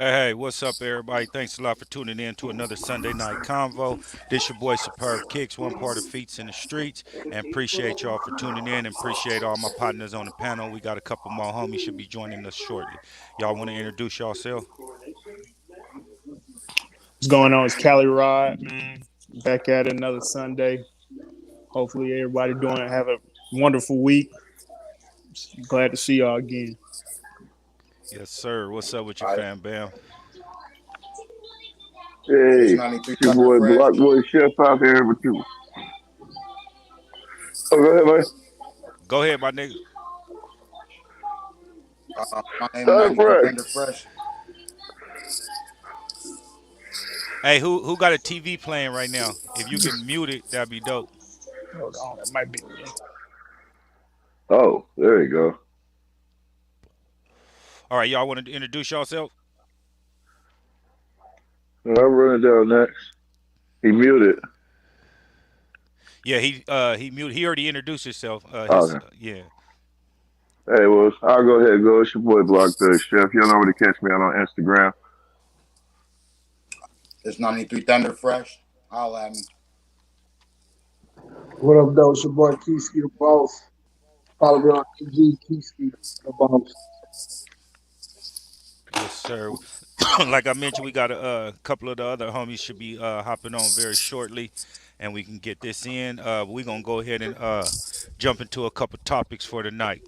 Hey, what's up, everybody? Thanks a lot for tuning in to another Sunday night convo. This your boy Superb Kicks, one part of Feats in the Streets, and appreciate y'all for tuning in. And appreciate all my partners on the panel. We got a couple more homies should be joining us shortly. Y'all want to introduce yourself? What's going on? It's Cali Rod, man. Back at it another Sunday. Hopefully everybody doing have a wonderful week. Glad to see y'all again. Yes, sir. What's up with your All right, fam, Bam? this Hey, 93 it's your Thunder boy Fresh. Block Boy Chef out here with you. Oh, go ahead, man. Go ahead, my nigga. My name Thunder 93 Fresh. Thunder Fresh. Hey, who got a TV playing right now? If you can mute it, that'd be dope. Hold on, that might be me. Oh, there you go. All right, y'all want to introduce yourself? I'm running down next. He muted. Yeah, he muted. He already introduced himself. His Okay. yeah. Hey, well, I'll go ahead and go. It's your boy Block the Chef. You know where to catch me out on Instagram. This 93 Thunder Fresh. Holla at me. What up, though? It's your boy Keyski the Boss. Follow me on IG, Keyski the Boss. Yes, sir. Like I mentioned, we got a couple of the other homies should be hopping on very shortly, and we can get this in. We're gonna go ahead and jump into a couple topics for tonight.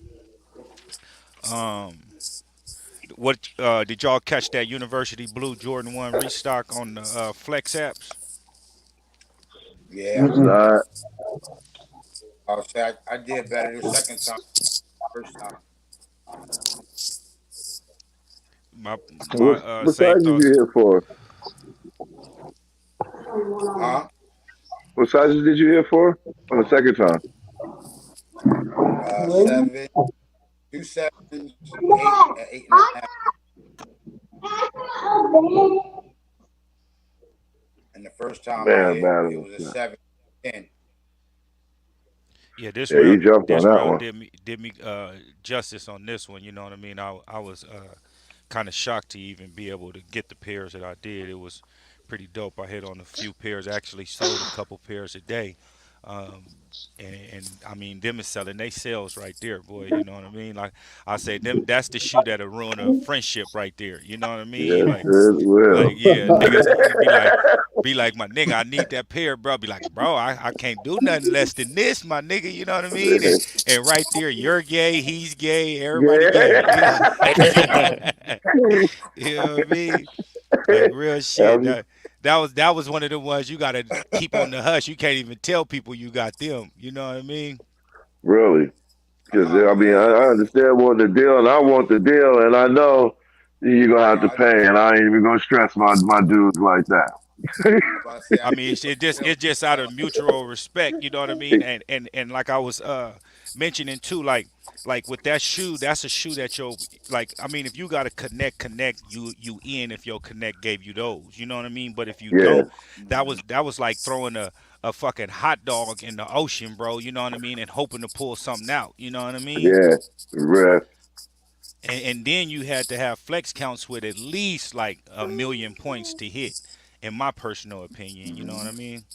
Um, what did y'all catch that University Blue Jordan One restock on the Flex apps? Yeah, Mm-mm. Nah, I'll say I did better the second time, first time. My what same sizes you thoughts. here for? Huh? What sizes did you here for on the second time? Seven, two sevens, eight, eight and a half. And the first time I Man, hit, it man. was a 7-10. Yeah, this Yeah, you round, jumped on this that round one. did me justice on this one. You know what I mean? I was kind of shocked to even be able to get the pairs that I did. It was pretty dope. I hit on a few pairs. Actually, sold a couple pairs a day. Um, and I mean, them is selling they sales right there, boy. You know what I mean? Like I say, them that's the shoe that'll ruin a friendship right there. You know what I mean? Yes, it Like will. yeah, niggas be like, my nigga, I need that pair, bro. Be like, bro, I can't do nothing less than this, my nigga. You know what I mean? And right there, you're gay, he's gay, everybody gay. You know, you know what I mean? Like real shit. Yeah, That was one of the ones you gotta keep on the hush. You can't even tell people you got them. You know what I mean? really. Because Oh, I mean, man. I understand what the deal, and I want the deal, and I know you're gonna have to I, pay, and I ain't even gonna stress my dudes like that. I about to say, I mean, it's just out of mutual respect, you know what I mean? And like I was mentioning too, like with that shoe, that's a shoe that you'll like. I mean, if you got to connect, you in if your connect gave you those, you know what I mean? But if you Yeah, don't, that was like throwing a fucking hot dog in the ocean, bro. You know what I mean? And hoping to pull something out. You know what I mean? yeah, rest. And then you had to have flex counts with at least like a million points to hit, in my personal opinion. You know what I mean?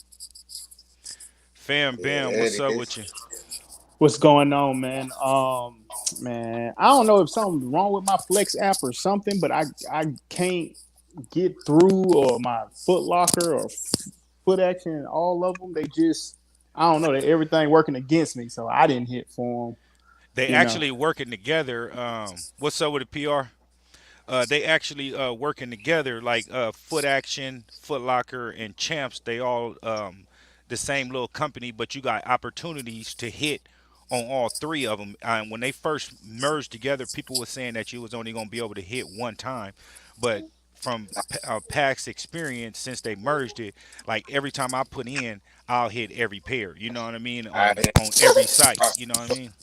Fam Bam, yeah, what's it up with is. you? What's going on, man? Man, I don't know if something's wrong with my Flex app or something, but I can't get through or my Foot Locker or Foot Action, all of them. They just I don't know. They everything working against me, so I didn't hit for them. They You know. actually working together. What's up with the PR? They actually working together like Foot Action, Foot Locker, and Champs. They all the same little company, but you got opportunities to hit on all three of them. When they first merged together, people were saying that you was only going to be able to hit one time, but from past experience, since they merged it, like every time I put in, I'll hit every pair. You know what I mean? I On every site. You know what I mean?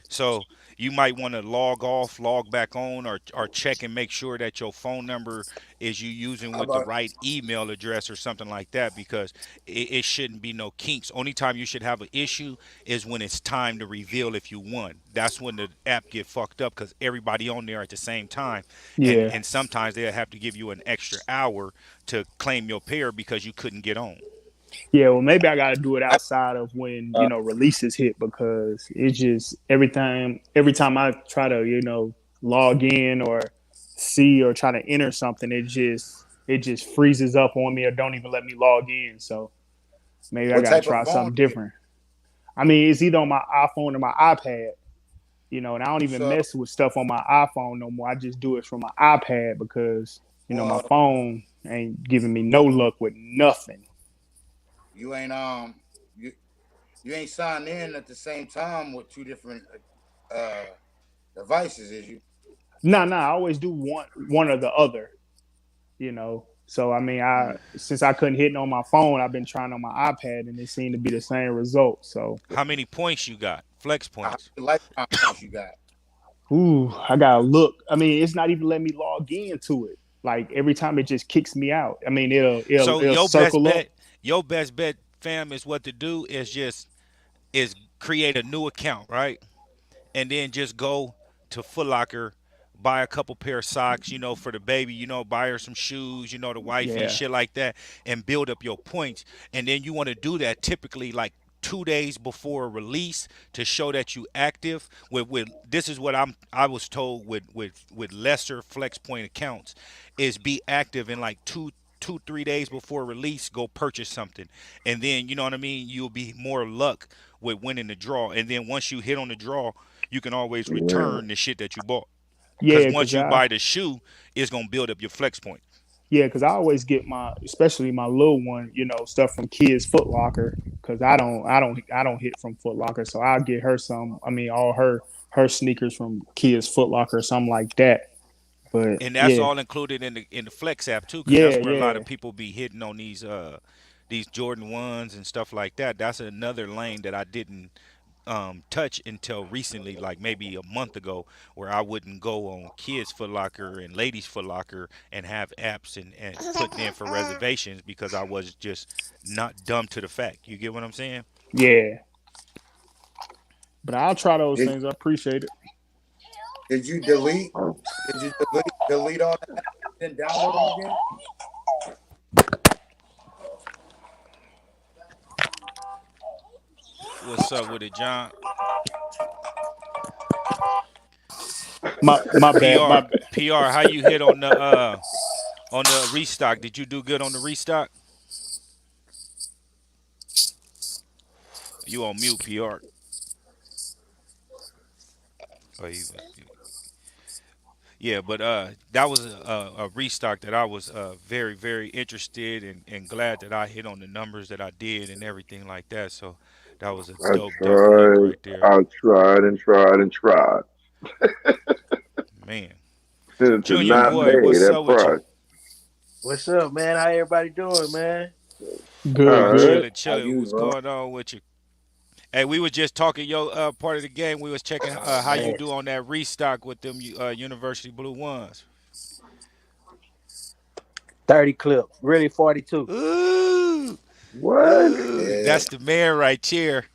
So you might want to log off, log back on, or check and make sure that your phone number is you using How with the about right email address or something like that, because it shouldn't be no kinks. Only time you should have an issue is when it's time to reveal if you won. That's when the app get fucked up because everybody on there at the same time, and Yeah. and sometimes they'll have to give you an extra hour to claim your pair because you couldn't get on. Yeah, well, maybe I got to do it I, outside of when uh, releases hit because it's just every time I try to log in or see or try to enter something, it just freezes up on me or don't even let me log in. So maybe I what got to type of try phone something you get? different. I mean, it's either on my iPhone or my iPad, and I don't even So, mess with stuff on my iPhone no more. I just do it from my iPad because my well, phone ain't giving me no luck with nothing. you ain't you you ain't signed in at the same time with two different uh devices, is you? No, I always do one or the other. So I mean, I Mm. since I couldn't hit it on my phone, I've been trying on my iPad, and it seemed to be the same result. So, How many points you got? Flex How points. many lifetime points you got? I gotta look. I mean, it's not even letting me log into it. Like every time it just kicks me out. I mean, So it'll circle up. your best bet, fam, is what to do is create a new account, right? And then just go to Foot Locker, buy a couple pair of socks, for the baby, buy her some shoes, the wifey, Yeah, shit like that, and build up your points. And then you want to do that typically like 2 days before release to show that you active. With this is what I was told with lesser flex point accounts is be active in like 2 3 days before release. Go purchase something, and then you know what I mean. You'll be more luck with winning the draw. And then once you hit on the draw, you can always Yeah. return the shit that you bought. Because yeah, once cause you I buy the shoe, it's gonna build up your flex point. yeah, cause I always get especially my little one, stuff from Kids Foot Locker, cause I don't hit from Foot Locker, so I'll get her some. I mean, all her sneakers from Kids Foot Locker, or something like that. But And that's yeah, all included in the flex app too, because yeah, that's where a lot yeah, of people be hitting on these Jordan ones and stuff like that. That's another lane that I didn't touch until recently, like maybe a month ago, where I wouldn't go on Kids Foot Locker and Ladies Foot Locker and have apps and putting in for reservations because I was just not dumb to the fact. You get what I'm saying? yeah. But I'll try those Did things. I appreciate it. did you delete? Did you delete all that and then download them again? What's up with it, John? My bad, my PR, bad. PR. How you hit on the restock? Did you do good on the restock? You on mute, PR? Oh, yeah, but that was a restock that I was very very interested and glad that I hit on the numbers that I did and everything like that. So that was a I dope look tried, right there, I tried and tried and tried man. to Junior not boy, pay what's that up with you? price. What's up, man? How everybody doing, man? Good, All right. good. How Chilling. you, What's bro? going on with you? Hey, we was just talking your part of the game. We was checking Oh how you man, do on that restock with them University Blue ones. 30 clip, really 42. Ooh, What? ooh, Yeah. that's the man right here.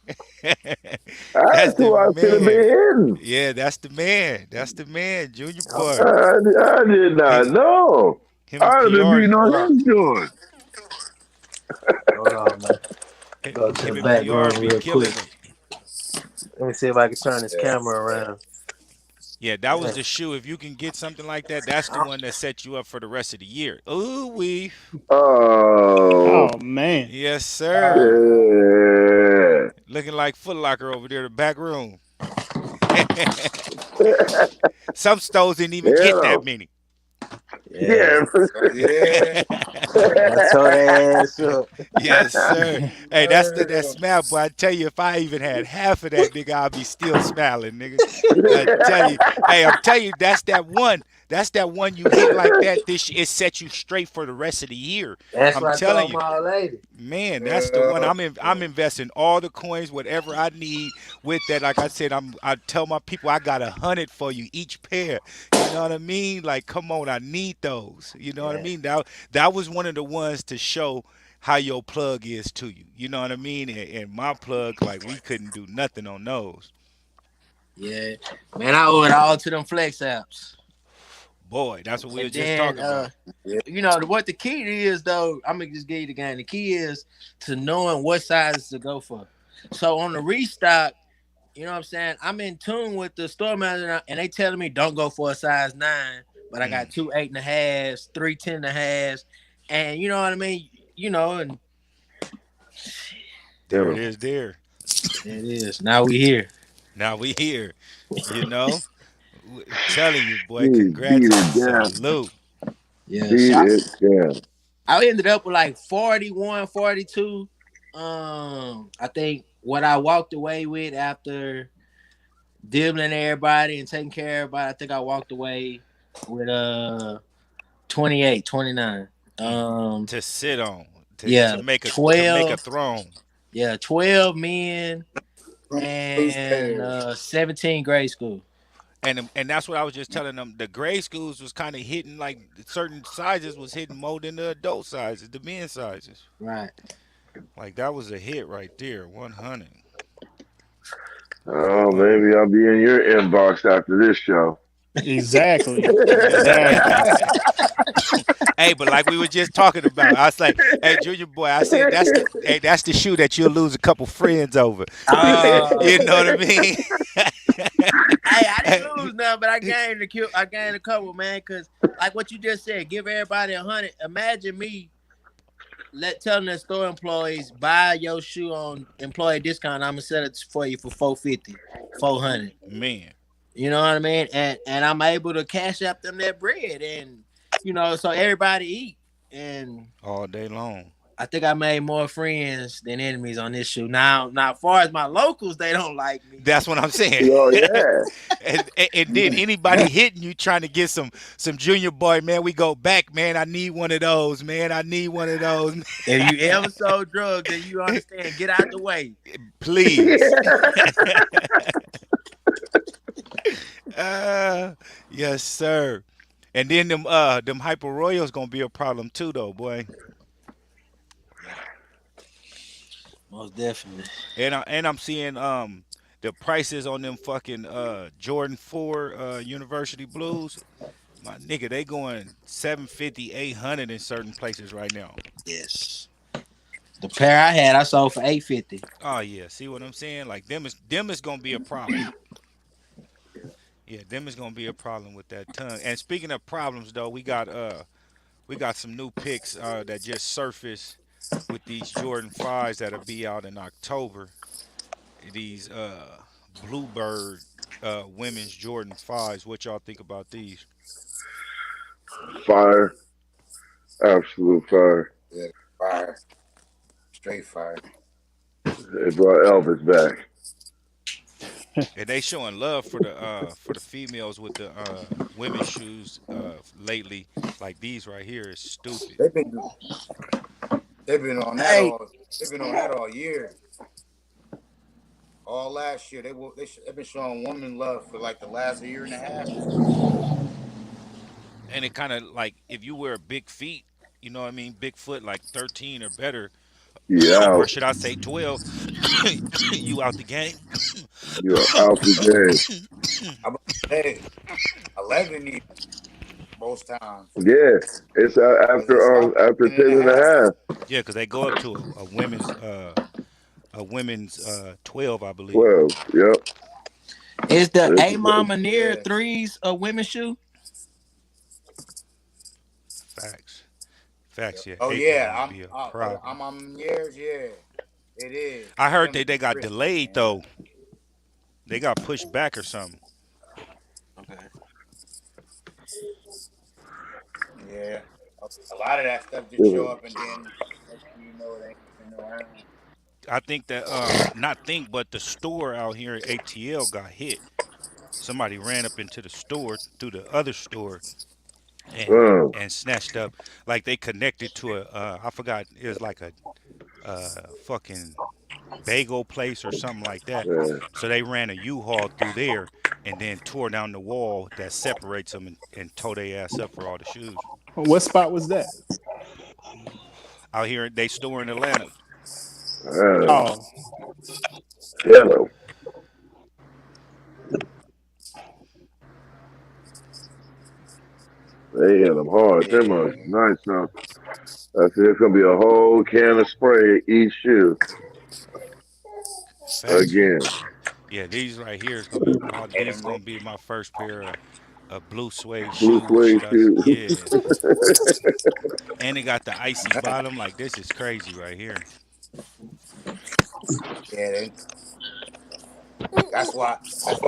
That's That's the who I should have been man. hitting. Yeah, that's the man. That's the man, Junior Oh, boy. I did not Him, know. him and I would have PR, been hold on on, his doing. hold on, man. him, Go to the him and back PR room be real quick. killing them. Let me see if I can turn this Yeah. camera around. Yeah, that was Man, the shoe. If you can get something like that, that's the one that sets you up for the rest of the year. Ooh wee. Oh, Oh man, Yes, Uh, sir. shit. Looking like Foot Locker over there, the back room. Some stores didn't even get Yeah. that many. yeah, Yeah. yeah. I tore their ass up. Yes, sir. Hey, that's Heard the that him. smile, boy. I tell you, if I even had half of that, nigga, I'd be still smiling, nigga. I tell you, hey, I'm telling you, that's that one. That's that one you hit like that. This it sets you straight for the rest of the year. That's I'm what I telling told you. my old lady. Man, that's the one. Yeah. I'm investing all the coins, whatever I need with that. Like I said, I tell my people I got 100 for you each pair. You know what I mean? Like, come on, I need those. You know what I Yeah, mean? That was one of the ones to show how your plug is to you. You know what I mean? And my plug, like we couldn't do nothing on those. yeah. Man, I owe it all to them flex apps. Boy, that's what we were And just then talking about. Yeah. what the key is though, I'm gonna just give you the game. The key is to knowing what sizes to go for. So on the restock, you know what I'm saying? I'm in tune with the store manager and they telling me don't go for a size 9, but I got Mm, two 8.5s, three 10.5s, and you know what I mean? And there it is. There. there it is. Now we here. Now we here. You know, telling you, boy. Beat Congrats and it down. salute. Yeah. So Beat it down. I ended up with like 41, 42. I think what I walked away with after dibbling everybody and taking care of everybody, I think I walked away with 28, 29. Mm. Um To sit on, to yeah, make a 12, throne. yeah, 12 men Loose and pairs. 17 grade school. And that's what I was just telling them. The grade schools was kind of hitting like certain sizes was hitting more than the adult sizes, the men sizes. Right. Like that was a hit right there, 100. Oh, But maybe I'll be in your inbox after this show. Exactly. Exactly. hey, but like we were just talking about, I was like, hey, Junior boy, I said that's the shoe that you'll lose a couple friends over. You know what I mean? Hey, I didn't lose none, but I gained a couple, man. Cause like what you just said, give everybody 100. Imagine me telling the store employees buy your shoe on employee discount. I'm gonna sell it for you for 450, 400. Man, You know what I mean? And I'm able to cash up them that bread, and so everybody eat. And all day long. I think I made more friends than enemies on this shoe. Now, as far as my locals, they don't like me. That's what I'm saying. Oh yeah. And then anybody hitting you trying to get some junior boy, man, we go back, man. I need one of those, man. I need one of those, If you ever sold drugs, then you understand. Get out the way. please. Yes, sir. And then them hyper royals gonna be a problem too, though, boy. Most definitely. And I'm seeing the prices on them fucking Jordan 4 University Blues. My nigga, they going 750, 800 in certain places right now. Yes. The pair I had, I sold for 850. Oh yeah, see what I'm saying? Like them is gonna be a problem. Yeah, them is gonna be a problem with that tongue. And speaking of problems though, we got some new picks that just surfaced with these Jordan 5s that'll be out in October. These Bluebird women's Jordan 5s. What y'all think about these? Fire. Absolute fire. Yeah. Fire. Straight fire. They brought Elvis back. And they showing love for the females with the women's shoes lately. Like these right here is stupid. They've been they've been on that Hey, all they've been on that all year. All last year they've been showing woman love for like the last year and a half. And it kind of like if you wear big feet, you know what I mean, big foot like 13 or better, You or out. should I say 12, you out the game. You're out the game. I about to say 11 even most times Yeah. It's because it stopped at after 10 and a 10 and a half. half. Yeah, because they go up to a women's 12, I believe. 12. Yep. is the A It's Mama near Yeah. threes a women's shoe? Facts. Facts, yeah. Oh April yeah, gonna be a problem. I'm on years. Yeah, it is. I heard Them they got crisp, delayed man. though. They got pushed back or something. Okay. Yeah. A lot of that stuff just show Yeah. up, and then next thing you know, it ain't even around. I think that not think, but the store out here at ATL got hit. Somebody ran up into the store through the other store Oh, and snatched up, like they connected to a I forgot, it was like a fucking bagel place or something like that. yeah. So they ran a U-Haul through there and then tore down the wall that separates them and tore their ass up for all the shoes. What spot was that? Out here, they store in Atlanta. Uh, Oh, yeah, they hit them hard. Them Yeah, are nice stuff. I said it's gonna be a whole can of spray at each shoe Facts. again. Yeah, these right here is gonna be all. yeah, These them gonna be my first pair of blue suede Blue shoes. suede Should I? shoe. Yeah, and it got the icy bottom. Like this is crazy right here. yeah. That's why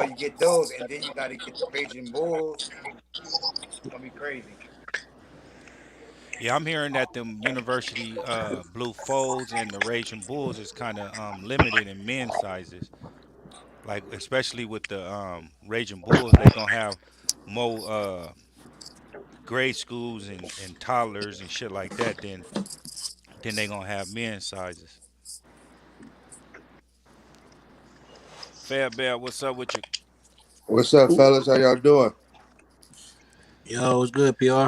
you get those, and then you got to get the Raging Bulls. It's gonna be crazy. Yeah, I'm hearing that the University Blue Folds and the Raging Bulls is kind of limited in men's sizes. Like especially with the Raging Bulls, they gonna have more grade schools and toddlers and shit like that. Then they gonna have men's sizes. Fair Bear, what's up with you? What's up, fellas? How y'all doing? Yo, what's good, PR?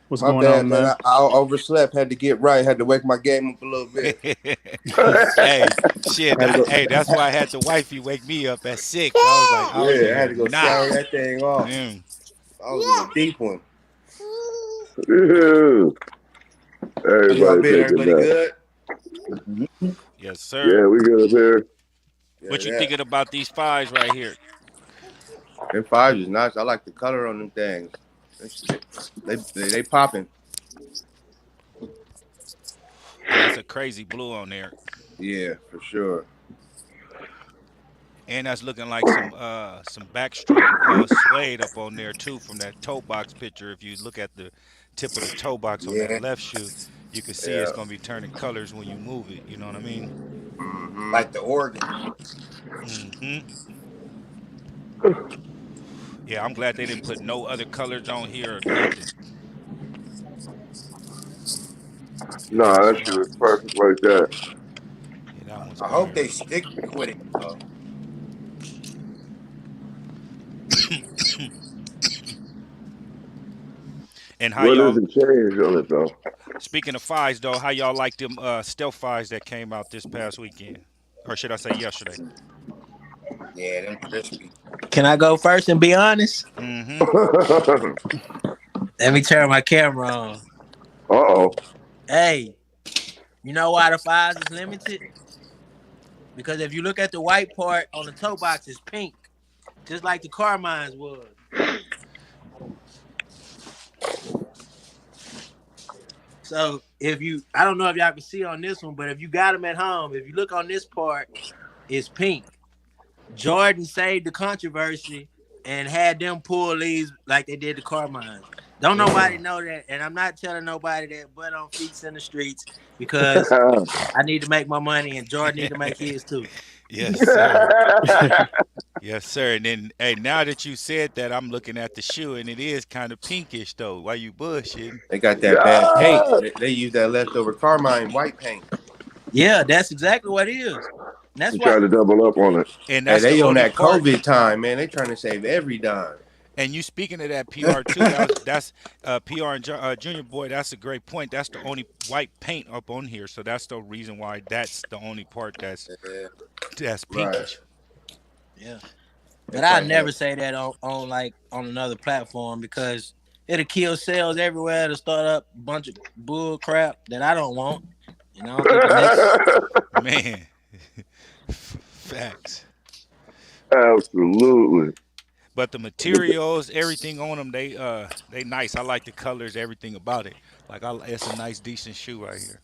what's My going bad, on, man. man? I overslept. Had to get right. Had to wake my game up a little bit. Hey, shit. Had to go. Hey, that's why I had the wifey wake me up at 6. I was like, I was in Yeah, I had here to go shower knocked. that thing off. Mm, I was in a deep one. Ew. How y'all Everybody been? taking Everybody that. good? yes, sir. Yeah, we good up here. Yeah, What you yeah. thinking about these fives right here? Them fives is nice. I like the color on them things. They popping. Yeah, that's a crazy blue on there. Yeah, for sure. And that's looking like some backstroke suede up on there too from that toe box picture. If you look at the tip of the toe box on that Yeah, left shoe, you can see it's Yeah. gonna be turning colors when you move it. You know what I mean? Hmm. like the Oregon. Hmm. Yeah, I'm glad they didn't put no other colors on here or nothing. Yeah, that Nah, one's that shit fire. was perfect like that. Yeah, that one's I hope fire. they stick with it. And how What is y'all? the change on it though? Speaking of fives, though, how y'all like them stealth fives that came out this past weekend, or should I say yesterday? Yeah, them crispy. Can I go first and be honest? Mm-hmm. Let me turn my camera on. Uh-oh. Hey, you know why the fives is limited? Because if you look at the white part on the toe box, it's pink, just like the Carmine's was. So if you, I don't know if y'all can see on this one, but if you got them at home, if you look on this part, it's pink. Jordan saved the controversy and had them pull these like they did the Carmines. Don't nobody know that, and I'm not telling nobody that, but on feet in the streets because I need to make my money, and Jordan need to make his too. Yes, sir. Yes, sir. And then, hey, now that you said that, I'm looking at the shoe, and it is kind of pinkish though. Why you bullshitting? They got that bad paint. God! They use that leftover Carmine white paint. Yeah, that's exactly what it is. And that's He why. tried to double up on it. And Hey, that's the they on only that part. COVID time, man. They trying to save every dime. And you speaking of that PR too, that's PR and Junior Boy. That's a great point. That's the only white paint up on here, so that's the reason why that's the only part Yeah. that's Right. pinkish. Yeah, They but I probably never had. say that on like on another platform because it'll kill sales everywhere to start up a bunch of bull crap that I don't want, and I don't think it makes. Man, facts. Absolutely. But the materials, everything on them, they nice. I like the colors, everything about it. Like it's a nice, decent shoe right here.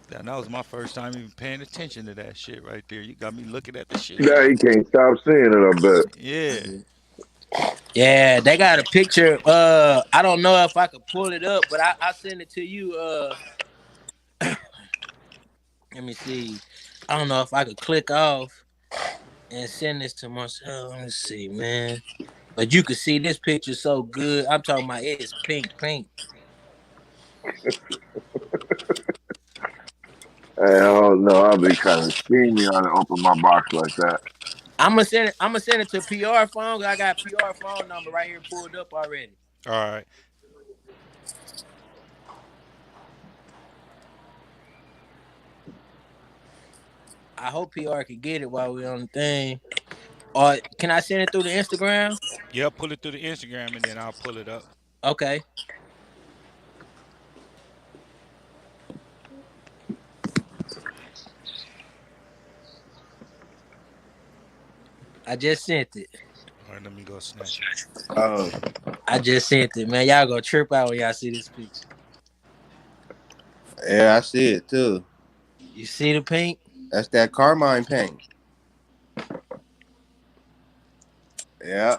That was my first time even paying attention to that shit right there. You got me looking at the shoe Now like, he can't stop seeing it, I bet. yeah. Yeah, they got a picture. I don't know if I could pull it up, but I send it to you. Let me see. I don't know if I could click off and send this to myself. Let me see, man. But you can see this picture so good. I'm talking about it's pink, pink. Hey, I don't know. I'll be kind of steamy on to open my box like that. I'm gonna send it. I'm gonna send it to PR phone. 'Cause I got PR phone number right here pulled up already. All right. I hope PR can get it while we on the thing. Or can I send it through the Instagram? Yeah, pull it through the Instagram and then I'll pull it up. Okay. I just sent it. All right, let me go snatch it. Oh, I just sent it, man. Y'all gonna trip out when y'all see this picture. yeah, I see it too. You see the pink? That's that Carmine paint. Yeah.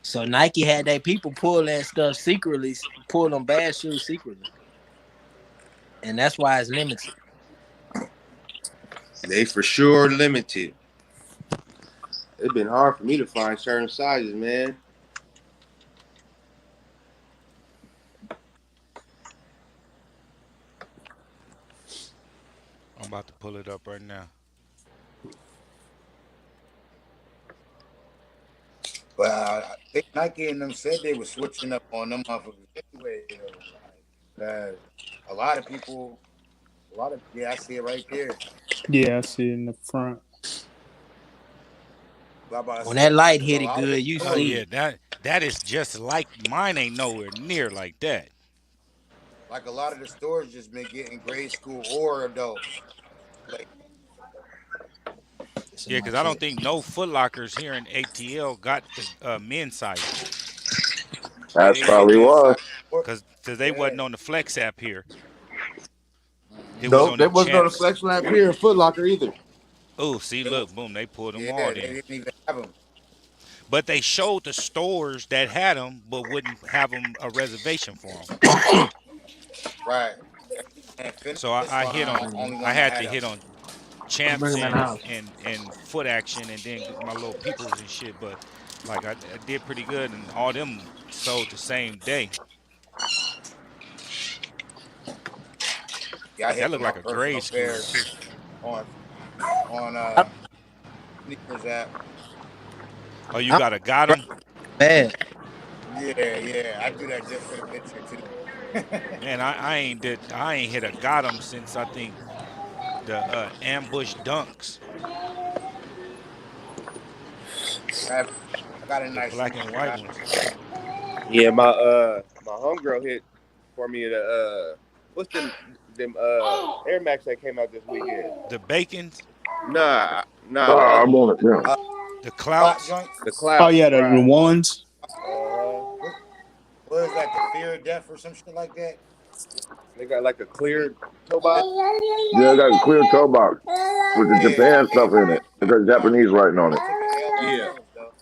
So Nike had their people pull that stuff secretly, pull them bad shoes secretly, and that's why it's limited. They for sure limited. It's been hard for me to find certain sizes, man. I'm about to pull it up right now. But I think Nike and them said they were switching up on them motherfuckers anyway, though. Like, a lot of people, yeah, I see it right there. Yeah, I see it in the front. But I'm about to When say, that light because a hit it lot of the good, you Oh stores, see yeah, it. that is just like mine. Ain't nowhere near like that. like a lot of the stores just been getting grade school or adults. Like, It's in Yeah, my because I don't kit. think no Foot Lockers here in ATL got the men's sizes. yeah, That's they get probably men's was. size. Or, Because they yeah. wasn't on the Flex app here. It was Mm-hmm. Nope, on they the wasn't on the Champs. flex lab here in Foot Locker either. Oh, see, They, look, boom, they pulled them yeah, all they in. didn't even have them. But they showed the stores that had them, but wouldn't have them a reservation for them. Right. And So Fnts I hit on, only I one that had to had them. hit on Bring Champs him in the house. and Foot Action, and then my little peepers and shit. But like I did pretty good, and all them sold the same day. Yeah, I That hit for looked my like a personal grade school pair too. on on I, sneakers app. Oh, you I'm got them, bad. Yeah, yeah, I do that just for the picture too. man. I ain't hit a got them since I think the ambush dunks, I got a the nice black sneaker. and white ones, Yeah, my homegirl hit for me the what's them Air Max that came out this weekend. the bacons, Nah, the Oh, other I'm on it now. Uh, the clock clouts. joints. the Oh clouds, yeah, the right? ones. Uh, What is that? The fear of death or some shit like that? they got like a clear toe box. Yeah, I got a clear toe box with the Yeah, Japan stuff in it. It got I Japanese writing on it. took an L on Yeah. those though.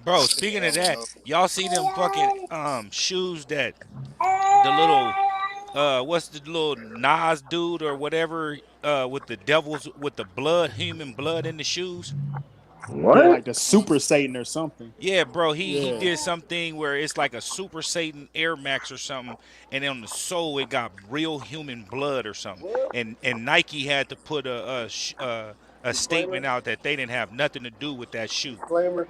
Bro, Took an speaking of L on that, those. y'all see them fucking shoes that the little what's the little Nas dude or whatever with the devils with the blood, human blood in the shoes? Yeah, What? like the Super Satan or something. Yeah, bro, he Yeah. did something where it's like a Super Satan Air Max or something, and on the sole it got real human blood or something. Well, And Nike had to put a disclaimer. statement out that they didn't have nothing to do with that shoe. Disclaimer.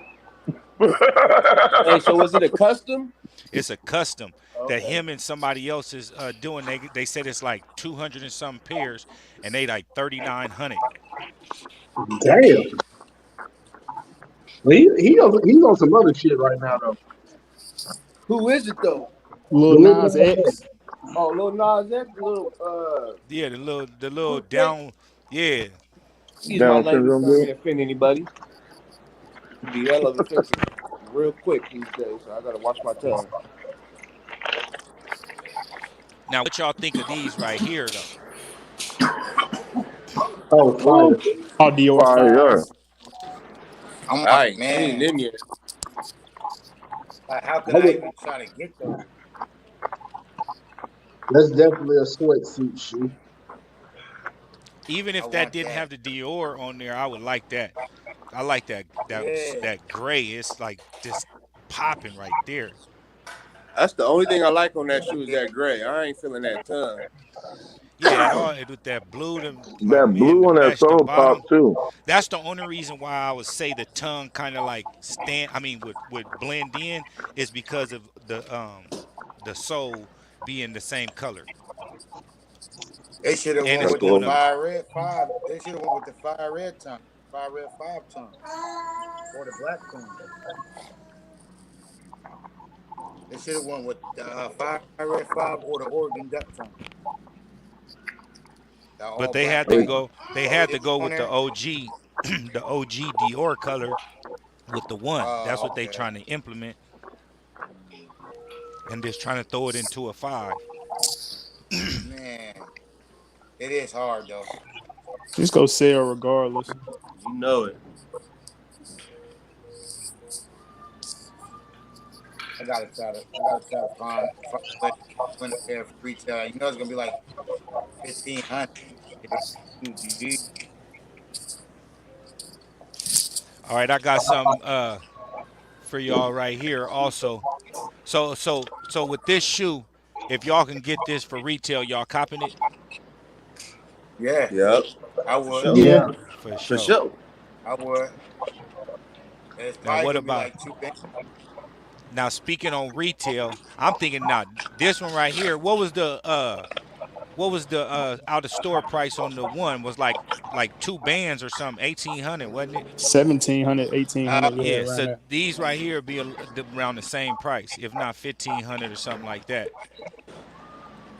Hey, so was it a custom? It's a custom that Okay. him and somebody else is doing. They said it's like 200 and some pairs, and they like 3,900. Damn. He's on some other shit right now though. Who is it though? Lil The little Nas motherfucker. X. Oh, Lil Nas X, little Yeah, the little fruitcake. down. Yeah, Excuse my Down language, syndrome, trying to dude. be offend anybody. Be hell of offensive real quick these days, so I gotta watch my tongue. now what y'all think of these right here though? Oh, Ooh. fire. Oh, Dior Fire. fives. I'm I like, ain't seen man, them yet. like, how I could I would, even try to get those? that's definitely a sweatsuit shoe. Even I if that want didn't that. have the Dior on there, I would like that. I like Yeah, that gray. It's like just popping right there. That's the only thing I like on that shoe is yeah. that gray. I ain't feeling that tongue. Yeah, at all with that blue, my That man, blue to on that match the sole pop bottom. too. That's the only reason why I would say the tongue kind of like would blend in is because of the sole being the same color, They should have and went it's That's with the going what up. fire red five. They should have went with the fire red tongue, fire red five tongue, or the black tongue. They should have went with the fire red five or the Oregon duck tongue. The all But they black had with to like they go. They all had to dips go on with the there. OG, the OG Dior color with the one. That's what they Okay, trying to implement, and just trying to throw it into a five. man, it is hard though. Just go sell regardless. You know it. I gotta try to find a way to win a pair for retail. You know it's gonna be like 1,500. All right, I got some for y'all right here also. So with this shoe, if y'all can get this for retail, y'all copping it Yeah, Yep. I For would. sure. Yeah. for For sure. sure. I would. And it's Now probably what gonna be about like two bands. now speaking on retail? I'm thinking now this one right here. What was the out of store price on the one was like two bands or something, 1,800, wasn't it? 1,700, 1,800. Yeah, Yeah, around so there. these right here be around the same price, if not 1,500 or something like that.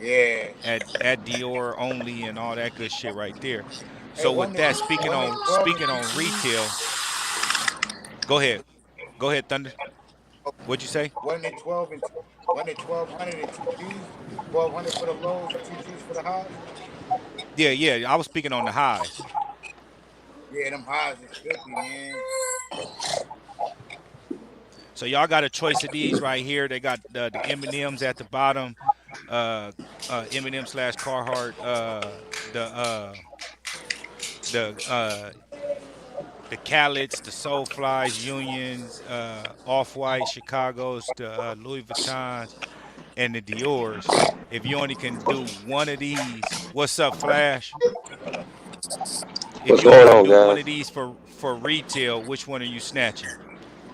Yeah. At Dior only and all that good shit right there. Hey, So with that, one to 12 speaking on retail, go ahead, go ahead, Thunder. What'd you say? one to 12 and 1,200 and two G's. 1,200 for the lows and two G's for the highs. Yeah, yeah, I was speaking on the highs. Yeah, them highs is 50, man. So y'all got a choice of these right here. They got the M&Ms at the bottom, uh, M&M slash Carhartt, the the Khaled's, the Soulflies, Unions, Off White, Chicago's, the Louis Vuittons, and the Dior's. If you only can do one of these, what's up, Flash? If What's you only going can on, do one guys? of these for retail, which one are you snatching?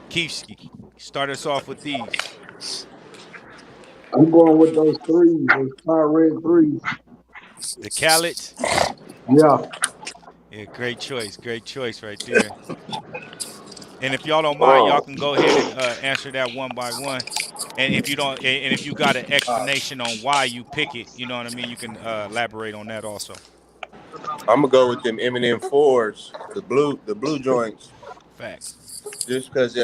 Keefsky, start us off with these. I'm going with those threes, those fire red threes. The Khaled's. Yeah. Yeah, great choice right there. And if y'all don't mind, y'all oh can go ahead and answer that one by one. And if you don't, and if you got an Uh, explanation on why you pick it, you know what I mean, you can elaborate on that also. I'm gonna go with them M&M fours, the blue joints, Facts. just because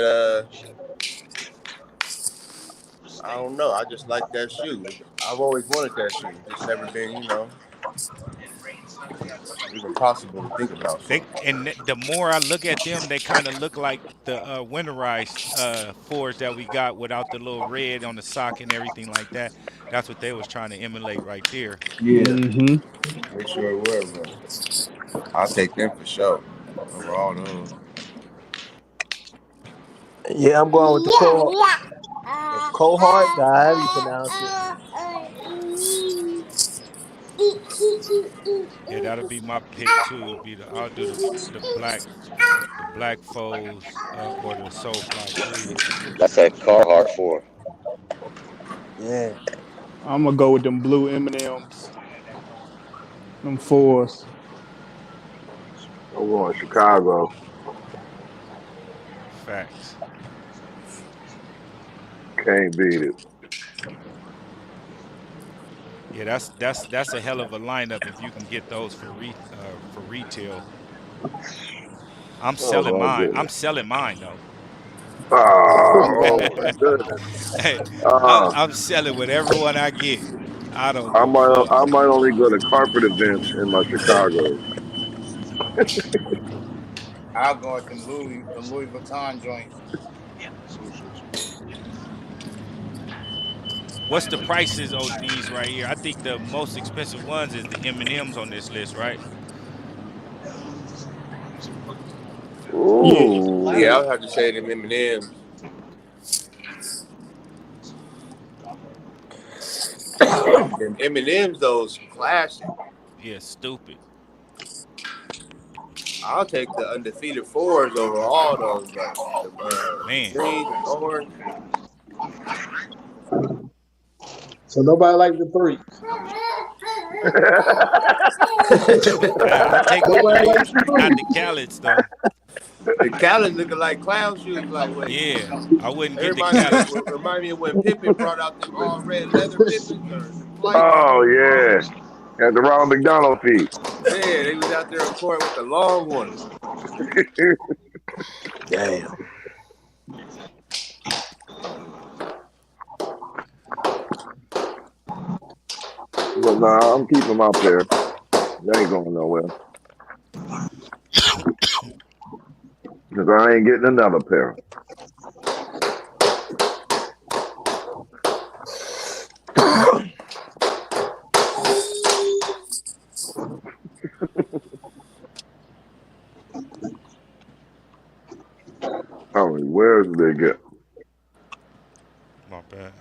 I don't know. I just like that shoe. I've always wanted that shoe. Just never been, even possible to think about. So The more I look at them, they kind of look like the winterized fours that we got without the little red on the sock and everything like that. That's what they was trying to emulate right there. yeah, Mm-hmm. make sure it will. But I'll take them for sure over all those. Yeah, I'm going with the cohort. However you pronounce it. Yeah, that'll be my pick too. It'll be I'll do the black foes or the Soulfly threes. That's that Carhartt 4. Yeah. I'm gonna go with them blue M&Ms, them fours. I'm going Chicago. Facts. Can't beat it. Yeah, that's a hell of a lineup if you can get those for retail. I'm Oh selling my mine. I'm goodness. selling mine though. Oh my goodness. Hey, Uh, I'm selling whatever one I get. I don't I give a might fuck. I might only go to carpet events in my Chicago. I'll go with them Louis Vuitton joints. What's the prices on these right here? I think the most expensive ones is the M&Ms on this list, right? Yeah. Yeah, I Ooh. would have to say them M&Ms. Them M&Ms, those classic. Yeah, stupid. I'll take the undefeated fours over all those, like the Man. green, the orange. So nobody like the threes. I take the Nobody like threes, the not the threes. Callets though. The Callens looking like clown shoes lightweight. Yeah, I wouldn't They get the remind Callets. remind me of when Pippen brought out them all red leather Pippins or them flights. Oh yeah. Got the Ronald McDonald feet. Yeah, they was out there on court with the long ones. Damn. But nah, I'm keeping my pair. They ain't going nowhere. Cause I ain't getting another pair. Oh, where's they get? My bad.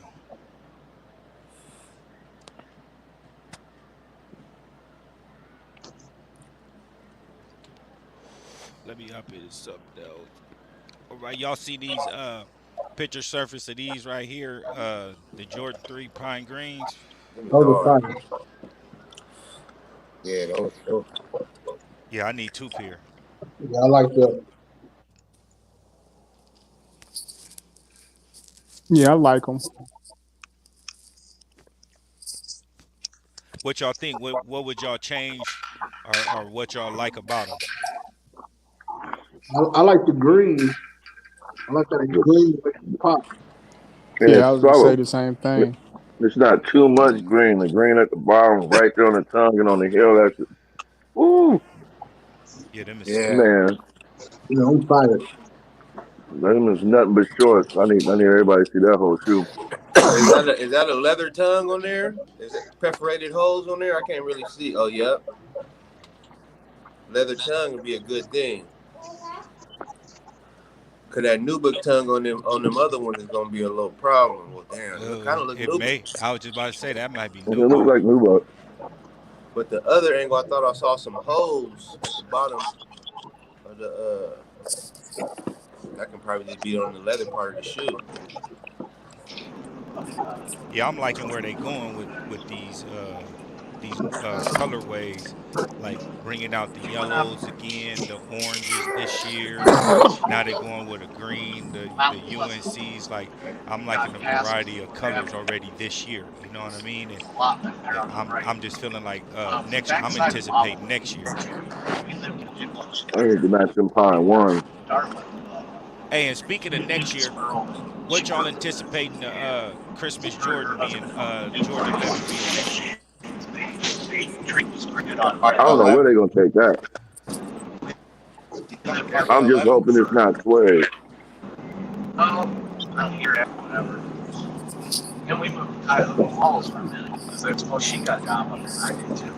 Let me up it something else. All right, y'all see these picture surface of these right here? The Jordan 3 Pine Greens. Them is Those are hard. fine. Yeah, those. Yeah, I need two pair. Yeah, I like the. Yeah, I like them. What y'all think? What would y'all change, or what y'all like about them? I like the green. I like that green with the pop. And Yeah, it's I was gonna say subtle. the same thing. It's not too much green. The green at the bottom, right there on the tongue and on the heel. That's ooh Yeah, them is Yeah. smooth. man. You know, I'm fired. Them is nothing but shorts. I need everybody to see that whole shoe. Is that a leather tongue on there? Is it perforated holes on there? I can't really see. Oh, yep. Leather tongue would be a good thing. Cause that Nubuck tongue on them other ones is gonna be a little problem. Well, damn, it kind of look It Nubuck, may. I was just about to say that might be It looks Nubuck. like Nubuck. but the other angle, I thought I saw some holes at the bottom of the. That can probably just be on the leather part of the shoe. Yeah, I'm liking where they going with these colorways, like bringing out the yellows again, the oranges this year. Now they're going with a green, the UNCs. Like I'm liking the variety of colors already this year. You know what I mean? And I'm just feeling like next. I'm anticipating next year. I need to match them pine ones. Hey, and speaking of next year, what y'all anticipating the Christmas Jordan being Jordan 11 being next year? Are I the don't know 11? where they're gonna take that. For the I'm just 11? hoping it's not suede.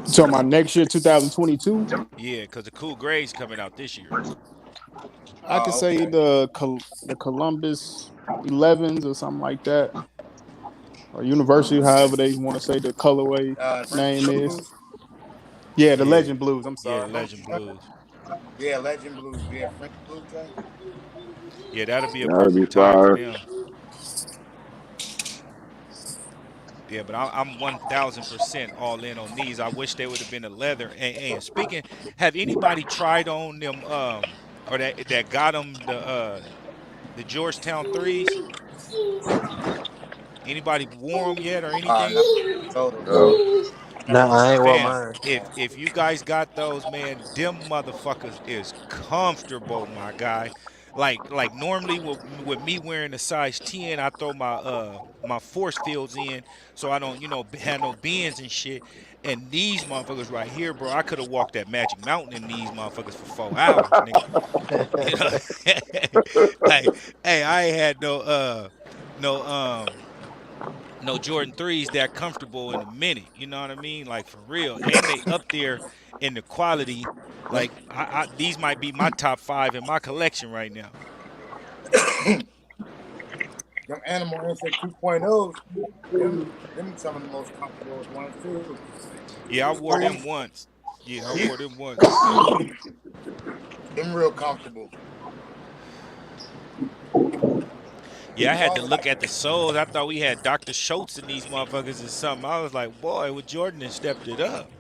So my next year, 2022, Yeah, because the cool grades coming out this year. I could Oh, say okay. the Columbus 11s or something like that, or University, however they want to say the colorway French name is. Blues. Yeah, the Yeah, Legend Blues. I'm yeah, the sorry. Legend Blues. Yeah, Legend Blues. Yeah, French Blue joint. Yeah, that'll be a That'll be perfect time for fire. them. Yeah, but I'm 1,000% all in on these. I wish they would have been a leather. And speaking, have anybody tried on them or that got them the Georgetown threes? Anybody wore them yet or No, anything? those. No. Nah, I ain't want Fam, mine. if you guys got those, man, them motherfuckers is comfortable, my guy. Like normally with me wearing a size 10, I throw my force fields in so I don't have no bends and shit. And these motherfuckers right here, bro, I could have walked that Magic Mountain in these motherfuckers for 4 hours, nigga. You know, like, hey, I ain't had no no Jordan threes that comfortable in a minute. You know what I mean? Like for real, and they up there in the quality. Them, Like these might be my top five in my collection right now. them Animal Instinct 2.0s, them some of the most comfortable ones too. Yeah, I wore Threes, them once. Yeah, I these, wore them once. them real comfortable. Yeah, I These had to all look at the soles. I thought we had Dr. Schultz in these motherfuckers or something. I was like, boy, with Jordan and stepped it up.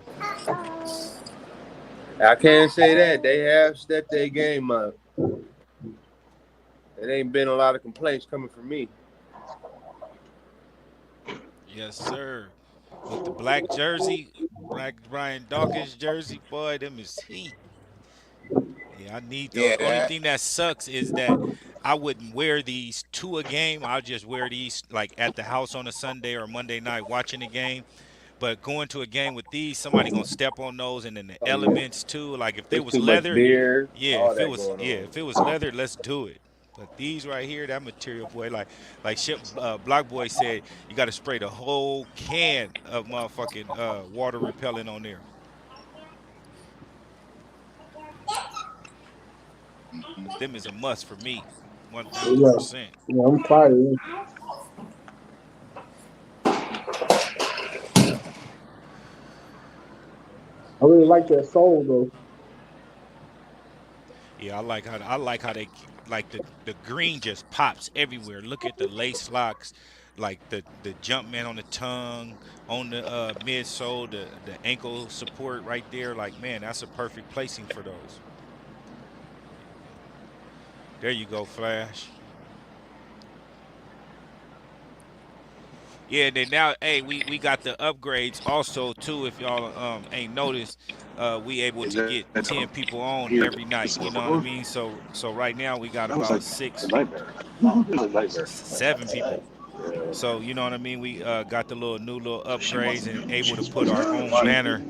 I can't say that they have stepped their game up. It ain't been a lot of complaints coming from me. Yes, sir. With the black jersey, black Brian Dawkins jersey, boy, them is heat. Yeah, I need those. yeah, Only that thing that sucks is that I wouldn't wear these to a game. I'll just wear these like at the house on a Sunday or Monday night watching the game. But going to a game with these, somebody gonna step on those, and then the Oh yeah, elements too. Like if they it's was too much leather, beer, yeah. all that going Yeah, on. if it was leather, let's do it. But these right here, that material, boy, like shit. Block Boy said, you got to spray the whole can of motherfucking water repellent on there. But them is a must for me, one thousand Yeah, percent. yeah, I'm fired. I really like that soul though. Yeah, I like how they like the green just pops everywhere. Look at the lace locks, like the jump man on the tongue, on the midsole, the ankle support right there. Like man, that's a perfect placing for those. There you go, Flash. Yeah, then now, hey, we got the upgrades also too. If y'all ain't noticed, we able to get 10 people on every night. You know what I mean? So right now we got about 7 people. So you know what I mean. We got the new little upgrades and able to put our own banner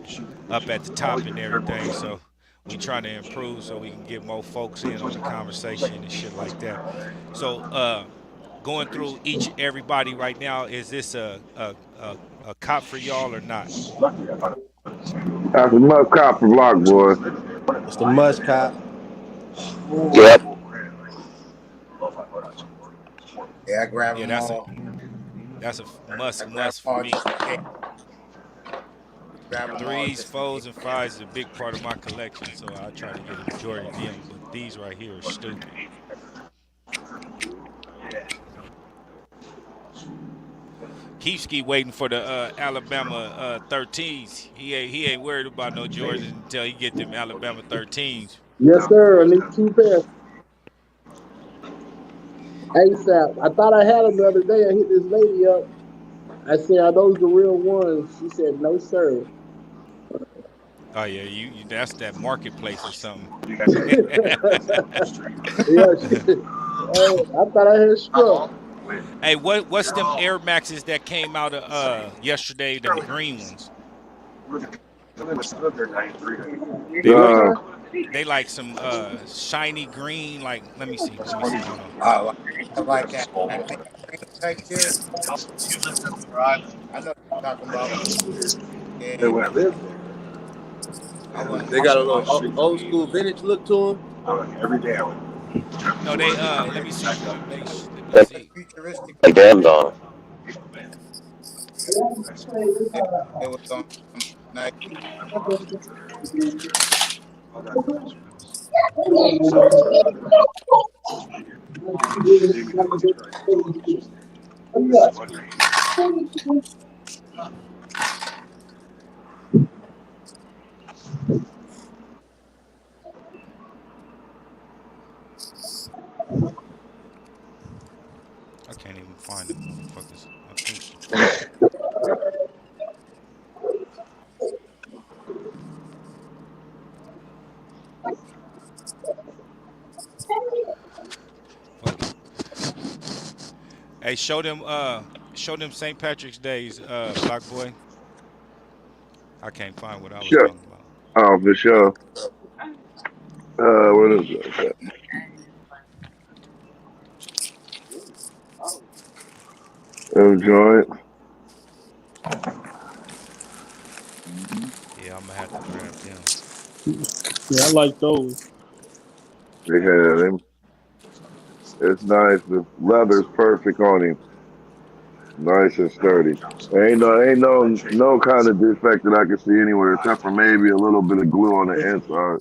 up at the top and everything. So we trying to improve so we can get more folks in on the conversation and shit like that. So going through each everybody right now, is this a cop for y'all or not? That's a must cop for Block Boy. It's the must cop. Yep. yeah, I grab Yeah, them all. that's a I must grab must them for all me. just in case. Grab them all Threes, just in case. fours, and fives is a big part of my collection, so I try to get a majority of them. But these right here are stupid. Keefsky waiting for the Alabama 13s. He ain't worried about no Jordans until he get them Alabama 13s. Yes, sir. I need two pairs ASAP. I thought I had them the other day. I hit this lady up. I said, "Are those the real ones?" She said, "No, sir." Oh yeah, you that's that marketplace or something. Yeah, I thought I had struck. Hey, what's them Air Maxes that came out of yesterday? Them green ones. They Yes, like Uh, sir. some shiny green. Like let me see. Let me see. Hold on. Oh, like that neon green type shit. I know what you're talking about. Yeah, I wasn't. They got a little old school vintage look to them. No, they let me see. Let me Like The see. futuristic damned on. it, it was on Nike. I can't even find them motherfuckers. I think. Hey, show them St. Patrick's Days, Block Boy. I can't find what I was Sure. talking about. For sure. What is it? Joint. Mm-hmm. Yeah, I'm gonna have to grab them. Yeah, I like those. They had him. It's nice. The leather's perfect on him. Nice and sturdy. Ain't no kind of defect that I can see anywhere except for maybe a little bit of glue on the inside.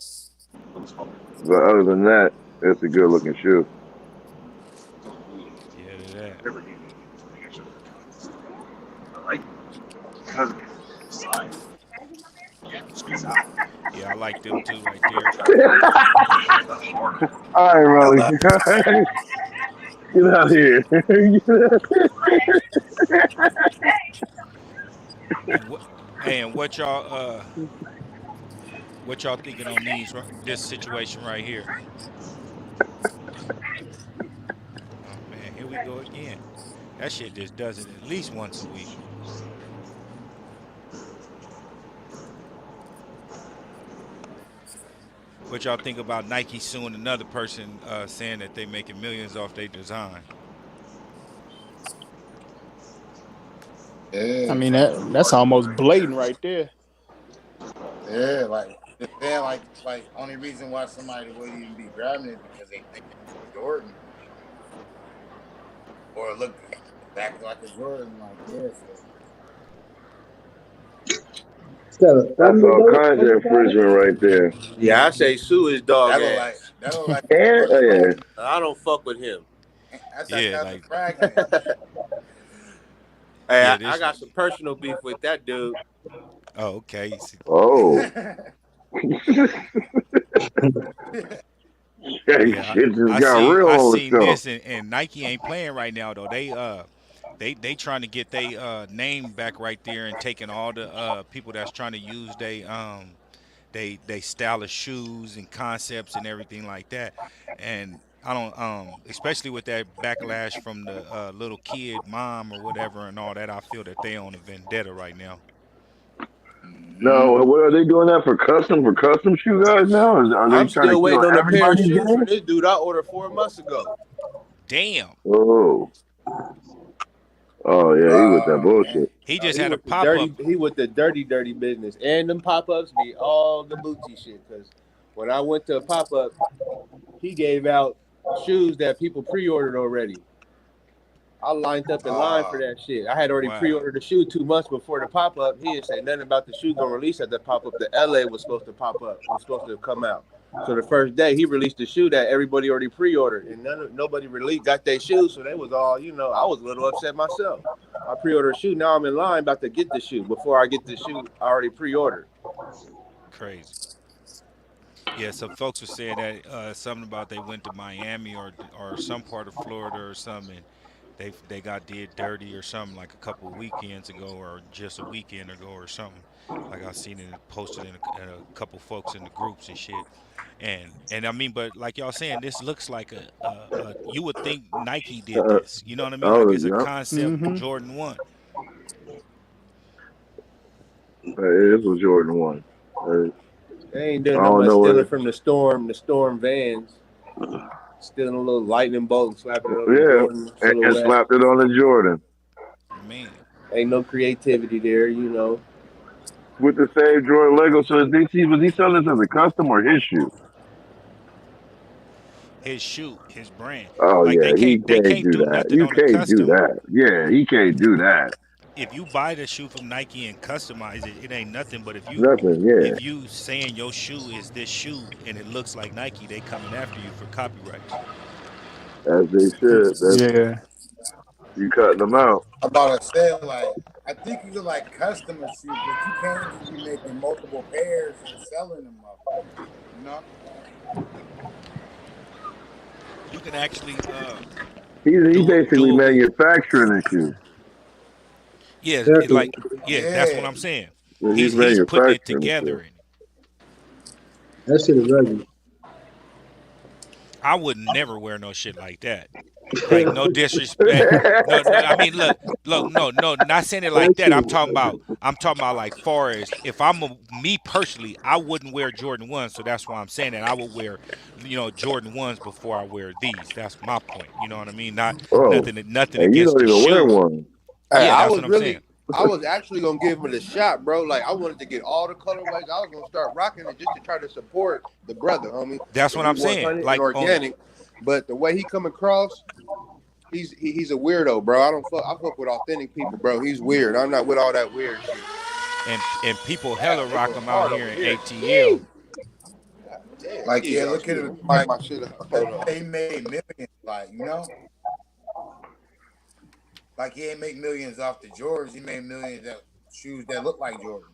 But other than that, it's a good looking shoe. Yeah, that. Yeah, I like them too, right there. All right, I Rolly. love Get out of here. And what? And what y'all thinking on this situation right here? Oh man, here we go again. That shit just does it at least once a week. What y'all think about Nike suing another person, saying that they making millions off their design? I yeah, mean that's almost blatant right there. yeah. Like just saying, like only reason why somebody would even be grabbing it because they think it's Jordan or look exactly like a Jordan. Like yeah, so Is that a That's thunder all though? kinds of infringement right there. Yeah, I say sue his dog ass. that look like And Jordan yeah, Brand. I don't fuck with him. That's that Yeah, type of like fragment. Hey, yeah, I this. got some personal beef with that dude. Oh, okay. See, oh, yeah, shit just I got seen real I on the seen show. this, and Nike ain't playing right now though. They trying to get they name back right there and taking all the people that's trying to use they style of shoes and concepts and everything like that. And I don't especially with that backlash from the little kid mom or whatever and all that. I feel that they on a vendetta right now. hmm No, what are they doing that for custom shoe guys now? Are they I'm trying to still kill waiting on a pair of everybody's shoes from game? this dude I ordered 4 months ago. Damn, Oh, oh yeah, he with that Oh man. bullshit. he just He had a with the pop up. dirty. He with the dirty business, and them pop ups be all the booty shit. Cause when I went to a pop up, he gave out shoes that people pre ordered already. I lined up in line for Oh that shit. I had already Wow, pre-ordered the shoe 2 months before the pop up. He didn't say nothing about the shoe gonna release at the pop up. The LA was supposed to pop up. Was supposed to come out. So the first day he released the shoe that everybody already pre-ordered, and nobody released got their shoes. So they was all, I was a little upset myself. I pre-ordered a shoe. Now I'm in line about to get the shoe. Before I get the shoe, I already pre-ordered. crazy. Yeah, some folks were saying that something about they went to Miami or some part of Florida or something. They got did dirty or something like a couple of weekends ago or just a weekend ago or something. Like I seen it posted in a couple folks in the groups and shit. And I mean, but like y'all saying, this looks like a you would think Nike did Uh, this. You know what I mean? Like oh it's a yeah, concept Mm-hmm. Jordan one. this was Jordan one. They ain't I doing nothing don't but know stealing what. from the storm vans, stealing a little lightning bolt and slapping it on the Yeah, Jordan and silhouette. slapped it on the Jordan Man, Ain't no creativity there. with the same Jordan Lego. So was he selling this as a custom or his shoe? his shoe, his brand. Oh Like yeah, he they can't can't do do that. nothing You on a can't do custom. that. Yeah, he can't do that. If you buy the shoe from Nike and customize it, it ain't nothing. But Nothing. Yeah, if you saying your shoe is this shoe and it looks like Nike, they coming after you for copyrights. as they should. That's Yeah. you cutting them out. about to say like I think you could like custom a shoe, but you can't just be making multiple pairs and selling them, motherfuckers. You know? You can actually He do basically it with manufacturing the shoe. yeah, Exactly. like yeah, that's what Yeah. I'm saying. He's He's putting it manufacturing the together shoe. and That shit is ugly. I would never wear no shit like that. Like no disrespect. No, no. I mean, no. Not saying it like That that. shit. I'm talking about like far as if me personally, I wouldn't wear Jordan ones. So that's why I'm saying that I would wear, Jordan ones before I wear these. That's my point. You know what I mean? Not Oh, nothing and you against don't the even wear shoe. one. Hey, Yeah, that's what I'm saying. I was actually gonna give him a shot, bro. Like I wanted to get all the colorways. I was gonna start rocking it just to try to support the brother, homie. That's To what be I'm saying. 100 and Like on organic. But the way he come across, he's a weirdo, bro. I fuck with authentic people, bro. He's weird. I'm not with all that weird shit. and people hella Damn, they rock go them out hard here over in here. ATL. God damn, Like, yeah, look at excuse it me. Mic like my shit up. that Hold on. he made millions. Like, like he ain't make millions off the Jordans. He made millions of shoes that look like Jordan.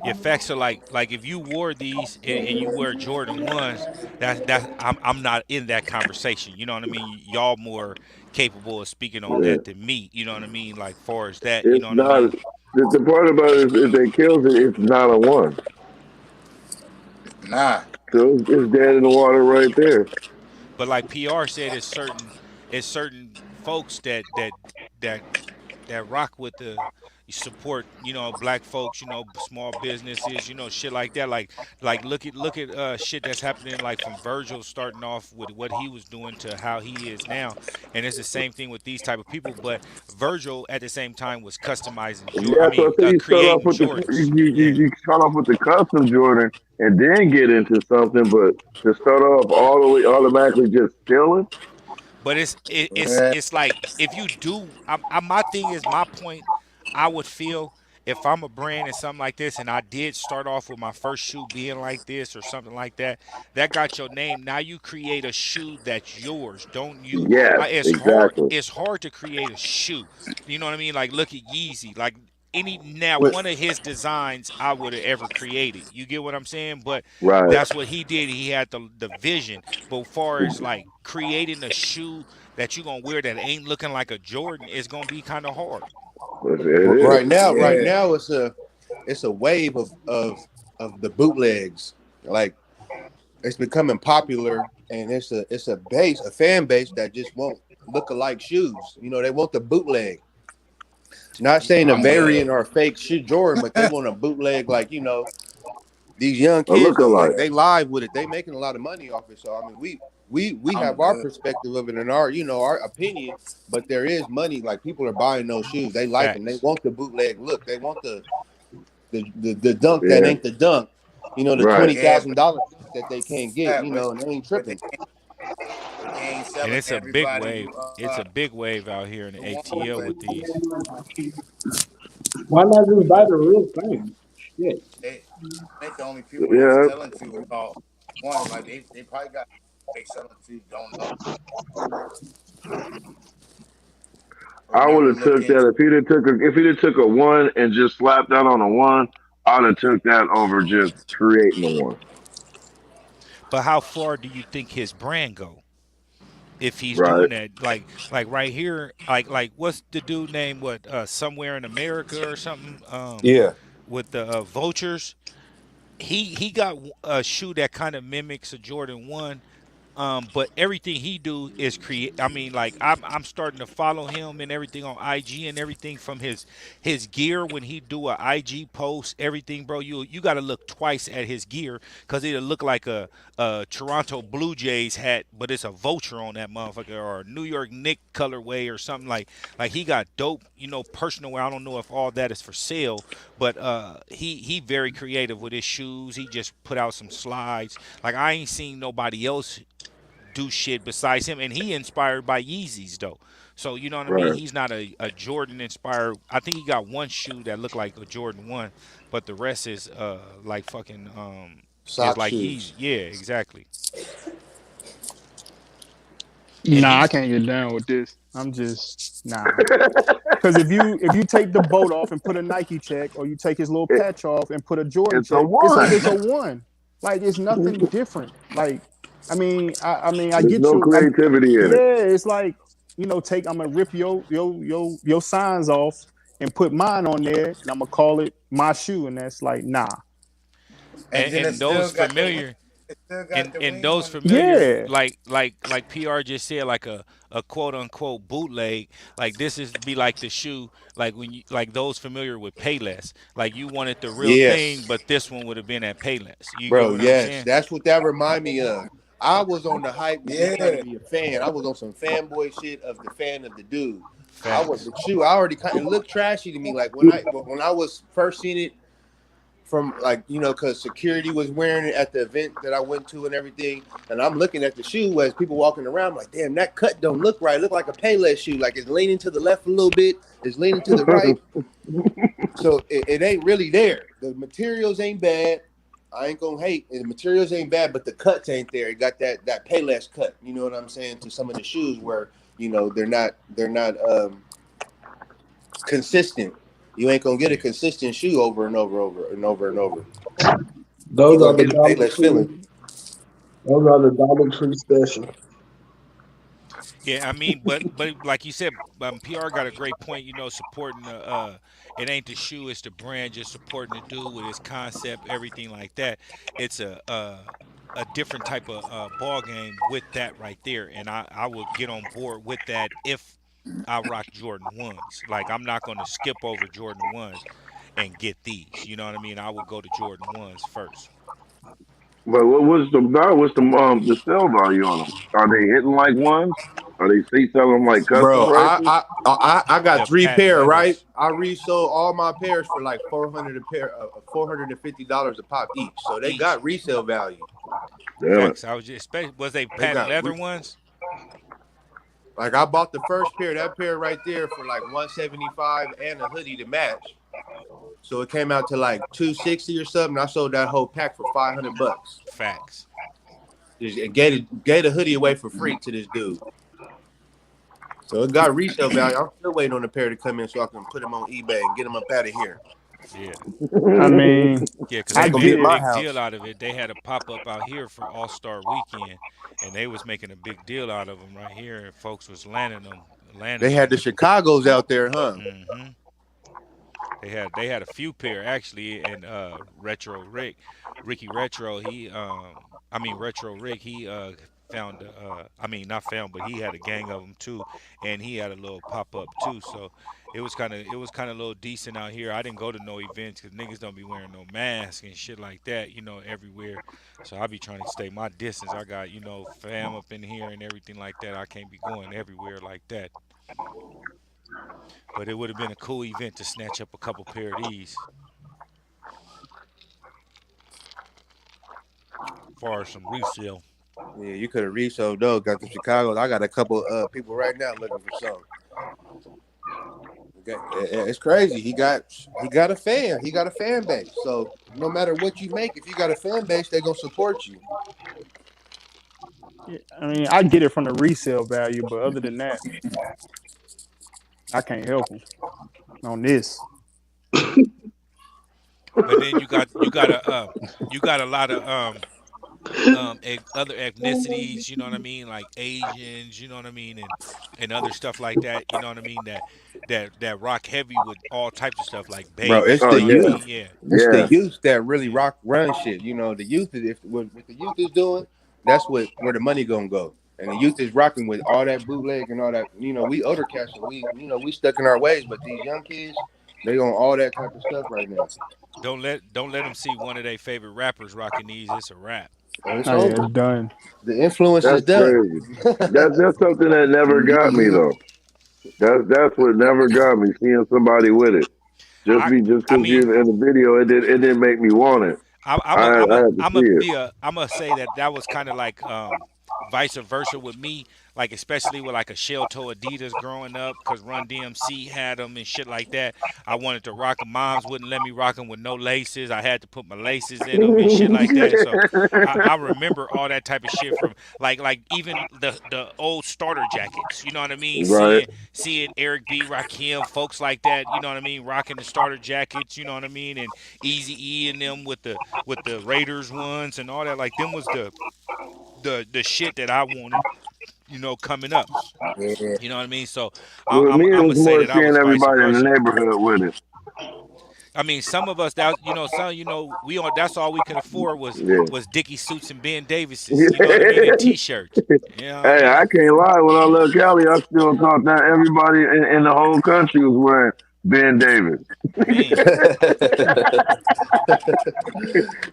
Yeah, facts are like if you wore these and you wear Jordan ones, that's I'm not in that conversation. You know what I mean? Y'all more capable of speaking on Yeah. that than me. You know what I mean? Like far as that, you It's know what I not. mean? The part about it is if they kills it, it's not a one. Nah. So it's dead in the water right there. But like PR said, it's certain folks that that rock with the support, black folks, small businesses, shit like that. Like look at shit that's happening like from Virgil starting off with what he was doing to how he is now. And it's the same thing with these type of people. But Virgil at the same time was customizing Yeah, so I said you start off creating with the Jordans. you Yeah. start off with the custom Jordan and then get into something, but to start off all the way automatically just stealing. But it's it, it's Yeah. it's like if you do, my thing is my point. I would feel if I'm a brand and something like this, and I did start off with my first shoe being like this or something like that, that got your name. Now you create a shoe that's yours. Don't you? Yes, It's hard. exactly. It's hard to create a shoe. You know what I mean? Like look at Yeezy. Like any now What one of his designs I would have ever created. You get what I'm saying? But Right. that's what he did. He had the vision. But as far as like creating a shoe that you're gonna wear that ain't looking like a Jordan, it's gonna be kind of hard. It is. right Yeah. now it's a wave of the bootlegs. Like it's becoming popular, and it's a fan base that just won't look alike shoes. They want the bootleg. Not saying a I'm variant good. or a fake shoe Jordan, but they want a bootleg. Like these young A kids though, like lookalike. they live with it. They making a lot of money off it. So I mean, we I'm have our good. perspective of it and our opinion, but there is money. Like people are buying those shoes. They like them. They Facts. want the bootleg look. They want the dunk that Yeah. ain't the dunk. The Right. twenty Yeah, thousand dollars that they can't get. but And they ain't but they tripping. but they ain't And selling it's a big everybody wave. It's a big wave out here in the who want ATL but with these. Why not just buy the real thing? Shit. they ain't the only people they Yeah. selling to. One like they probably got they selling to don't know or I would never have look took that into. if he'd have took a one and just slapped that on a one. I'd have took that over just creating the one. But how far do you think his brand go if he's Right. doing that? Like right here, like what's the dude name? What somewhere in America or something? Yeah. With the vultures. He got a shoe that kind of mimics a Jordan 1. But everything he do is create. I mean, like I'm starting to follow him and everything on IG and everything from his gear when he do a IG post. Everything, bro. You got to look twice at his gear because it'll look like a Toronto Blue Jays hat, but it's a vulture on that motherfucker or a New York Knick colorway or something like he got dope. Personal wear. I don't know if all that is for sale, but he very creative with his shoes. He just put out some slides. Like I ain't seen nobody else do shit besides him, and he inspired by Yeezys though. So you know what I mean. Right. He's not a Jordan inspired. I think he got one shoe that looked like a Jordan 1, but the rest is like fucking is Sock like Yeezy. shoes. Yeah, exactly. And Nah, I can't get down with this. I'm just nah. Because if you take the boat off and put a Nike check, or you take his little It, patch off and put a Jordan it's a check, it's a one. one. Like it's nothing different. Like I There's get no you. creativity in it. Yeah, it's like take. I'm gonna rip your signs off and put mine on there, and I'm gonna call it my shoe, and that's like nah. And then and those familiar. Still got And the and wing those on the back. familiar, Yeah. like PR just said, like a quote unquote bootleg, like this is be like the shoe, like when you like those familiar with Payless, like you wanted the real thing, Yes, but this one would have been at Payless. You get bro. what I'm Yes, saying? that's what that remind me of. I was on the hype when he turned to Yeah, be a fan. I was on some fanboy shit of the fan of the dude. I was Facts. the shoe. I already kind of looked trashy to me. Like when I was first seeing it from like because security was wearing it at the event that I went to and everything, and I'm looking at the shoe as people walking around. I'm like, damn, that cut don't look right. It look like a Payless shoe. Like it's leaning to the left a little bit. It's leaning to the right. So it ain't really there. The materials ain't bad. I ain't gonna hate. The materials ain't bad, but the cuts ain't there. It got that Payless cut. You know what I'm saying? To some of the shoes where they're not consistent. You ain't gonna get a Yeah. consistent shoe over and over, over and over and over. You Those gonna are the get a Dollar Payless feeling. Tree. Those are the Dollar Tree special. Yeah, I mean, but like you said, PR got a great point. Supporting the it ain't the shoe, it's the brand. Just supporting the dude with his concept, everything like that. It's a different type of ball game with that right there, and I would get on board with that if I rock Jordan ones. Like I'm not going to skip over Jordan ones and get these. You know what I mean? I would go to Jordan ones first. But what's the value? What's the sell value on them? Are they hitting like ones? Are they see selling them like custom Bro, prices? I got The three patent pair, right? leathers I resold all my pairs for like 400 a pair, $450 a pop each. So they each. got resale value. Damn it. Facts. I was just was they They patent got leather ones? like I bought the first pair, that pair right there for like 175 and a hoodie to match. So it came out to like 260 or something. I sold that whole pack for $500. Facts. Just gave the hoodie away for free to this dude. So it got resale value. I'm still waiting on the pair to come in so I can put them on eBay and get them up out of here. Yeah. I mean, Yeah, because They I they gonna made get a hit my it. big deal house. out of it. They had a pop up out here for All Star Weekend, and they was making a big deal out of them right here, and folks was landing They them. had the Chicago's out there, huh? Hmm. They had a few pair actually, and Retro Rick, Ricky Retro, I mean Retro Rick, he found I mean not found, but he had a gang of them too, and he had a little pop up too. So it was kind of a little decent out here. I didn't go to no events because niggas don't be wearing no mask and shit like that, everywhere. So I be trying to stay my distance. I got fam up in here and everything like that. I can't be going everywhere like that. But it would have been a cool event to snatch up a couple pair of these for some resale. Yeah, you could have resold those. Got the Chicago's. I got a couple people right now looking for some. It's crazy. He got a fan. He got a fan base. So no matter what you make, if you got a fan base, they gonna support you. I mean, I get it from the resale value, but other than that, I can't help them on this. But then you got a lot of other ethnicities, you know what I mean, like Asians, you know what I mean, and other stuff like that, you know what I mean, that rock heavy with all types of stuff like Bro, it's babies, you Oh the know what I youth. mean? yeah, Yeah, It's the yeah. youth that really yeah. run shit. The youth is if what the youth is doing, that's where the money gonna go. And the youth is rocking with all that bootleg and all that. We older cats, so we stuck in our ways. But these young kids, they on all that type of stuff right now. Don't let them see one of their favorite rappers rocking these. It's a rap. And it's Oh yeah, over. it's done. The influence is That's done. crazy. That's something that never got me Mhm. though. That's what never got me. Seeing somebody with it. I Just I because you mean in the video, it didn't make me want it. I had to see it. I'm gonna say that was kind of like vice versa with me, like especially with like a shell toe Adidas growing up, cause Run DMC had them and shit like that. I wanted to rock them. Moms wouldn't let me rock them with no laces. I had to put my laces in them and shit like that. So I remember all that type of shit from like even the old starter jackets. You know what I mean? Right. Seeing Eric B, Rakim, folks like that. You know what I mean? Rocking the starter jackets. You know what I mean? And Easy E and them with the Raiders ones and all that. Like them was the shit that I wanted, coming up. Yeah. You know what I mean? So With I'm me, it I'm was gonna say more that I seeing was vice everybody in the versa. neighborhood with it. I mean, some of us that some we on that's all we could afford Yeah. was Dickie suits and Ben Davises. You know what I mean? And T-shirts. You know what I Hey, I mean? can't lie. When I left Cali, I still thought that everybody in the whole country was wearing Ben Davis, Man,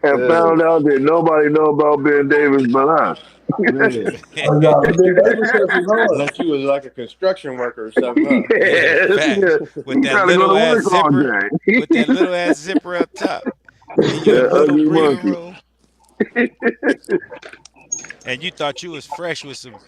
and found out that nobody know about Ben Davis but us. Man, Oh no, the Ben Davis shirts was hard. unless you was like a construction worker or something, huh? man, Yeah, facts. yeah. With You that gotta go little to ass work all zipper, day. with that little ass zipper up top, give you a That little ugly breathing monkey. room, and you thought you was fresh with some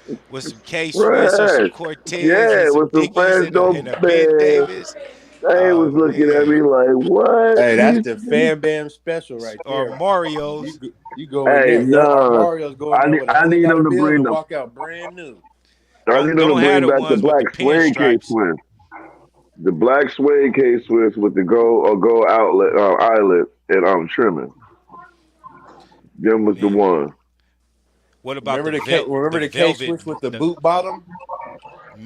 K Swiss or some Fresh. Cortez Yeah, and some with some Dickies fresh and dope a Ben man. Davis. They was Oh looking at man, me like, what? Hey, that's These, the Fam Bam special right or there. Mario's. You go in hey, there. Our no. Mario's go in there with I need them $100 to bills bring and the walk out brand new. I need them to Don't have bring the back the ones with black the suede K pinstripes. Swiss. The black suede K Swiss with the gold outlet eyelet and trimming. Them was the Man, one. what about the Remember the K velvet Swiss with the the boot bottom?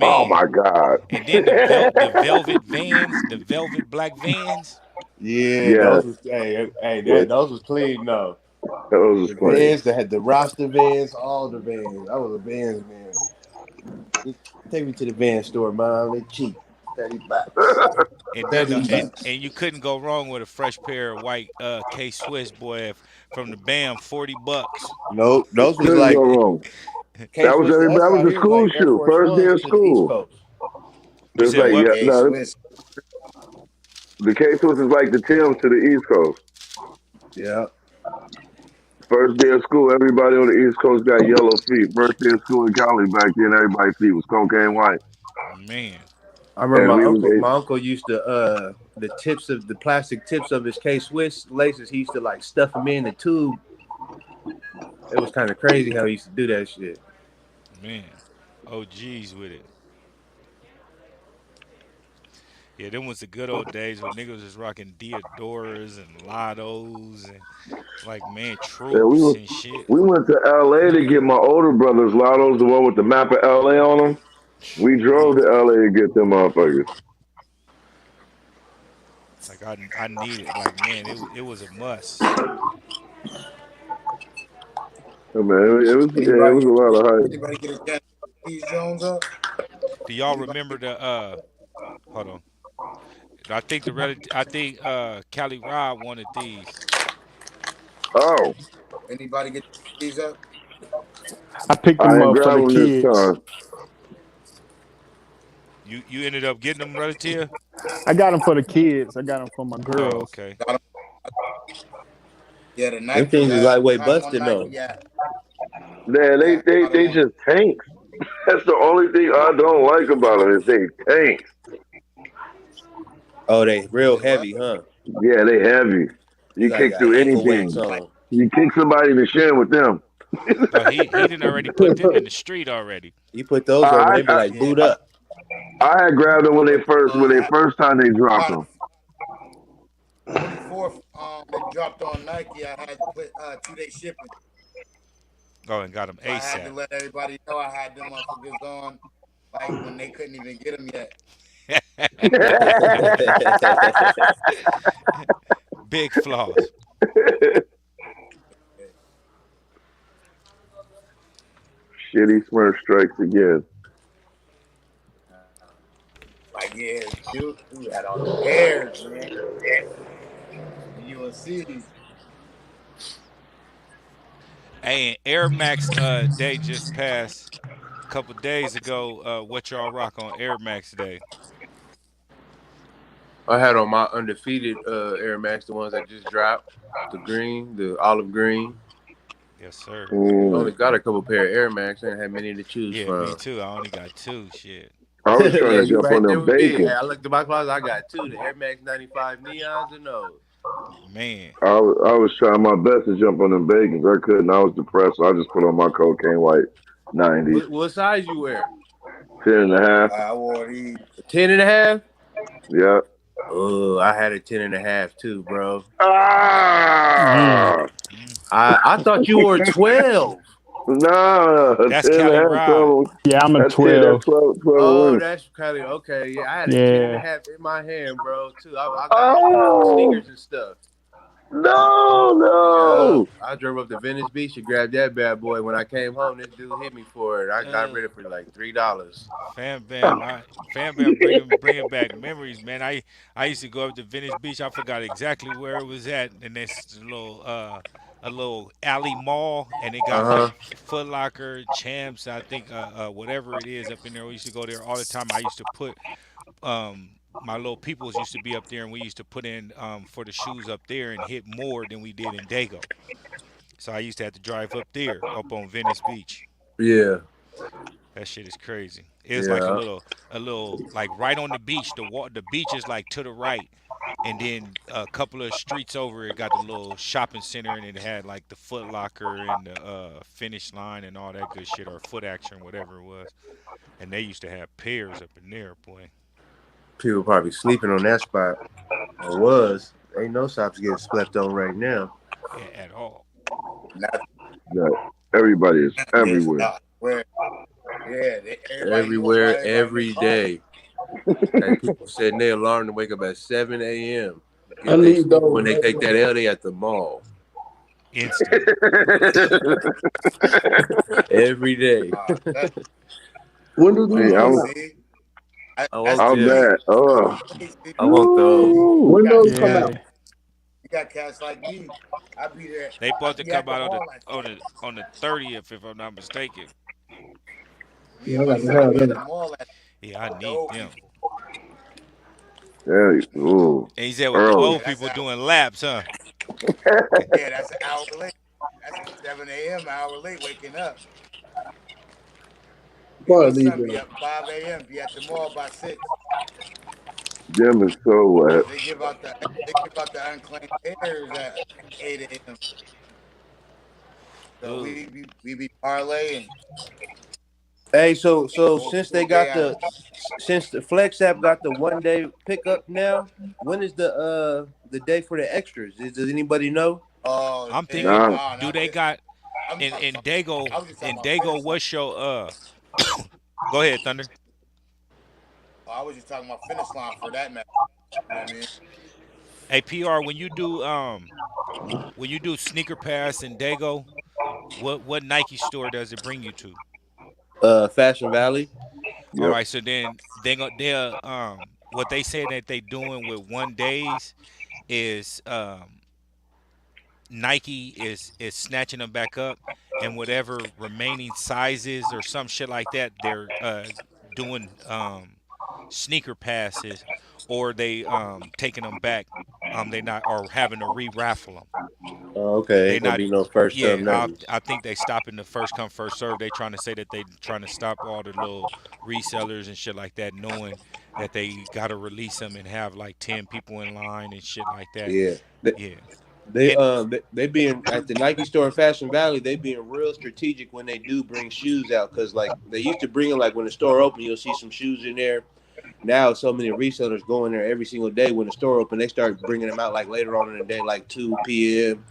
Oh man? my God. And then the velvet Vans, the velvet black Vans. Yeah, Yes, those was those those was clean though. was The clean. Vans that had the roster Vans, all the Vans. I was a Vans man. Take me to the Van store, mom. They cheap. $30. And then 30 bucks. and you couldn't go wrong with a fresh pair of white K Swiss boy from the BAM, $40. Nope. Those was Couldn't go like wrong. K Swiss to us That was out a here was school like Air shoe. Force First day Ones of to the East school. Coast. You It's said like, what? yeah, K no, Swiss. the K Swiss is like the Timbs to the East Coast. Yeah. First day of school, everybody on the East Coast got yellow feet. First day of school in Cali back then, everybody's feet was cocaine white. Man, I remember And we was my uncle used to the plastic tips of his K Swiss laces, he used to like stuff them in the tube. It was kind of crazy how he used to do that shit. man. Oh geez with it. Yeah, them was the good old days when niggas was rocking Diodoras and Lottos and like man and troops and shit. we went to LA to get my older brother's lottos, the one with the map of LA on them. We drove Man, to LA to get them motherfuckers. like I needed like man it was a must. I mean, it was Anybody a lot of hype. anybody get a chance to put these Jones up? Do y'all Anybody remember get the hold on. I think Cali Rod wanted these. Oh, anybody get these up? I picked I them ain't up for grab the them this kids. time. You ended up getting them relative? I got them for the kids. I got them for my Oh, girls. okay. Got 'em. Yeah, the Them Nike things is lightweight had them on busted Nike. though. Yeah, Man, yeah, got them they on. just tanks. That's the only thing I don't like about them is they tanks. Oh, they real They what? heavy, huh? Yeah, they heavy. You You gotta kick got through ankle weights anything. Like on. You kick somebody in the shin with them. Oh, he didn't already put them in the street already. You put those on, I, they be I like yeah, boot up. I had grabbed them when they after first time they dropped about them. 24th, it dropped on Nike. I had to put 2 day shipping, Oh, and got them so I had to ASAP. let everybody know I had them motherfuckers on, like when they couldn't even get them yet. Big flaws. Shitty Smurf strikes again. Like yeah, dude had all the pairs, man. The UNC's. Hey, and Air Max day just passed a couple days ago. What y'all rock on Air Max day? I had on my undefeated Air Max, the ones that just dropped, the green, the olive green. Yes, sir. Only Mm. got a couple pair of Air Max. I didn't have many to choose Yeah, me from. too. I only got two. Shit. I was trying Yeah, to you jump on right there them with me. Hey, bacon. I looked at my closet. I got two, the Air Max 95 neons and those. Man. I was trying my best to jump on them bacons. I couldn't. I was depressed. So I just put on my cocaine white 90s, What size you wear? 10.5. I wore these. A 10 and a half? Yeah. Oh, I had a 10 and a half too, bro. Mm. Ah! Mm. I thought you were 12. Nah, 10 That's and a Cali half, Rye. 12. Yeah, I'm a That's 10, that's 12. 12, 12 Oh, wins. that's kind of okay. Yeah, I had a 10 and a Yeah. half in my hand, bro. Too. I got them from Oh, sneakers and stuff. no, Yeah, no. I drove up to Venice Beach and grabbed that bad boy. When I came home, this dude hit me for it. I got Uh, rid of it for like $3. Fam Bam bringing back memories, man. I used to go up to Venice Beach. I forgot exactly where it was at, and it's a little alley mall, and it Uh got like huh. Foot Locker, Champs, I think whatever it is up in there. We used to go there all the time. I used to put my little peoples used to be up there, and we used to put in for the shoes up there and hit more than we did in Dago. So I used to have to drive up there, up on Venice Beach. Yeah, That shit is crazy. It's like yeah. a little, like right on the beach. The beach is like to the right, and then a couple of streets over, it got the little shopping center, and it had like the Foot Locker and the Finish Line and all that good shit, or Foot Action, whatever it was. And they used to have pairs up in there, boy. People probably sleeping on that spot. Or was. Ain't no shops getting slept on right now. At all. Not Yeah, everybody is this. everywhere. Where yeah, everybody knew about Everywhere, everybody in their every car. day. Had people setting their alarm to wake up at 7 a.m. I Get they need sneaker those when they right take now. that L, they at the mall. Instantly. Every day. That, When do these See, oh, come I'm out? see, I that's want the I'm them. thing. mad. Oh, See, I want those. see, woo. When got those come out? Yeah. you got cats like me. I be there. They I supposed to be come at the out mall at on the 30th, if I'm not mistaken. me Yeah, and I my got to son have be at the them. mall at Yeah, I the need old them. people. Yeah, ooh, And he said with the early. Yeah, old that's people out. doing laps, huh? Yeah, that's an hour late. That's 7 a.m. Hour late waking up. Me and my Probably need son be them. up 5 a.m. Be at the mall by 6 Gym is so wet. because they give out the unclaimed pairs at 8 a.m. So Dude, we be parlaying Hey, so full since they full day got out. since the Flex app got the 1 day pickup now, when is the day for the extras? Does anybody know? Oh I'm yeah, thinking, Nah, nah, do not they this. got I'm just talking. I was just talking In about Dago? finish line. What's your Go ahead, Thunder. I was just talking about finish line for that matter. You know what I mean? Hey, PR, when you do sneaker pass in Dago, what Nike store does it bring you to? Fashion Valley. All yep. right, so then they're what they say that they doing with 1 days is Nike is snatching them back up, and whatever remaining sizes or some shit like that, they're doing sneaker passes, or they taking them back. They not or having to re-raffle them. Oh, okay, They ain't gonna not. be no first Yeah, come nothing. I think they stopping the first come first serve. They trying to say that they trying to stop all the little resellers and shit like that, knowing that they got to release them and have like 10 people in line and shit like that. Yeah, Yeah, and they being at the Nike store in Fashion Valley. They being real strategic when they do bring shoes out because like they used to bring them like when the store open, you'll see some shoes in there. Now so many resellers go in there every single day when the store open. They start bringing them out like later on in the day, like 2 p.m.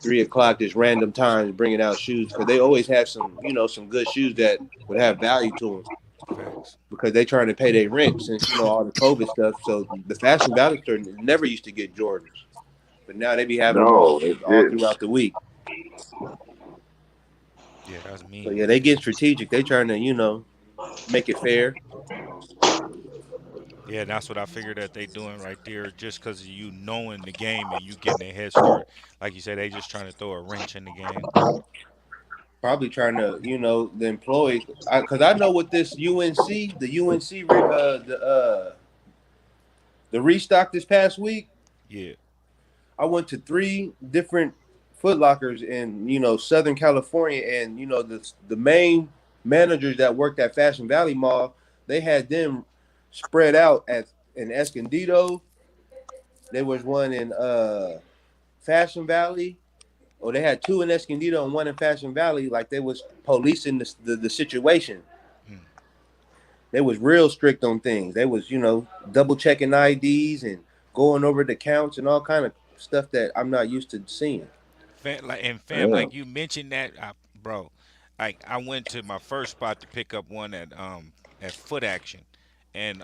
3 o'clock, just random times bringing out shoes because they always have some, some good shoes that would have value to them facts. because they trying to pay their rent since all the COVID stuff. So the Fashion Valley store never used to get Jordans, but now they be having them No, it all didn't. throughout the week. Yeah, that's So mean. yeah, they get strategic. They trying to make it fair. Yeah, that's what I figured that they doing right there, just because of you knowing the game and you getting a head start. Like you said, they just trying to throw a wrench in the game. Probably trying to the employees because I know with this UNC the restock this past week. Yeah, I went to three different Foot Lockers in Southern California, and the main managers that worked at Fashion Valley Mall, they had them spread out at in Escondido. There was one in Fashion Valley. Or they had two in Escondido and one in Fashion Valley. Like they was policing the situation. mm, They was real strict on things. They was double checking IDs and going over the counts and all kind of stuff that I'm not used to seeing. fam, like Damn. like you mentioned that, bro. I went to my first spot to pick up one at Foot Action, and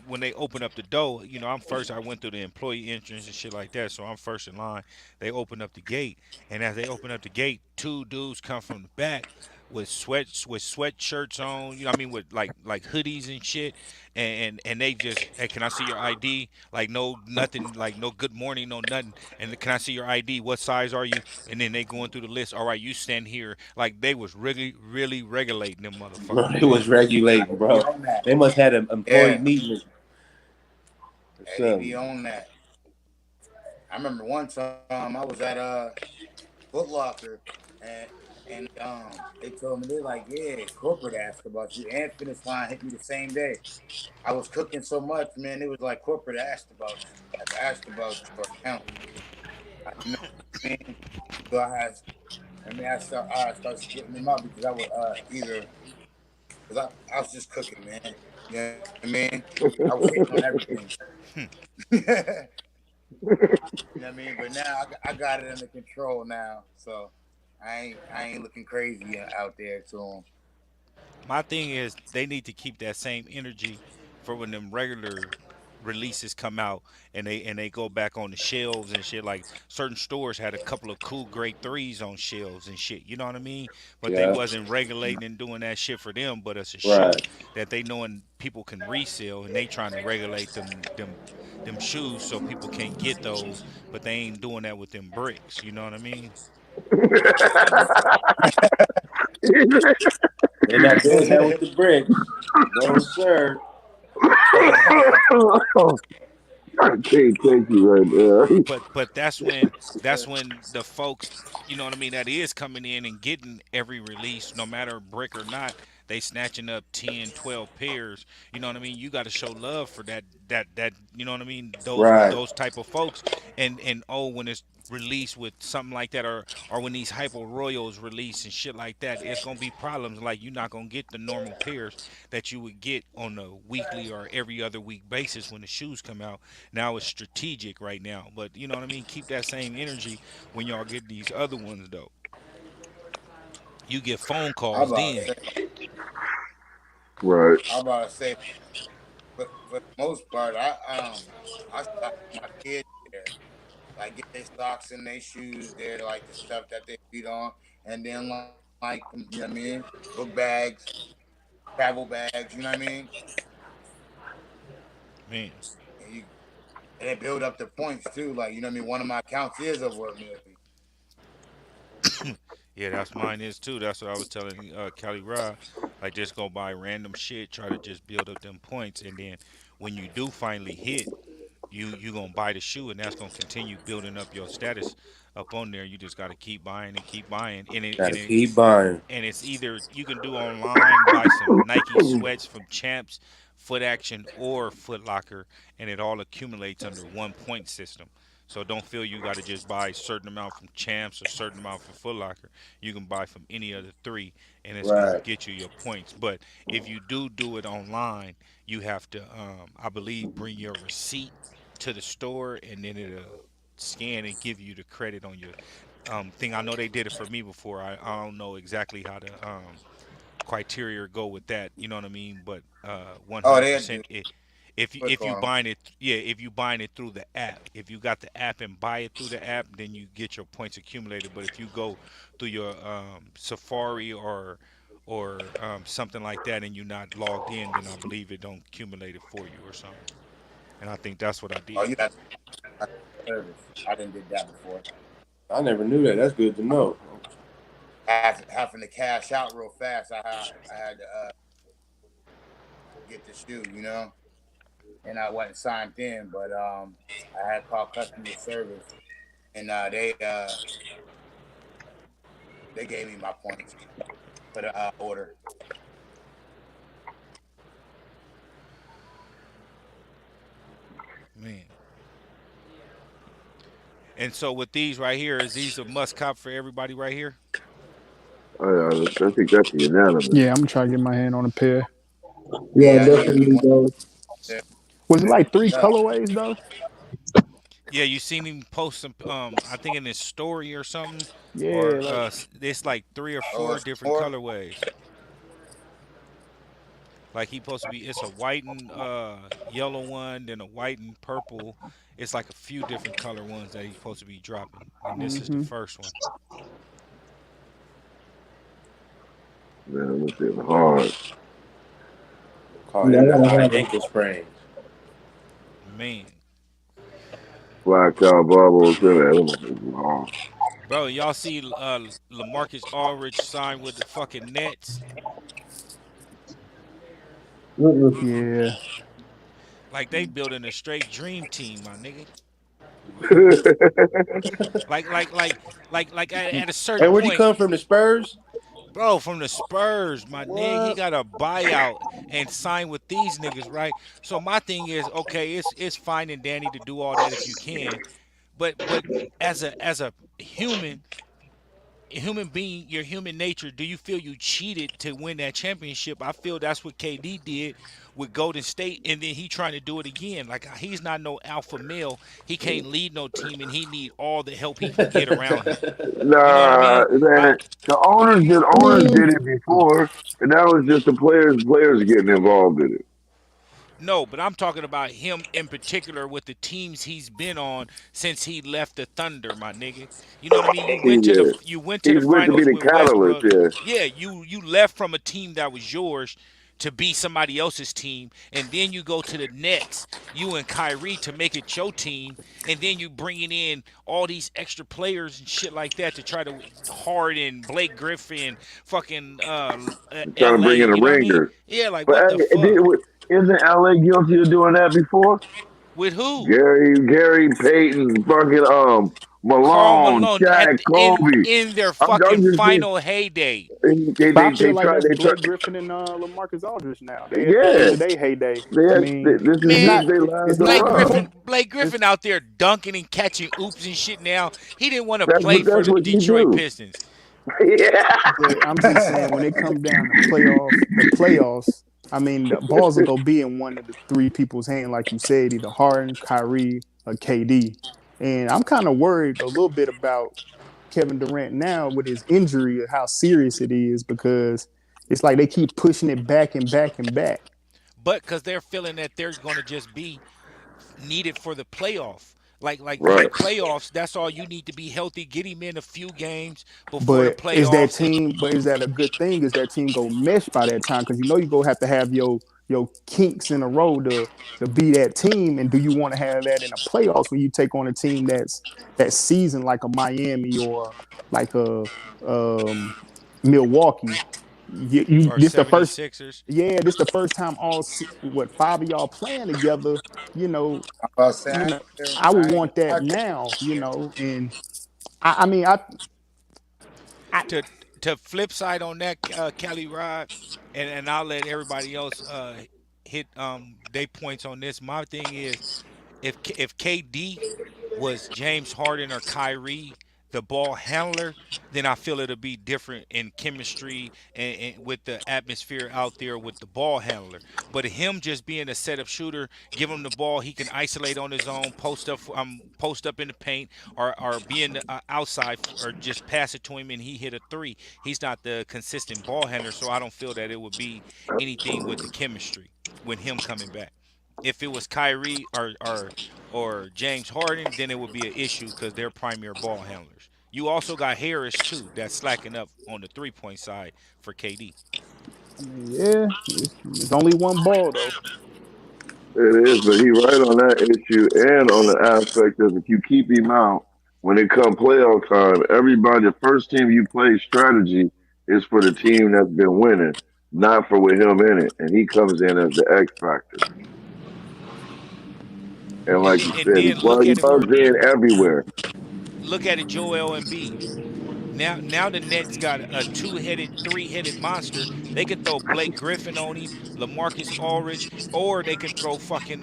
when they open up the door, I'm first. I went through the employee entrance and shit like that, so I'm first in line. They open up the gate, and as they open up the gate, two dudes come from the back with sweatshirts on. You know what I mean, with like hoodies and shit, and they just, hey, can I see your ID? Like no nothing, like no good morning, no nothing. And can I see your ID? What size are you? And then they going through the list. All right, you stand here. Like they was really regulating them Bro, motherfuckers, it was man. Nah, regulating, they bro. be on that. They must have an employee Yeah, meeting or hey, they be something. on that. I remember one time I was at Foot Locker, and they told me, they're like, yeah, corporate asked about you, and Finish Line hit me the same day. I was cooking so much, man. It was like corporate asked about you, like asked about your account. You know what I mean? So I start splitting them up because I would either because I was just cooking, man. You know what I mean? I was hitting on everything. You know what I mean? But now I got it under control now, so I ain't looking crazy out there to them. My thing is they need to keep that same energy for when them regular releases come out and they go back on the shelves and shit. Like certain stores had a couple of cool grade threes on shelves and shit. You know what I mean? But they Yeah, wasn't regulating and doing that shit for them. But it's a shoe right. that they knowing people can resell and they trying to regulate them shoes so people can't get those. But they ain't doing that with them bricks. You know what I mean? They're not doing that with the bricks. No, sir. I can't take you right there. But that's when the folks, you know what I mean, that is coming in and getting every release, no matter brick or not, they snatching up 10, 12 pairs. You know what I mean? You got to show love for that, you know what I mean, those Right. those type of folks. And oh, when it's released with something like that, or when these hyper royals release and shit like that, it's gonna be problems. Like you're not gonna get the normal pairs that you would get on a weekly or every other week basis when the shoes come out. Now it's strategic right now, but you know what I mean. Keep that same energy when y'all get these other ones though. You get phone I calls about to then. say, Right. I about to say, for the most part, I stock my kids there. Like get their socks and their shoes there, like the stuff that they feed on, and then like you know what I mean, book bags, travel bags, you know what I mean, Man, and they build up the points too. Like you know what I mean. One of my accounts is over a million. yeah, that's mine is too. That's what I was telling Cali Rod. Like just go buy random shit, try to just build up them points, and then when you do finally hit, you gonna buy the shoe, and that's gonna continue building up your status up on there. You just gotta keep buying and keep buying, and it Gotta and it keep buying. and it's either you can do online, buy some Nike sweats from Champs, Foot Action, or Foot Locker, and it all accumulates under one point system. So don't feel you got to just buy a certain amount from Champs or certain amount from Foot Locker. You can buy from any of the three, and it's gonna Right. get you your points. But if you do it online, you have to, I believe, bring your receipt to the store, and then it'll scan and give you the credit on your thing. I know they did it for me before. I don't know exactly how the criteria go with that. You know what I mean? But one Oh, hundred they do percent. If quick if you on them. buying it, yeah, if you buying it through the app, if you got the app and buy it through the app, then you get your points accumulated. But if you go through your Safari or something like that and you're not logged in, then I believe it don't accumulate it for you or something. And I think that's what I Oh, did. you got service. I didn't did that before. I never knew that. That's good to know. Having to cash out real fast. I had to get the shoe, you know, and I wasn't signed in, but I had called customer service, and they gave me my points for the order. Man. And so with these right here, is these a must cop for everybody right here? I think that's unanimous. Yeah, I'm gonna try to get my hand on a pair. Yeah, Yeah, I need to get definitely, one. though. There. Was it like three No, colorways though? Yeah, you seen him post some I think in his story or something, Yeah, or like it's like three or Oh, four it's different more. colorways. Like he supposed to be, it's a white and yellow one, then a white and purple. It's like a few different color ones that he's supposed to be dropping, and this is the hmm first one. Man, this is hard. Call Yeah, I him the gotta high have ankle sprains. Man, Blackout bubbles. Man, this is hard. bro, y'all see Lamarcus Aldridge signed with the fucking Nets? Mm-mm. yeah. Like they building a straight dream team, my nigga. Like like like like at a certain And where'd he point, come from? The Spurs? bro, from the Spurs, my nigga, he What? got a buyout and signed with these niggas, right? So my thing is, okay, it's fine and dandy to do all that if you can, but as a human human being, your human nature, do you feel you cheated to win that championship? I feel that's what KD did with Golden State, and then he trying to do it again. Like he's not no alpha male. He can't lead no team, and he need all the help he can get around him. You know what I Nah, mean? man. The I owners mean, did it before, and that was just the players getting involved in it. No, but I'm talking about him in particular with the teams he's been on since he left the Thunder, my nigga. You know what I mean? Yeah, You went to the he's went to be finals the with catalyst. Westbrook. Yeah, Yeah, you left from a team that was yours to be somebody else's team, and then you go to the Nets, you and Kyrie to make it your team, and then you bringing in all these extra players and shit like that to try to Harden, Blake Griffin, fucking trying to L.A. bring in the You know what I mean? ringers. Yeah, like But what the fuck? isn't LA guilty of doing that before? With who? Gary Payton, fucking Carl Malone, Malone Shaq, Kobe. in their I'm fucking just saying, final heyday. But I they feel like tried that's they try. Blake Griffin and Lamarcus Aldridge now. They at the end Yeah, of their heyday. I mean, this it's is Man, not. their last It's not. hurrah. Blake It's Griffin out there dunking and catching oops and shit now. He didn't want to That's play for that's the what you Detroit do. Pistons. Yeah. But I'm just saying when it come down to the playoffs, I mean the balls will go be in one of the three people's hand, like you said, either Harden, Kyrie, or KD. And I'm kind of worried a little bit about Kevin Durant now with his injury, how serious it is, because it's like they keep pushing it back and back and back. But because they're feeling that they're going to just be needed for the playoff. Like for the Right. playoffs, that's all you need to be healthy. Get him in a few games before the But is that playoffs. And team? But is that a good thing? Is that team go mesh by that time? Because you know you go have to have your kinks in a row to be that team. And do you want to have that in a playoffs when you take on a team that season like a Miami or like a um, Milwaukee? or This the first. 76ers. Yeah, this the first time what five of y'all playing together. You know, I'm about to say you I know. ain't, I would I ain't want that gonna lie. now. You know, and I mean I To to flip side on that, Cali Rod, and I'll let everybody else hit they points on this. My thing is if KD was James Harden or Kyrie, the ball handler, then I feel it'll be different in chemistry and with the atmosphere out there with the ball handler. But him just being a setup shooter, give him the ball, he can isolate on his own, post up in the paint, or be in the outside, or just pass it to him and he hit a three. He's not the consistent ball handler, so I don't feel that it would be anything with the chemistry with him coming back. If it was Kyrie or James Harden, then it would be an issue because they're premier ball handlers. You also got Harris too, that's slacking up on the 3 point side for KD. mean, yeah, it's only one ball though. It is, but he right on that issue and on the aspect of if you keep him out when it come playoff time, everybody the first team you play strategy is for the team that's been winning, not for with him in it. And he comes in as the X factor. And like you And said, then look he at it plugs in everywhere. look at it, Joel Embiid. Now the Nets got a two-headed, three-headed monster. They could throw Blake Griffin on him, LaMarcus Aldridge, or they can throw fucking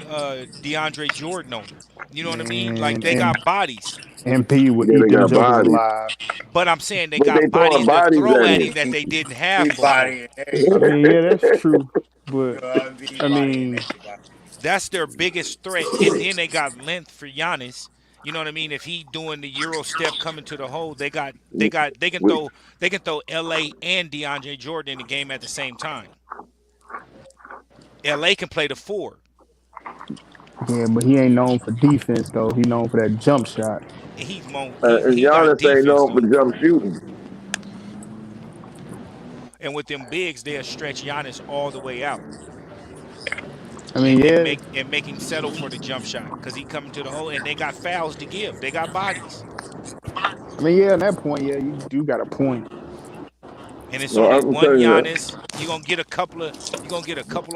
DeAndre Jordan on him. You know what I mean? Like Man, they got bodies. and P would Yeah, eat they them got jokers bodies. alive. But I'm saying they But they got throwing bodies to bodies throw at at him. him that they didn't He have before. body I everybody. mean, yeah, that's true, but Joel Embiid I body and mean, everybody. That's their biggest threat. And then they got length for Giannis. You know what I mean? If he doing the Euro step coming to the hole, they can We, throw LA and DeAndre Jordan in the game at the same time. LA can play the four. Yeah, but he ain't known for defense though. He known for that jump shot. He's mo and he got Giannis ain't defense known for though. jump shooting. And with them bigs, they'll stretch Giannis all the way out I mean, yeah. and make him settle for the jump shot because he coming to the hole and they got fouls to give. They got bodies. I mean, yeah. At that point, yeah, you do got a point. And it's Well, only I can one tell you that. Giannis. You're gonna get a couple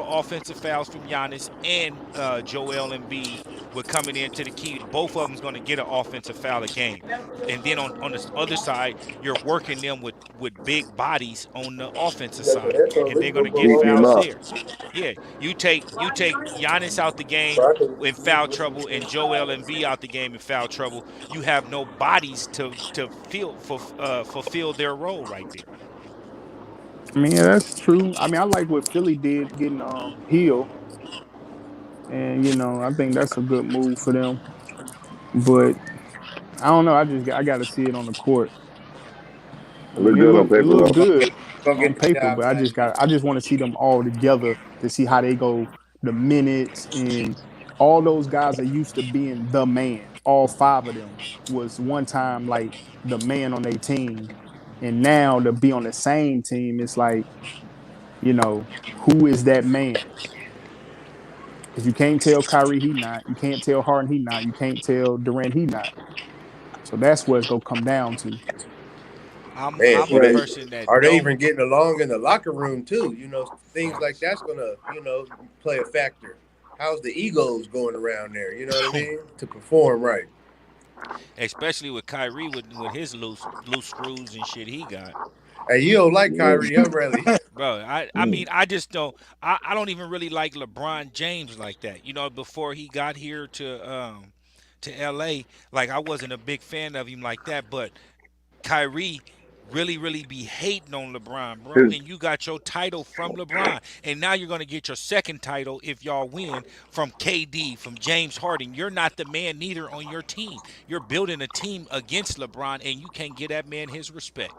of offensive fouls from Giannis and Joel Embiid with coming into the key. Both of them's gonna get an offensive foul a game. And then on the other side, you're working them with big bodies on the offensive side, and they're gonna get Beating him fouls up. there. Yeah, you take Giannis out the game in foul trouble and Joel Embiid out the game in foul trouble. You have no bodies to fulfill their role right there. I mean, yeah, that's true. I mean, I like what Philly did getting Hill, and I think that's a good move for them. But I don't know. I got to see it on the court. I Look mean, good on it paper looked though. good Gonna on get the paper, job but done. I just want to see them all together to see how they go, the minutes and all those guys are used to being the man. All five of them was one time like the man on their team, and now to be on the same team, it's like who is that man? Because you can't tell Kyrie he not, you can't tell Harden he not, you can't tell Durant he not. So that's what it's gonna come down to. Man, I'm do a they Hey, person that are they don't. even getting along in the locker room too? You know, things like that's gonna, play a factor. How's the egos going around there? You know what I mean? To perform right. Especially with Kyrie with his loose screws and shit he got. Hey, you don't like yeah. Kyrie, huh, really? Bro, I Mm. mean I just don't I don't even really like LeBron James like that. You know, before he got here to LA, like I wasn't a big fan of him like that, but Kyrie really be hating on LeBron, bro, His, and you got your title from LeBron, and now you're gonna get your second title if y'all win from KD, from James Harden. You're not the man neither on your team. You're building a team against LeBron, and you can't get that man his respect.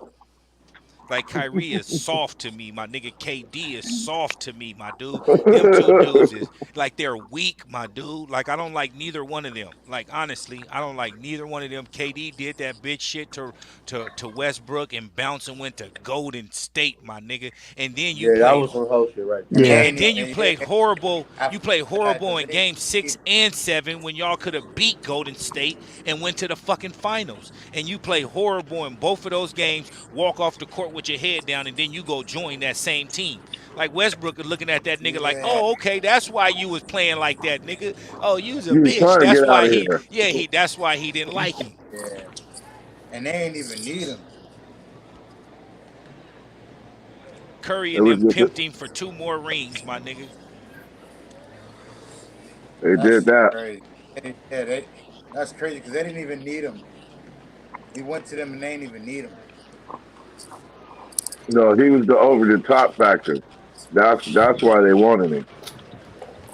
Like Kyrie is soft to me, my nigga. KD is soft to me, my dude. Them two dudes is like they're weak, my dude. Like I don't like neither one of them. Like honestly, I don't like neither one of them. KD did that bitch shit to Westbrook and bounced and went to Golden State, my nigga. And then you Yeah, that played was some whole shit right And there. yeah, Yeah. and then you and yeah, played horrible. You after played that, horrible because in they game 6 and 7 when y'all could have beat Golden State and went to the fucking finals. And you play horrible in both of those games, walk off the court with your head down, and then you go join that same team. Like Westbrook is looking at that nigga like, yeah, oh, okay, that's why you was playing like that, nigga. Oh, you was a he was bitch. trying to That's get out why of here. that's why he didn't like him. yeah, and they ain't even need him. Curry It and was them just pimped him for 2 more rings, my nigga. they That's did that. crazy. That's crazy because they didn't even need him. He went to them and they didn't even need him. No, he was the over the top factor. That's why they wanted him.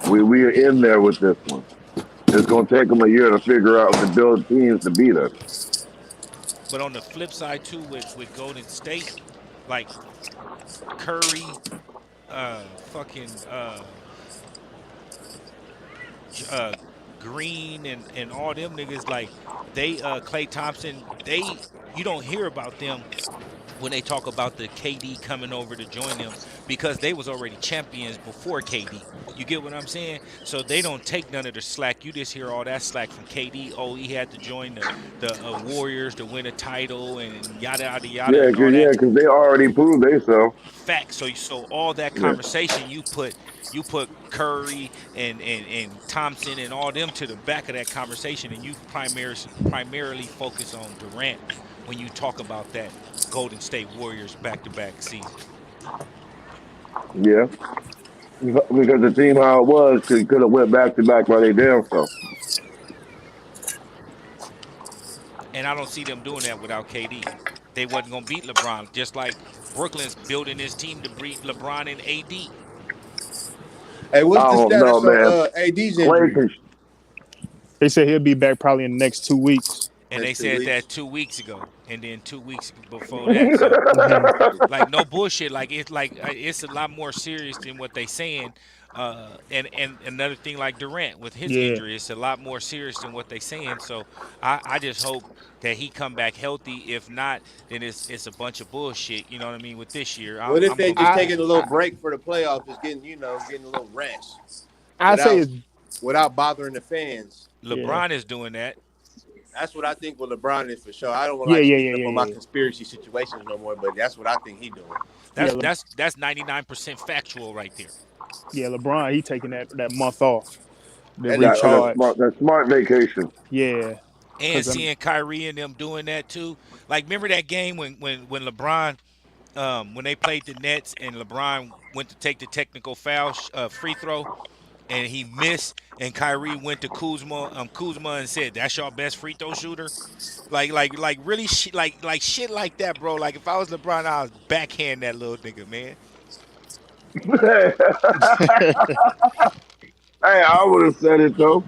We are in there with this one. It's gonna take them a year to figure out to build teams to beat us. But on the flip side too, with Golden State, like Curry, fucking uh Green and all them niggas, like they Clay Thompson, they you don't hear about them when they talk about the KD coming over to join them because they was already champions before KD. You get what I'm saying? So they don't take none of the slack. You just hear all that slack from KD. Oh, he had to join the Warriors to win a title and yada yada yada and all that. Yeah, because they already proved they so. Facts. So all that Yeah, conversation you put Curry and Thompson and all them to the back of that conversation, and you primarily focus on Durant when you talk about that Golden State Warriors back-to-back season. yeah. Because the team how it was could have went back to back by they damn so. And I don't see them doing that without KD. They wasn't gonna beat LeBron, just like Brooklyn's building his team to beat LeBron and AD. Hey, I what's the don't know, status on man. AD's Clay injury? can They said he'll be back probably in the next 2 weeks. And they Next two said that weeks. 2 weeks ago, and then 2 weeks before that. So, Hmm. like, no bullshit. Like it's a lot more serious than what they saying. And another thing, like Durant with his Yeah, injury, it's a lot more serious than what they saying. So I just hope that he come back healthy. If not, then it's a bunch of bullshit. You know what I mean? With this year, What if I'm they gonna be just I taking pissed. a little I break for the playoffs, just getting getting a little rest I say without it's without bothering the fans? yeah, LeBron is doing that. That's what I think with LeBron is for sure. I don't yeah, like yeah, speaking yeah, up on yeah, my yeah, conspiracy situations no more, but that's what I think he doing. yeah. That's 99% factual right there. Yeah, LeBron, he taking that month off to And recharge. That smart vacation. Yeah, And cause seeing Kyrie and them doing that too. Like, remember that game when LeBron, when they played the Nets and LeBron went to take the technical foul free throw and he missed, and Kyrie went to Kuzma and said, "That's your best free throw shooter." Like really shit, like shit like that, bro. Like, if I was LeBron, I was backhand that little nigga, man. Hey, I would have said it though.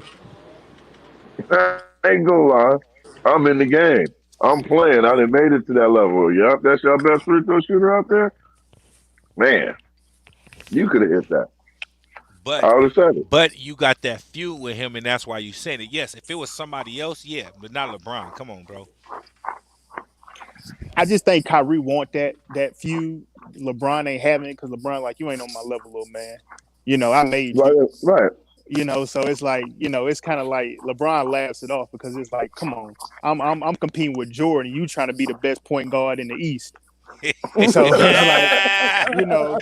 I ain't gonna lie. I'm in the game. I'm playing. I done made it to that level. Yup, that's your best free throw shooter out there? Man, you could have hit that. But I would have said it. but you got that feud with him, and that's why you said it. Yes, if it was somebody else, yeah, but not LeBron. Come on, bro. I just think Kyrie want that feud. LeBron ain't having it because LeBron like you ain't on my level, little man. I made Right, you. right. So it's like it's kind of like LeBron laughs it off because it's like, come on, I'm competing with Jordan. You trying to be the best point guard in the East. So it's like you know,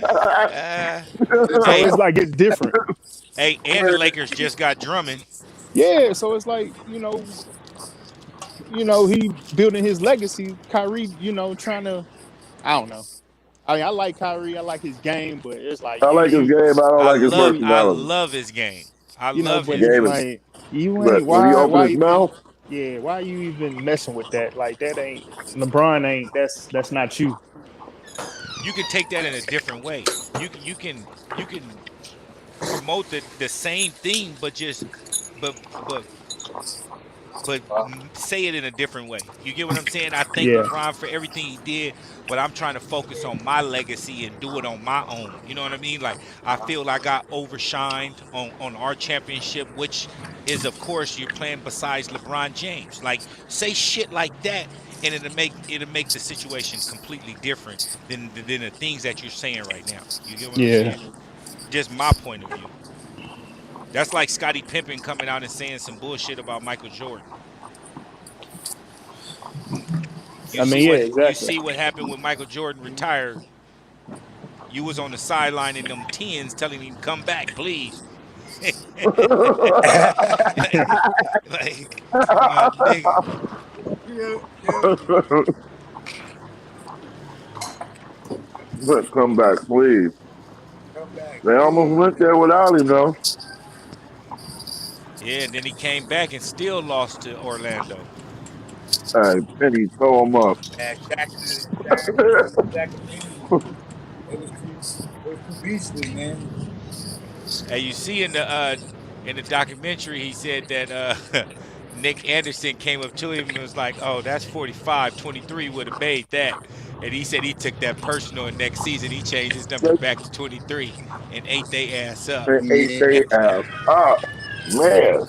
Uh, so hey, it's like it's different. hey, and the Lakers just got Drummond. Yeah, so it's like he building his legacy. Kyrie, trying to I don't know. I mean, I like Kyrie. I like his game, but it's like I like his game. I don't like his I personality. love his game. I love but his it's Game is, game. like you but ain't when he opened why his mouth, yeah, why are you even messing with that? Like that ain't LeBron ain't that's not you. You can take that in a different way. You can promote the same thing, but just but but say it in a different way. You get what I'm saying? I thank Yeah. LeBron for everything he did, but I'm trying to focus on my legacy and do it on my own. You know what I mean? Like, I feel I got overshined on our championship, which is, of course, you're playing besides LeBron James. Like, say shit like that, and it'll make the situation completely different than the things that you're saying right now. You get what I'm Yeah. saying? Just my point of view. That's like Scottie Pippen coming out and saying some bullshit about Michael Jordan. You I see mean, yeah, what you exactly. see what happened when Michael Jordan retired. You was on the sideline in them tens telling him come back, please. like my nigga. Yeah, yeah. but come back, please. Come back, They almost please. went there without him, though. Yeah, and then he came back and still lost to Orlando. Penny tore him up. Man, Shaq and Penny, they was too beastly, man. And you see in the documentary, he said that Nick Anderson came up to him and was like, "Oh, that's 45. 23 would have made that." And he said he took that personal, and next season he changed his number They, back to 23 and ate they ass up. they ate Yeah. their ass up. Man,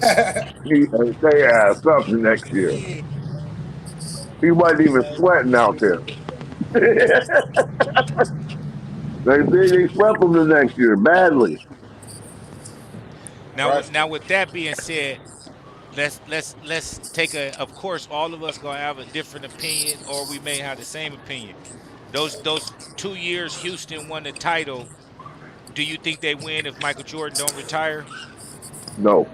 he ate their ass up the next year. Yeah. He wasn't even sweating out there. They swept him the next year badly. Crushed Now him. with that being said, let's take a. Of course, all of us gonna have a different opinion, or we may have the same opinion. Those 2 years Houston won the title. Do you think they win if Michael Jordan don't retire? No,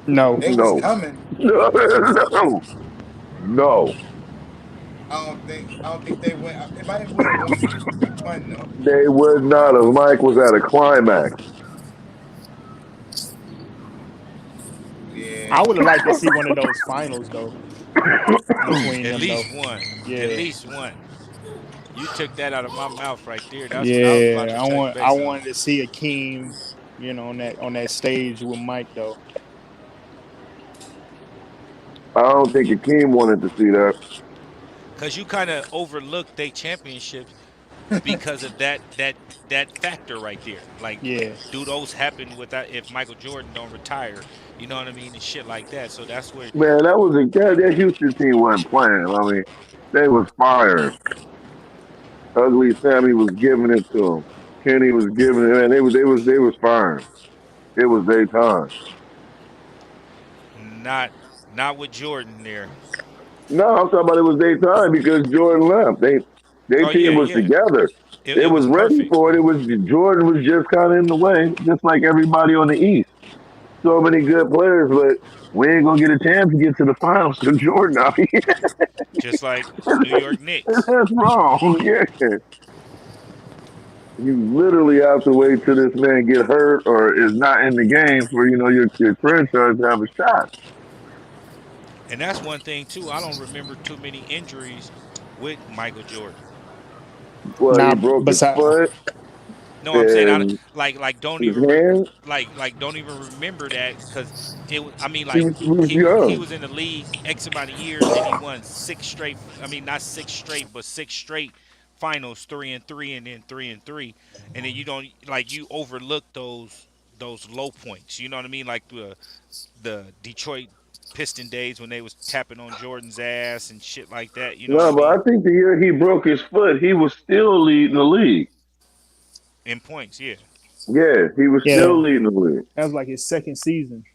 No. They was no, coming. no, no. I don't think they went. They might have went 161 though. They would not have. Mike was at a climax. I Yeah. would have liked to see one of those finals though between At them though. least one. At Yeah. least one. You took that out of my mouth right there. That's what I was about Yeah. to I touch want I base on. wanted to see Akeem, on that stage with Mike though. I don't think Akeem wanted to see that. Cause you kind of overlook they championships because of that factor right there. Like, Yeah. do those happen without if Michael Jordan don't retire? You know what I mean, and shit like that. So that's where Man, that Houston team wasn't playing. I mean, they was firing. Ugly Sammy was giving it to him. Kenny was giving it. Man, they was firing. It was their time. not not with Jordan there. No, I'm talking about it was their time because Jordan left. Their Oh team yeah, was yeah. together. They It was was ready perfect. for it. It was Jordan was just kind of in the way, just like everybody on the East. So many good players, but we ain't gonna get a chance to get to the finals to Jordan. I mean, Just like New York Knicks. that's wrong. Yeah, you literally have to wait till this man get hurt or is not in the game for your franchise to have a shot. And that's one thing too. I don't remember too many injuries with Michael Jordan. Well, he Now, broke his beside foot No, I'm saying I and like don't his even hand. don't even remember that because it was. I mean, He like was he young. was in the league X amount of years and he won six straight. I mean, not six straight, but six straight finals, 3-3, and then 3-3, and then you don't like you overlook those low points. You know what I mean? Like the Detroit Piston days when they was tapping on Jordan's ass and shit like that. You know what I No, but mean? I think the year he broke his foot, he was still leading the league. In points, yeah. Yeah, he was yeah, still leading the league. that was like his second season,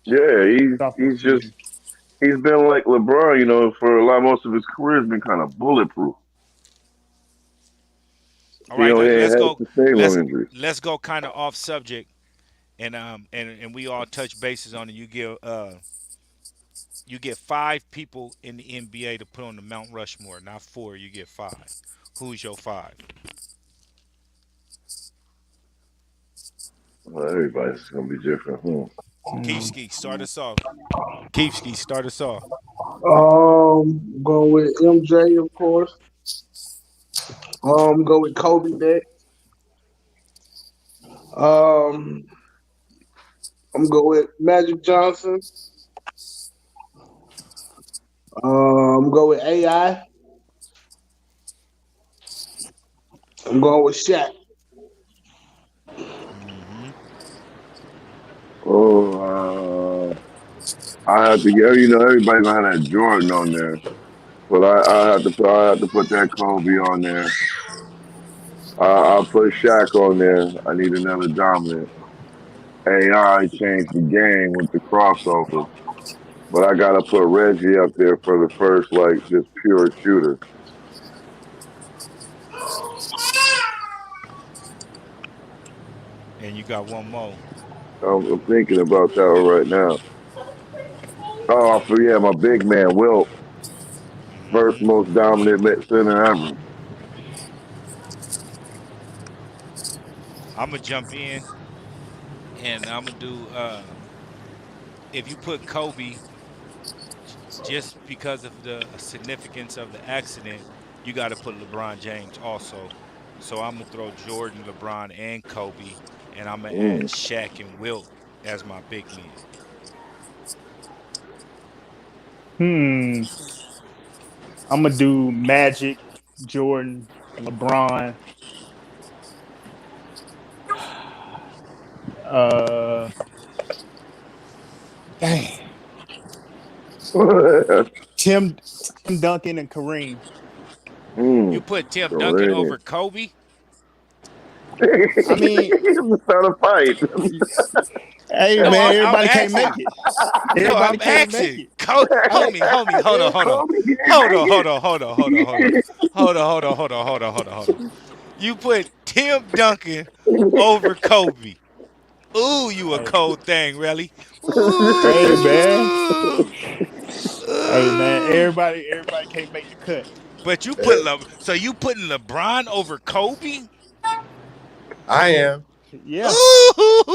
Yeah, he's sophomore he's just season. he's been like LeBron, for a lot most of his career has been kind of bulletproof. All He right, he ain't let's had go. to stay on Let's injuries. let's go kind of off subject, and we all touch bases on it. You get five people in the NBA to put on the Mount Rushmore, not four. You get five. Who's your five? Well, everybody's gonna be different. Hmm. Hmm. Keefski, start us off. Keefski, start us off. Going with MJ, of course. Go with Kobe next. Um, I'm going with Magic Johnson. I'm going with AI. I'm going with Shaq. Hmm. Oh, I have to get. Everybody gonna have that Jordan on there, but I have to put that Kobe on there. I'll put Shaq on there. I need another dominant. AI changed the game with the crossover, but I gotta put Reggie up there for the first just pure shooter. And you got one more. I'm thinking about that one right now. Oh, yeah, my big man, Wilt, first Hmm. most dominant center ever. I'm gonna jump in and I'm gonna do. If you put Kobe, just because of the significance of the accident, you got to put LeBron James also. So I'm gonna throw Jordan, LeBron, and Kobe, and I'm gonna add Mm. Shaq and Wilt as my big men. Hmm. I'm gonna do Magic, Jordan, LeBron. Uh, dang, Tim Duncan and Kareem. You mm. put Tim Duncan Correct. over Kobe? I mean, Let's start a fight. hey No, man, I'm everybody can't make asking. it. No, Everybody I'm can't make asking. it. Hey, Homie, hold on, hey, hold on. Kobe can't Hold on, make hold it. on, hold on, hold on, hold on. Hold on, hold on, hold on, hold on, hold on, hold on. You put Tim Duncan over Kobe. Ooh, you a hey, cold thing, really. hey man, Ooh. hey man, Ooh. everybody can't make the cut. But you put so you putting LeBron over Kobe? I am. Yeah.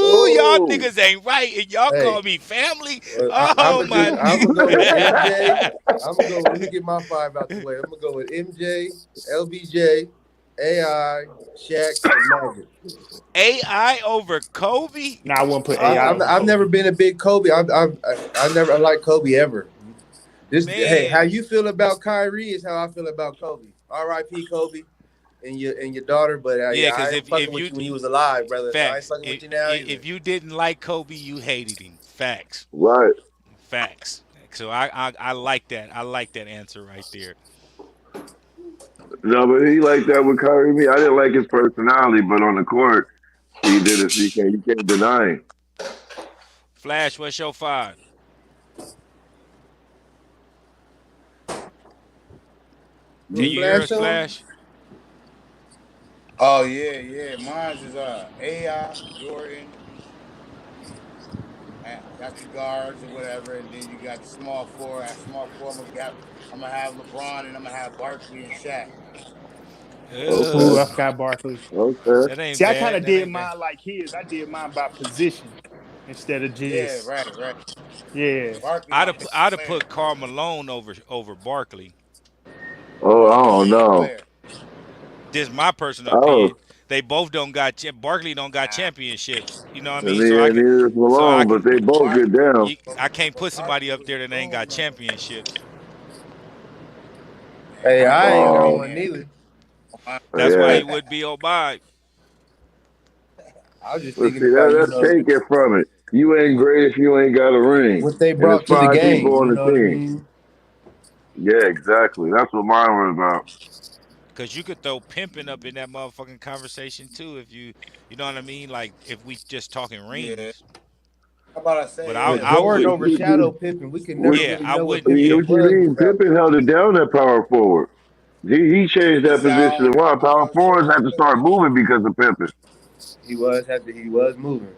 Ooh, y'all Oh, niggas ain't right, and y'all Hey, call me family. I'm Oh gonna my do. I'm gonna go with MJ. nigga. I'm gonna go. Let me get my five out the way. I'm gonna go with MJ, LBJ, AI, Shaq, and Magic. AI over Kobe? Now I wouldn't put AI Oh I've over I've never Kobe. been a big Kobe. I never liked Kobe ever. This hey, how Man, you feel about Kyrie is how I feel about Kobe. R.I.P. Kobe and your daughter, but yeah, I because ain't if fucking you with you when you was alive, brother. So I ain't facts, fucking with you now either. if you didn't like Kobe, you hated him. Facts, Right. facts. So I like that. I like that answer right there. No, but he like that with Kyrie. Me, I didn't like his personality, but on the court, he did it. You can't deny him. Flash, what's your five? Can You you hear flash us, on? Flash? Oh yeah, yeah. Mine's is AI Jordan. Got your guards or whatever, and then you got the small four. At small four, I'm gonna have LeBron, and I'm gonna have Barkley and Shaq. Okay. Ooh, I forgot Barkley. Okay. That ain't See, I kind bad. of That did ain't bad. mine like his. I did mine by position instead of Yeah, just right, right. yeah. Barkley, my favorite I'd have player. put Karl Malone over Barkley. Oh, I Barkley, my don't favorite know. player. This is my personal Oh, opinion. They both don't got Barkley don't got Nah, championships. You know what I and mean? So I can, neither is so I Malone, but can, they both Barkley, get down. I can't but put somebody Barkley up was there that ain't got Malone though. championships. Yeah, Hey, I Barkley ain't got got Oh, one yeah. neither. That's why yeah. he would be on by. I was just But thinking see, about, that's taken from it. You ain't great if you ain't got a ring. what they And it's brought to the five people game. on You the know what I team. mean? Yeah, exactly. That's what mine was about. Cause you could throw pimping up in that motherfucking conversation too if you know what I mean. Like if we just talking Yeah. rings, How about I but say, yeah, But I Jordan wouldn't. overshadowed Pippen. We could never What, Yeah, really I know what wouldn't. Pippen Yeah, what you was mean? without Pippen held it down at power forward. He changed he that position. sound Why power forwards had to shit. start moving because of Pippen. he was moving.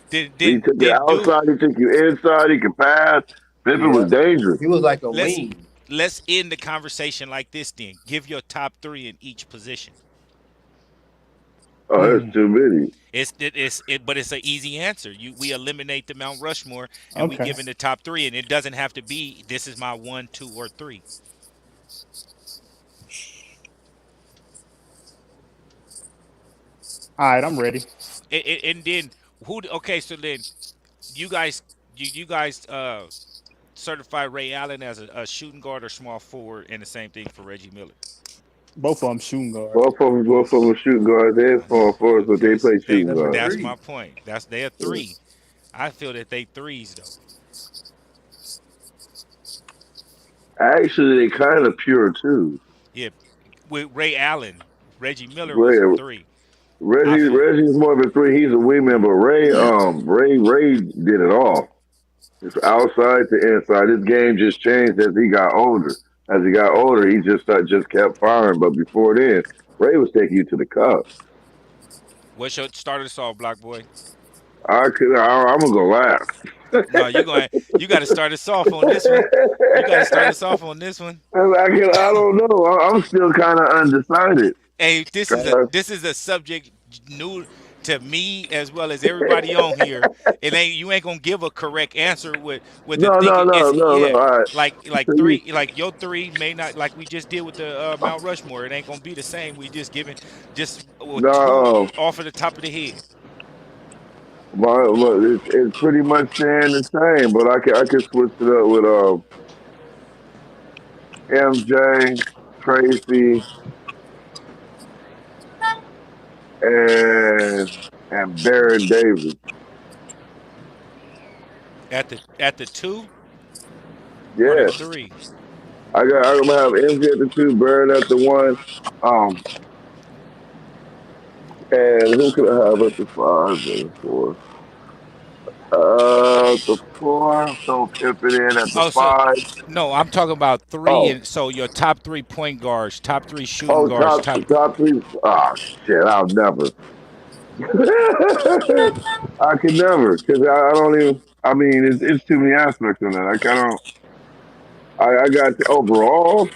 did He did took you did do outside. He took you inside. He could pass. Pippen Yeah. was dangerous. He was like a let's wing. let's end the conversation like this then. Give your top three in each position. Oh, that's Mm, too many. But it's an easy answer. We eliminate the Mount Rushmore and we okay. give in the top three, and it doesn't have to be this is my one, two, or three. All right, I'm ready. And then okay, so then you guys you guys certify Ray Allen as a shooting guard or small forward, and the same thing for Reggie Miller. Both of them shooting guard. Both of them shooting guards and small forwards, but they Okay, play they shooting Number guard. that's three. my point. That's their three. I feel that they threes though. Actually, they kind of pure too. Yeah, with Ray Allen, Reggie Miller was a Ray, three. I feel. Reggie's more of a three. He's a wingman, but Ray did it all. It's outside to inside. His game just changed as he got older. As he got older, he just kept firing. But before then, Ray was taking you to the cup. What's your starter song, Black Boy? I'm gonna go last. No, you got to start us off on this one. You got to start us off on this one. I don't know. I'm still kind of undecided. Hey, Uh, this is a subject new to me as well as everybody on here. It ain't you ain't gonna give a correct answer with the no, no, thinking. no, It's no, no. yeah, All right. like So you, three like your three may not like we just did with the Mount Rushmore. It ain't gonna be the same. We just giving just two no, off of the top of the head. it's pretty much staying the same. But I can switch it up with MJ, Tracy, and Baron Davis. At the two or the Yeah, three. I'm gonna have MJ at the two, Baron at the one. Um, and who could I have at the five and the four? The four. So Pippen in at the Oh, so five. no, I'm talking about three, Oh, and so your top three point guards, top three shooting oh, guards, top three. Oh shit, I'll never. I could never because I don't even. I mean, it's too many aspects in that. I kind of. I got the overall,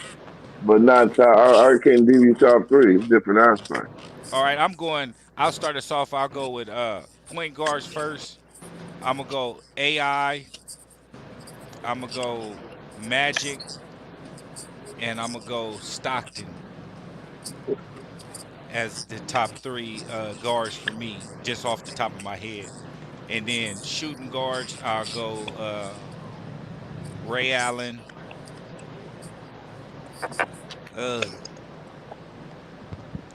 but not top. I can't do you top three. It's different aspects. All right, I'm going. I'll start us off. I'll go with point guards first. I'm gonna go AI. I'm gonna go Magic, and I'm gonna go Stockton as the top three guards for me, just off the top of my head. And then shooting guards, I'll go Ray Allen. Uh,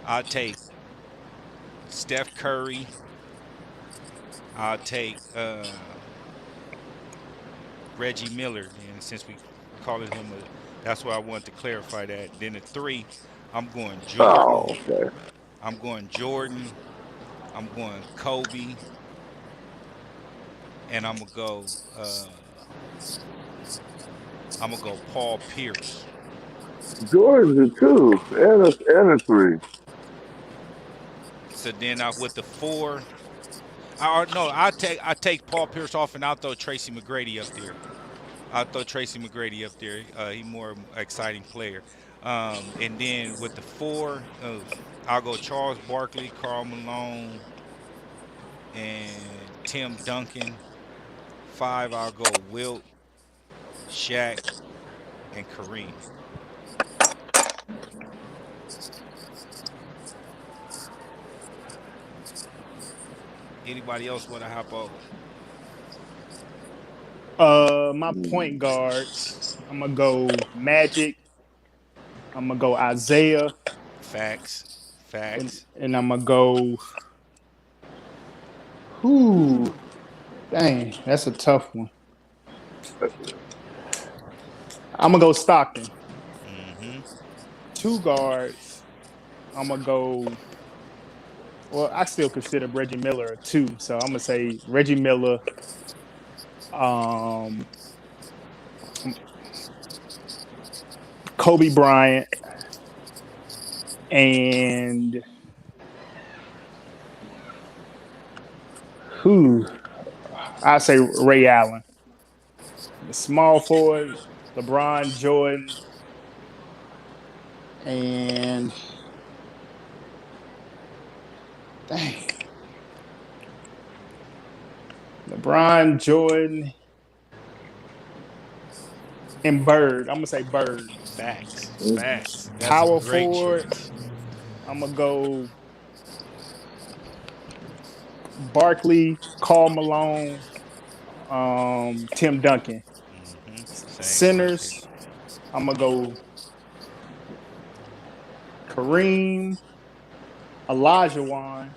I'll take Steph Curry. I'll take Reggie Miller. Then since we calling him a, that's why I wanted to clarify that. Then the three, I'm going Oh, Jordan. okay. I'm going Jordan. I'm going Kobe, and I'm gonna go Paul Pierce. George a two and a three. So then I with the four, no, I take Paul Pierce off and I'll throw Tracy McGrady up there. I'll throw Tracy McGrady up there. He more exciting player. And then with the four, I'll go Charles Barkley, Carl Malone, and Tim Duncan. Five, I'll go Wilt, Shaq, and Kareem. Anybody else want to hop on? My point guards, I'm gonna go Magic. I'm gonna go Isaiah, Facts, facts. and I'm gonna go. Who? Dang, that's a tough one. I'm gonna go Stockton. Mm-hmm. Two guards. I'm gonna go. Well, I still consider Reggie Miller a two, so I'm gonna say Reggie Miller, um, Kobe Bryant, and who? I say Ray Allen. The small forward, LeBron, Jordan, and dang, LeBron, Jordan, and Bird. I'm gonna say Bird. Facts, facts. That's a Power great forward. choice. I'm gonna go Barkley, Carl Malone, Tim Duncan. Mm-hmm. Same thinking. Centers. I'm gonna go Kareem, Olajuwon,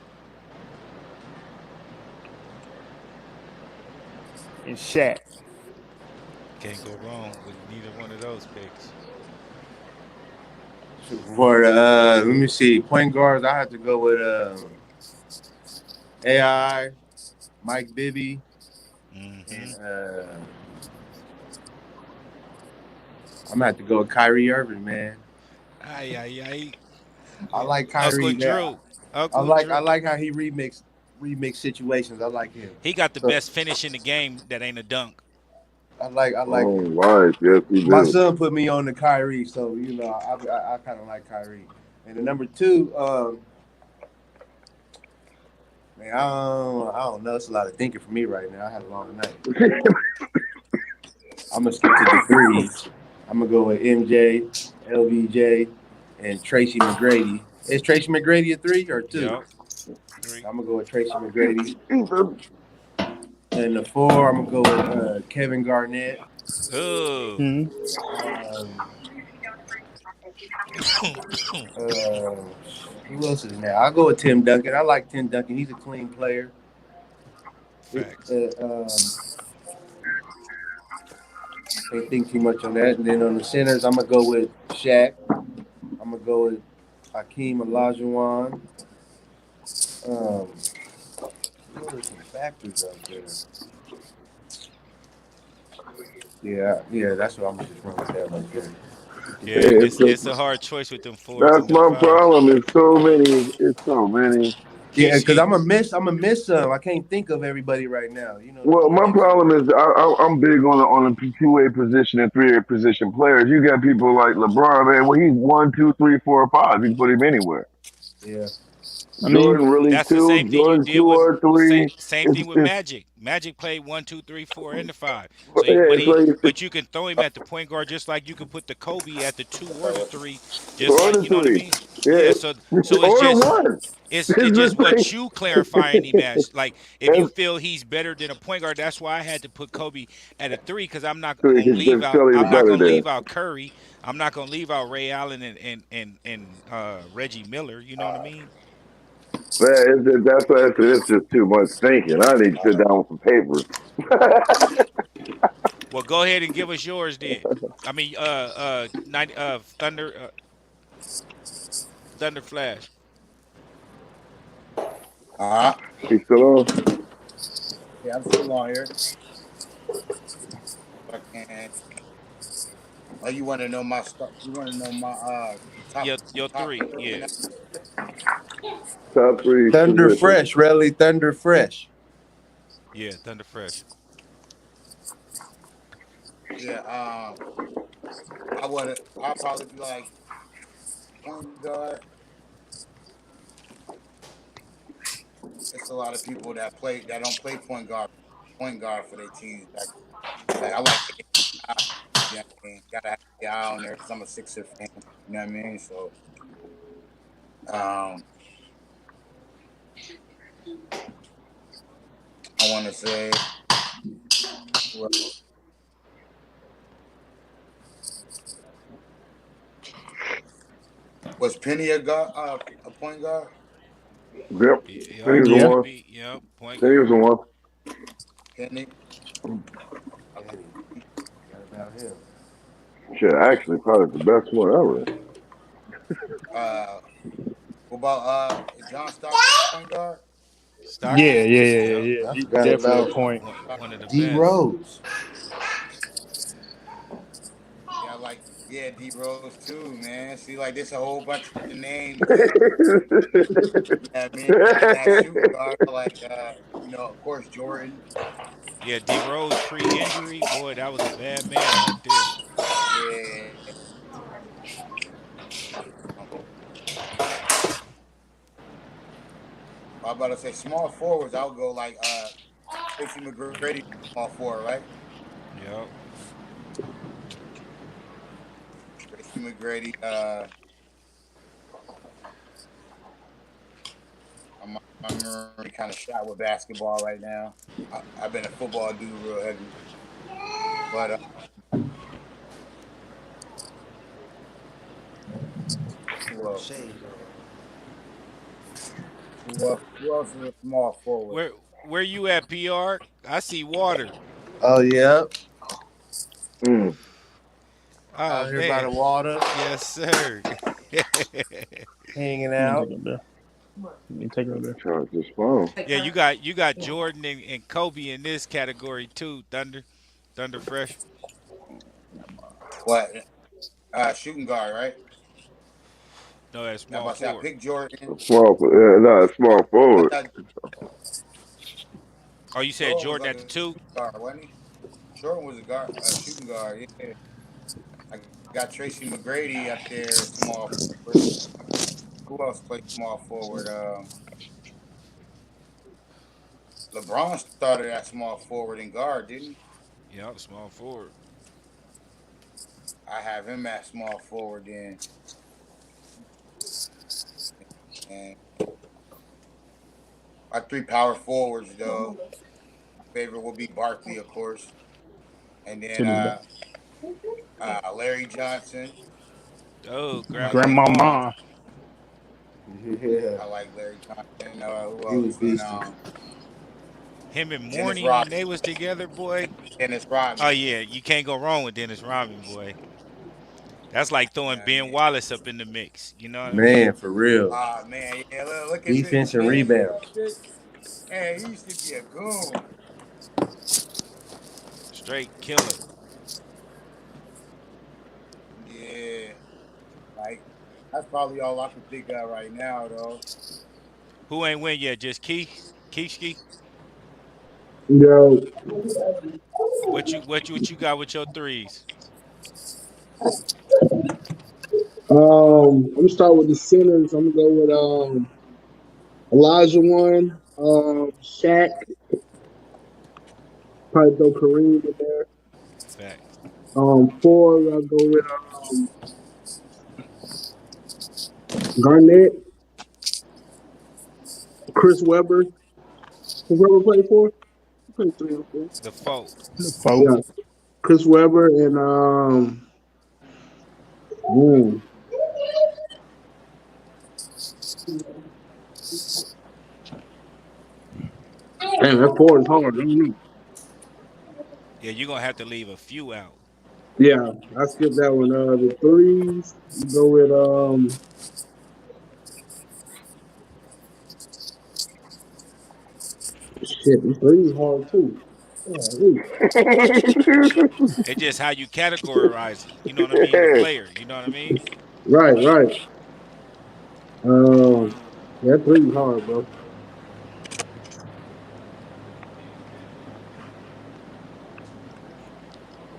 and Shaq. Can't go wrong with neither one of those picks. For let me see, point guards, I have to go with AI, Mike Bibby, Mm-hmm. and I'm gonna have to go with Kyrie Irving, man. Ay, ay, ay. I like Uncle Kyrie, man. Drew. I Uncle like I Drew. like how he remix situations. I like him. He got the So best finish in the game that ain't a dunk. I like Oh, right. Yes, he my do. son put me on the Kyrie, so I kind of like Kyrie. And the number two, man, I don't know. It's a lot of thinking for me right now. I had a long night. I'm gonna skip to the threes. I'm gonna go with MJ, LBJ, and Tracy McGrady. Is Tracy McGrady a three or two? Yup. Three. I'm gonna go with Tracy McGrady. Ethan. And the four, I'm gonna go with Kevin Garnett. Oh. Hmm. Um, uh, who else is in there? I'll go with Tim Duncan. I like Tim Duncan. He's a clean player. It, Facts. can't think too much on that. And then on the centers, I'm gonna go with Shaq. I'm gonna go with Hakeem Olajuwon. Um, what are some factors out there? Yeah, that's what I'm gonna just run with that right there. Yeah, It's it's a hard choice with them fours that's and them my fives. problem. It's so many. It's so many. Yeah, because It I'm gonna miss some. I can't think of everybody right now. There's Well, too my many. problem is I'm big on the two-way position and three-way position players. You got people like LeBron, man. Well, he's one, two, three, four, five. You can put him anywhere. Yeah, I mean, Jordan really That's the two. same thing you Jordan did two with or three. same It's thing with it's Magic. Magic played 1, 2, 3, 4 and the five. So, yeah. It's like but you can throw him at the point guard just like you can put the Kobe at the 2 or the 3, just or like the you know what I three. mean. Yeah. Yeah, So it's or the just one. it's It's just just what like you clarifying him as. Like if you that's feel he's better than a point guard, that's why I had to put Kobe at a 3 because I'm not three gonna leave because out. Philly's I'm not better gonna than. leave out Curry. I'm not gonna leave out Ray Allen and Reggie Miller. You know what I mean? Man, that's why it's just too much thinking. I need to sit down with some papers. Well, go ahead and give us yours then. I mean, 90, Thunder Flash. He's still on. Yeah, I'm still on here. Fucking. Oh, you want to know my stuff? You want to know my Your top three, three? yeah, Top three Thunder positions. Fresh, really Thunder Fresh. yeah, Thunder Fresh. Yeah. I would. I'll probably be like point guard. It's a lot of people that don't play point guard for their teams. Like I like the AI. You know what I mean? Gotta have the eye on there because I'm a Sixer fan. You know what I mean? So um, I want to say well, was Penny a point guard? Yep. Yep, Penny was the yeah. one. PB. Yep, point Penny was the guard. one. Penny. I like Penny. What about him? Shit, actually, probably the best one ever. uh what about John Stockton point guard? Yeah, Stockton. yeah, yeah, yeah, Yep, yeah. I He's forgot definitely a about point. one of the D best. Rose. Yeah, I like D Rose too, man. See, like there's a whole bunch of names that you know what I mean that shooting guard like of course Jordan. Yeah, D Rose pre-injury, boy, that was a bad man right there. Yeah. Um, I was about to say small forwards. I'll go like Tracy McGrady, small forward, right? Yep, Tracy McGrady. I'm really kind of shot with basketball right now. I've been a football dude real heavy, but who else? Shades on. Who else is a small forward? where you at, PR? I see water. Oh yeah, Mm. Oh out here by man, the water, yes sir. hanging Let me out. take it there. Let me take it there. Charge this phone. Yeah, you got Jordan and Kobe in this category too. Thunder Fresh. What? Shooting guard, right? No, that Now, small about to say I forward. picked Jordan. Small, yeah, no, small I forward. thought Oh, you said Jordan was Jordan like at the a two? guard, wasn't he? Jordan was a shooting guard. Yeah, I got Tracy McGrady up there, small forward. Who else played small forward? LeBron started at small forward and guard, didn't he? Yep, small forward. I have him at small forward then. And my three power forwards though. Favorite will be Barkley, of course, and then To this day. Larry Johnson. Oh, I like grandmama. Grandmama. Yeah, I like Larry Johnson. Who he was else? And beasting. Him and Dennis Morning when Rodman. they was together, boy. Dennis Oh Rodman. yeah, you can't go wrong with Dennis Rodman, boy. That's like You throwing know what I Ben mean? Wallace up in the mix. You know what I Man, mean? for real. Ah man, yeah. Look at this. Defense and Yeah, you know rebound. this. Hey, he used to be a goon. Straight killer. Yeah, like that's probably all I can think of right now, though. Who ain't win yet? Just Keithski. Yo, What you got with your threes? I'm gonna start with the centers. I'm gonna go with Elijah won. Shaq, probably throw Kareem in there. Facts. Four, I'll go with Garnett, Chris Webber. Chris Webber played four. He played three or four. The foe. The four. Yeah, Chris Webber and mm, damn, that four is hard. I don't know. Yeah, you're gonna have to leave a few out. Yeah, I skipped that one. The threes, you go with shit. The threes hard too. Yeah, ooh. It's just how you categorize, you know what I mean, the player. You know what I mean? Right, right. Um, yeah, that threes hard, bro.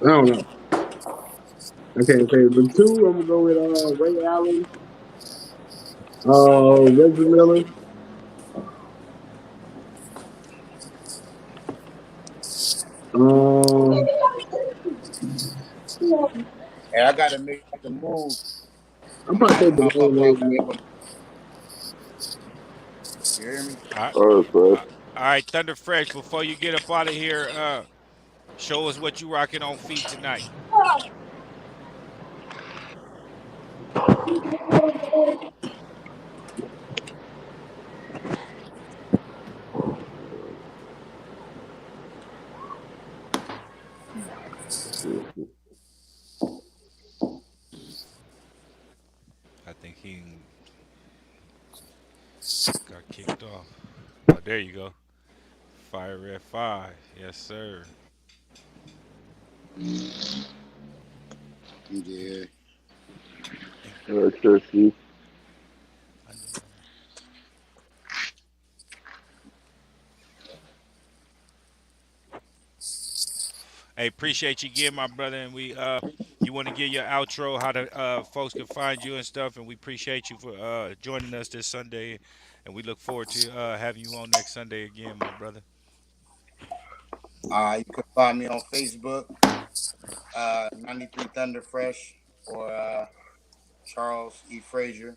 I don't know. I can't say it. The two, I'm gonna go with Ray Allen, Reggie Miller. Um, And I gotta make the move. I'm I'm gonna probably have say to hop up Dwayne off Wade. here, but you hear me? All right. Oh, All fresh. right, Thunder Fresh, before you get up out of here, show us what you rocking on feet tonight. I think he got kicked off. Oh, there you go. Fire Red 5. Yes, sir. You did. And Electricity. under. Hey, appreciate you again, my brother. And you want to give your outro, how the folks can find you and stuff. And we appreciate you for joining us this Sunday. And we look forward to having you on next Sunday again, my brother. You can find me on Facebook, 93 Thunder Fresh, or Charles E. Frazier.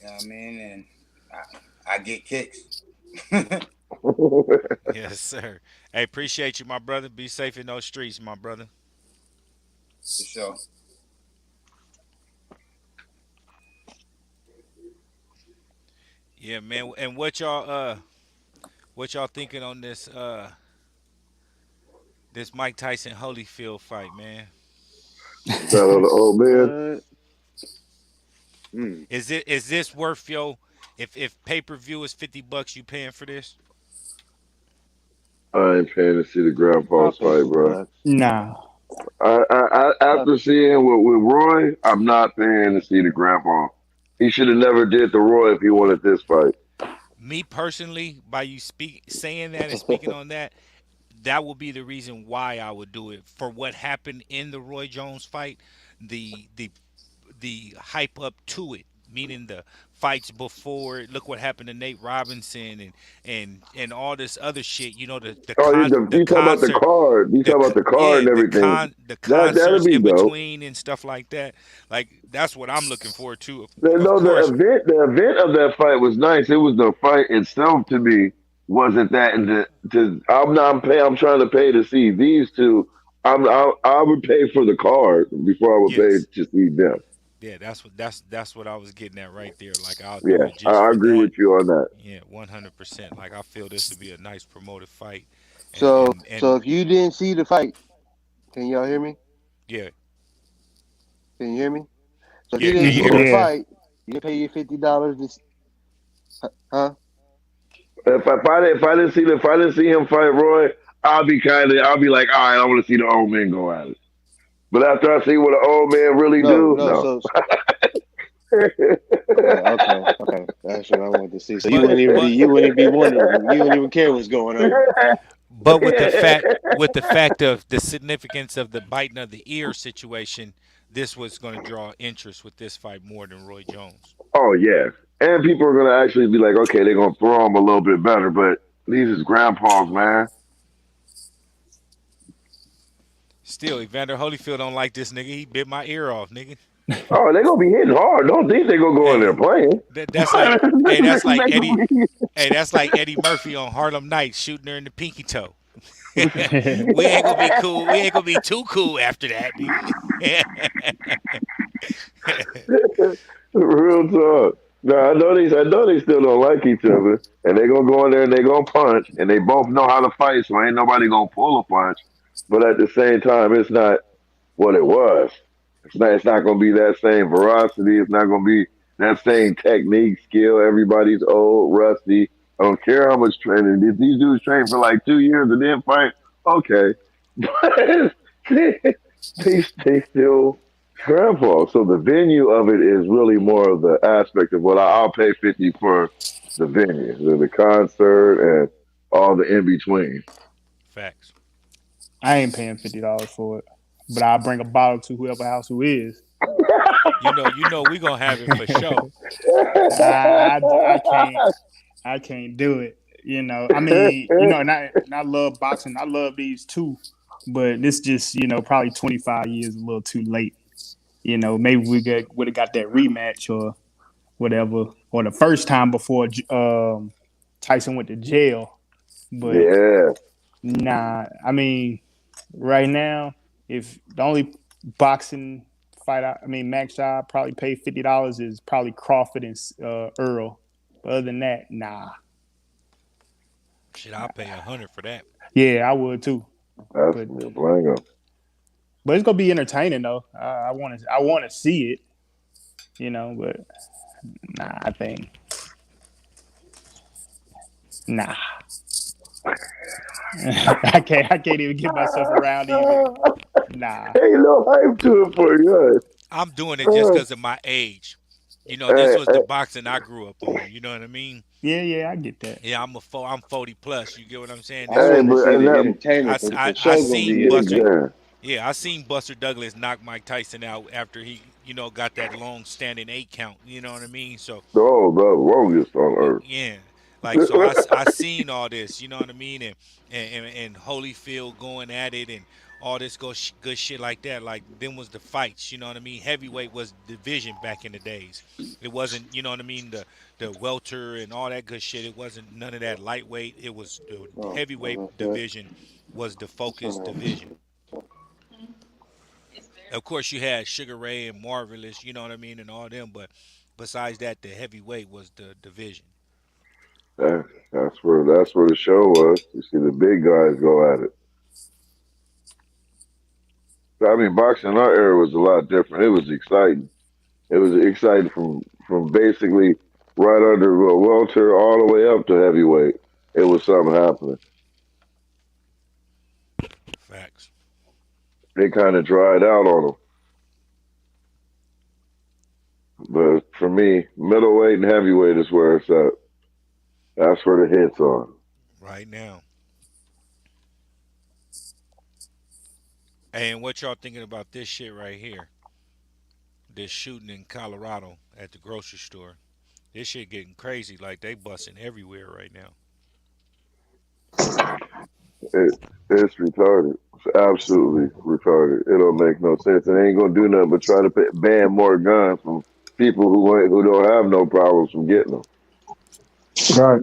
You know what I mean? And I get kicks. For Yes, sir. Hey, appreciate you, my brother. Be safe in those streets, my brother. sure. Yeah, man. And what y'all thinking on this Mike Tyson Holyfield fight, man? Battle of the old man. What? Mm. Is this worth yo? If pay per view is $50, you paying for this? I ain't paying to see the I'll grandpa's pay fight, bro. $50. Nah. I'll, After seeing with Roy, I'm not paying to see the grandpa. He should have never did the Roy if he wanted this fight. Me personally, by you saying that and speaking on that, that will be the reason why I would do it. For what happened in the Roy Jones fight, the the the hype up to it, meaning the fights before it. Look what happened to Nate Robinson and all this other shit. You know Oh, you talk about the card. You talk about the card yeah and everything. the That'll concerts be in dope. between and stuff like that. Like that's what I'm looking forward to. Of No, course, the event of that fight was nice. It was the fight itself to me wasn't that. And I'm not pay. I'm trying to pay to see these two. I would pay for the card before I would pay yes. to see them. Yeah, that's what I was getting at right there. Like I'll do Yeah, it just I for agree that. with you on that. Yeah, 100%. Like I feel this to be a nice promoted fight, and so, and so and if you didn't see the fight, can y'all hear me? yeah, Can you hear me? So if you yeah. didn't Can you see hear the me? Yeah. fight, you pay your $50. Huh? If I didn't see him fight Roy, I'll be like, all right, I want to see the old man go at it. But after I see what an old man really No, do, no. no. So, okay, okay. That's what I wanted to see. So But but you wouldn't be wondering, you wouldn't even care what's going on. but with the fact of the significance of the biting of the ear situation, this was going to draw interest with this fight more than Roy Jones. Oh yeah, And people are gonna actually be like, okay, they're gonna throw them a little bit better, but these is grandpas, man. Still, Evander Holyfield don't like this nigga. He bit my ear off, nigga. Oh, they're gonna be hitting hard. Don't think they're gonna go in there Hey, playing. that's like, hey, They that's like Eddie. gonna be- Hey, that's like Eddie Murphy on Harlem Nights shooting her in the pinky toe. We ain't gonna be cool. We ain't gonna be too cool after that, nigga. Real talk. No, I know they still don't like each other, and they're gonna go in there and they're gonna punch, and they both know how to fight, so ain't nobody gonna pull a punch. But at the same time, it's not what it was. It's not. It's not gonna be that same veracity. It's not gonna be that same technique, skill. Everybody's old, rusty. I don't care how much training. If these dudes train for like 2 years and then fight, okay. But they still grandpa. So the venue of it is really more of the aspect of what I'll pay 50 for the venue, the concert, and all the in between. Facts. I ain't paying $50 for it, but I'll bring a bottle to whoever house who is. We gonna have it for sure. I can't. I can't do it. I mean, and I love boxing. I love these too, but this just, probably 25 years a little too late. Maybe would have got that rematch or whatever, or the first time before Tyson went to jail. But Yeah, nah, I mean, right now, if the only boxing fight, I mean, Max I probably pay $50 is probably Crawford and Earl. But other than that, nah. Shit, I'll pay 100 for that. Yeah, I would too. that's But me, Blanco. it's gonna be entertaining though. I want to see it. But nah, I think nah. I can't even get myself around even. Nah. Ain't no hype to it for you. I'm doing it just Uh, because of my age. This hey, was the boxing I grew up on. You know what I mean? Yeah, yeah, I get that. Yeah, I'm 40 plus. You get what I'm saying? I This hey, was want to but see and the that entertainment for I sure. Gonna seen be Buster. entertaining. exactly. Yeah, I seen Buster Douglas knock Mike Tyson out after he got that long standing 8 count. You know what I mean? So Oh, the longest on earth. yeah, like so I seen all this. You know what I mean? And Holyfield going at it and all this good shit like that. Like them was the fights. You know what I mean? Heavyweight was division back in the days. It wasn't. You know what I mean? The welter and all that good shit. It wasn't none of that lightweight. It was the Oh, heavyweight well, that's division was the that's focus division. Of course, you had Sugar Ray and Marvelous, you know what I mean, and all them. But besides that, the heavyweight was the division. That's where the show was. You see the big guys go at it. I mean, boxing in our era was a lot different. It was exciting. It was exciting from basically right under welter all the way up to heavyweight. It was something happening. Facts. They kind of dried out on them. But for me, middleweight and heavyweight is where it's at. That's where the hits are. Right now. And what y'all thinking about this shit right here? This shooting in Colorado at the grocery store. This shit getting crazy. Like they busting everywhere right now. It, it's retarded. It's absolutely retarded. It don't make no sense. It ain't gonna do nothing but try to ban more guns from people who don't have no problems from getting them. Right.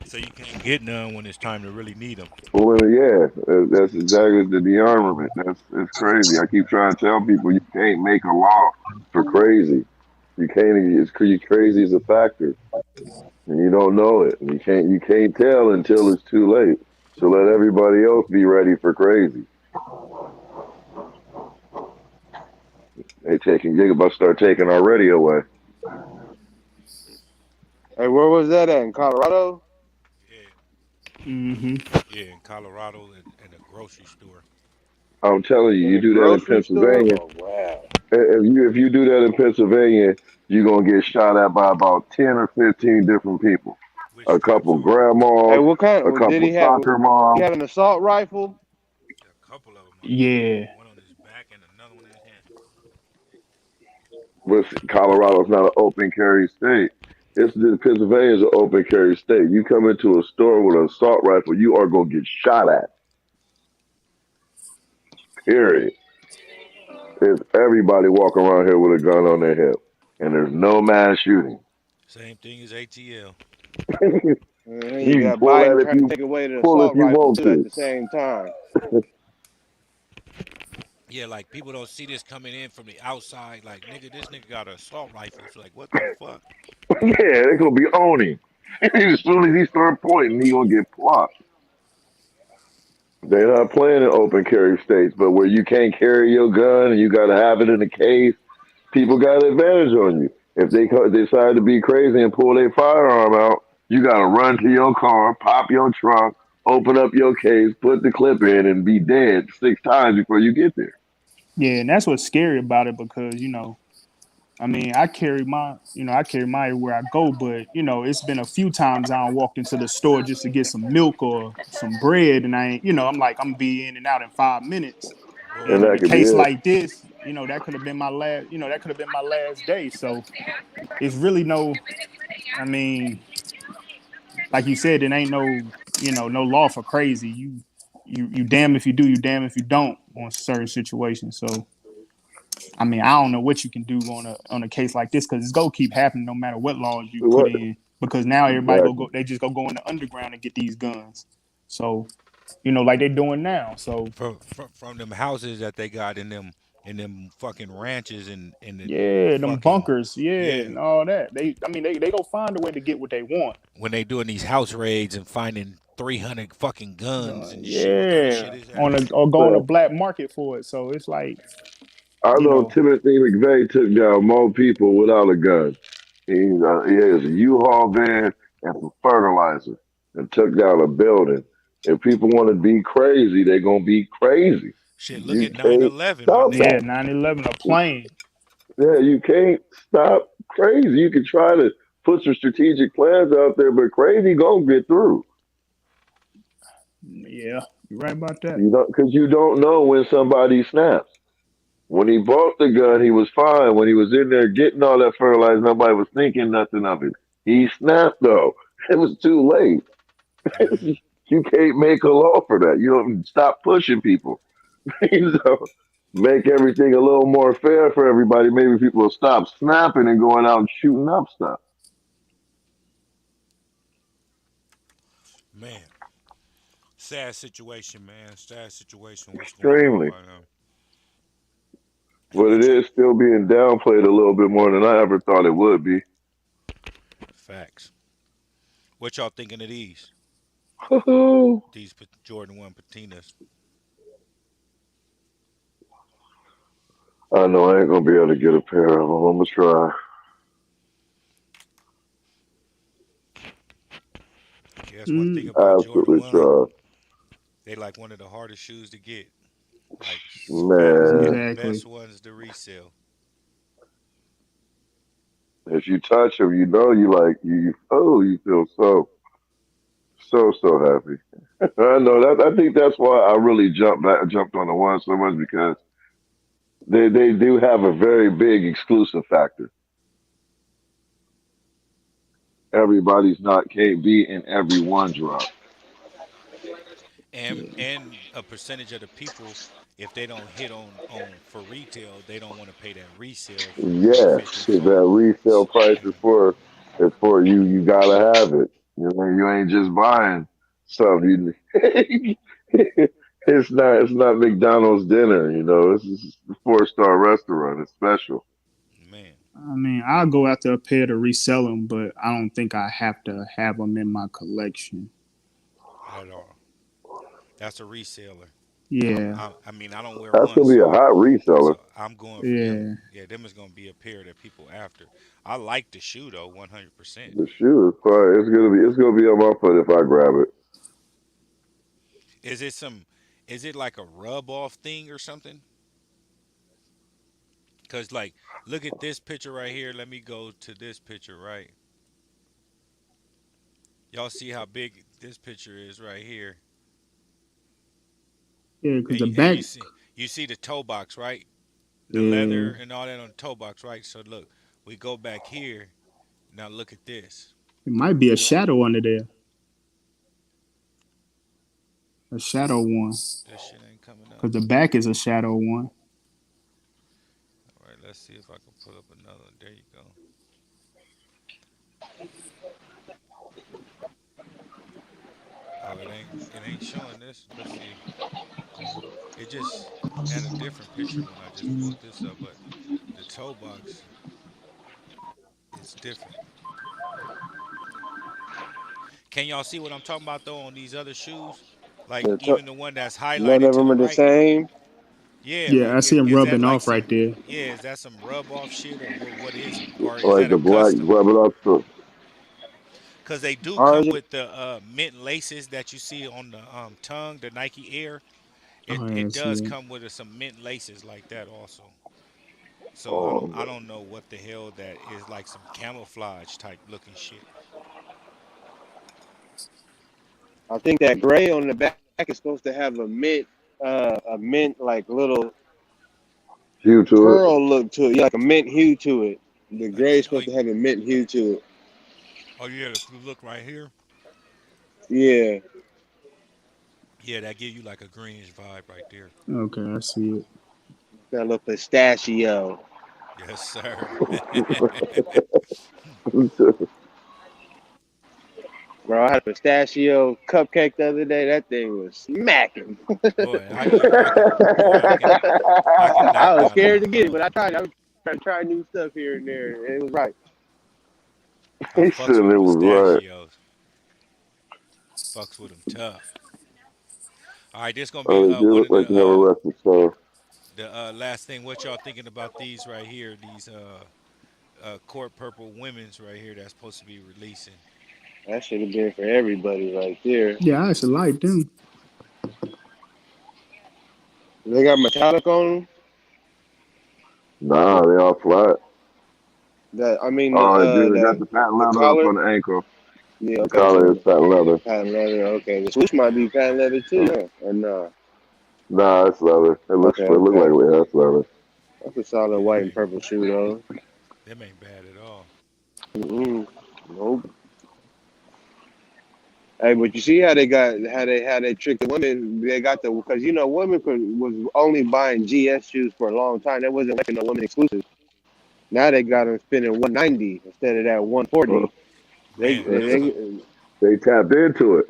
So you can't get none when it's time to really need them. Well, yeah, that's exactly the armament. That's it's crazy. I keep trying to tell people you can't make a law for crazy. You can't. You crazy is a factor, and you don't know it. And you can't tell until it's too late. So let everybody else be ready for crazy. They about to start taking our radio away. Hey, where was that at? In Colorado? Yeah, Mm-hmm. yeah, in Colorado in a grocery store. I'm telling you, In you a do that in grocery store? Pennsylvania. Oh wow. If you do that in Pennsylvania, you're gonna get shot at by about 10 or 15 different people. Which A type? couple So Hey, grandmas, what kind? a Did couple he have? soccer He moms. had an assault rifle? a couple of them, I think. Yeah. One on his back and another one in his hand. but Colorado's not an open carry state. It's Pennsylvania's an open carry state. You come into a store with an assault rifle, you are gonna get shot at. Period. There's everybody walking around here with a gun on their hip, and there's no mass shooting. Same thing as ATL. And You you can got pull that Biden if trying to you take away the pull if assault you rifle want too at to. the same time. Yeah, like people don't see this coming in from the outside. Like, nigga, this nigga got an assault rifle. It's like, what the fuck? Yeah, they're gonna be on him. As soon as he start pointing, he gonna get plopped. They're not playing in open carry states, but where you can't carry your gun and you gotta have it in a case, people got an advantage on you. If they decide to be crazy and pull their firearm out, you gotta run to your car, pop your trunk, open up your case, put the clip in, and be dead 6 times before you get there. Yeah, and that's what's scary about it because I mean, I carry my everywhere I go, but it's been a few times I walked into the store just to get some milk or some bread, and I ain't, I'm like, I'm gonna be in and out in 5 minutes. And And Boom. in that a could be case it. like this, that could have been my last, that could have been my last day. So it's really no, I mean, like you said, it ain't no, no law for crazy. You damn if you do, you damn if you don't on certain situations. So I mean, I don't know what you can do on a case like this because it's gonna keep happening no matter what laws you put What? in. Because now everybody Exactly. they just go in the underground and get these guns. So like they doing now. So From them houses that they got in them fucking ranches and in the yeah, them fucking bunkers, yeah, yeah. and all that. I mean, they go find a way to get what they want. When they doing these house raids and finding 300 fucking guns and shit. What kind of shit Yeah, is that? on a or go on a So black market for it. So it's like I you know know, Timothy McVeigh took down more people without a gun. He has a U-Haul van and some fertilizer and took down a building. If people want to be crazy, they're gonna be crazy. Shit, look You at can't 9/11, my stop nigga. yeah, that. 9/11 a plane. Yeah, you can't stop crazy. You can try to put some strategic plans out there, but crazy gonna get through. Yeah, you're right about that. You don't because you don't know when somebody snaps. When he bought the gun, he was fine. When he was in there getting all that fertilizer, nobody was thinking nothing of it. He snapped though. It was too late. Yeah, You can't make a law for that. You don't stop pushing people. So make everything a little more fair for everybody. Maybe people will stop snapping and going out and shooting up stuff. man. Sad situation, man. Sad situation. What's going on Extremely. right now? And But it what you is still being downplayed a little bit more than I ever thought it would be. facts? What y'all thinking of these? These Jordan 1 patinas. I know I ain't gonna be able to get a pair of them. I'm gonna try. Yeah, that's one thing Mm, about Jordan Absolutely 1. try. They like one of the hardest shoes to get. Like Man, and the best exactly. ones to resell. if you touch them, you know you like you feel so happy. I know that. I think that's why I really jumped on the one so much because they do have a very big exclusive factor. Everybody's not can't be in every one drop. And a percentage of the people, if they don't hit on for retail, they don't want to pay that resale for the Yes, 350. that So resale price is for you. You gotta have it. You ain't just buying something. It's not McDonald's dinner. It's a 4-star restaurant. It's special. man, I mean, I'll go after a pair to resell them, but I don't think I have to have them in my collection. at all. That's a reseller. Yeah, I mean, I don't wear That's one, gonna be a hot reseller. so I'm going for them. yeah. Yeah, them is gonna be a pair that people after. I like the shoe though, 100%. The shoe is fire. It's gonna be on my foot if I grab it. Is it some? Is it like a rub off thing or something? Cause like, look at this picture right here. Let me go to this picture right. Y'all see how big this picture is right here, Yeah, because and the and back, you see the toe box right. the leather Yeah, and all that on the toe box, right? So look, we go back here. Now look at this. it might be a shadow under there, a shadow one, This shit ain't coming up. because the back is a shadow one. All right, let's see if I can pull up another one. There you go. Oh, it ain't showing this. Let's see. It just had a different picture when I just pulled this up, but the toe box is different. Can y'all see what I'm talking about though on these other shoes? Like The even the one that's none highlighted of to them the are the right. same. Yeah, Yeah, like I see him is that rubbing like off right some there. yeah, is that some rub off shit or what is it? Or is Like that the a black custom? rub it up to. Cuz they do Ours, come with the mint laces that you see on the tongue, the Nike Air. It Oh, yeah, I it see does it. come with some mint laces like that also. So I don't Oh, I don't know what the hell that is, like some camouflage type looking shit. I think that gray on the back is supposed to have a mint like little hue to it. pearl look to it, yeah, like a mint hue to it. The Like gray is oh, supposed to have a mint hue to it. oh yeah, if you look right here, Yeah, yeah, that give you like a greenish vibe right there. Okay, I see it. that little pistachio. Yes, sir. Bro, I had a pistachio cupcake the other day. That thing was smacking. Boy, I can knock I was down scared a to get it, but I tried. I was trying to try new stuff here and there. And it was right. I He fucks said with it was right. pistachios. Fucks with them tough. All right, this gonna be Oh, they do one look of like they have a resting star. the last thing. What y'all thinking about these right here? These court purple women's right here that's supposed to be releasing. That should have been for everybody right there. Yeah, I actually like them. They got metallic on them. Nah, they all flat. That I mean Oh, they do. They got the patent the leather up collar. on the ankle. Yeah, The okay. collar is So patent leather. patent leather. Okay, the swoosh might Yeah, be patent leather too. Oh, Huh? Or no? nah, it's leather. It looks. Okay, It look okay. like yeah, it's leather. That's a solid yeah, white and purple shoe though. them ain't bad at all. Mm-mm. Nope. Hey, but you see how they got how they tricked the women? They got the because women was only buying GS shoes for a long time. That wasn't like no women exclusive. Now they got them spending 190 instead of that Uh, 140. They, Man, just cause they they tapped into it.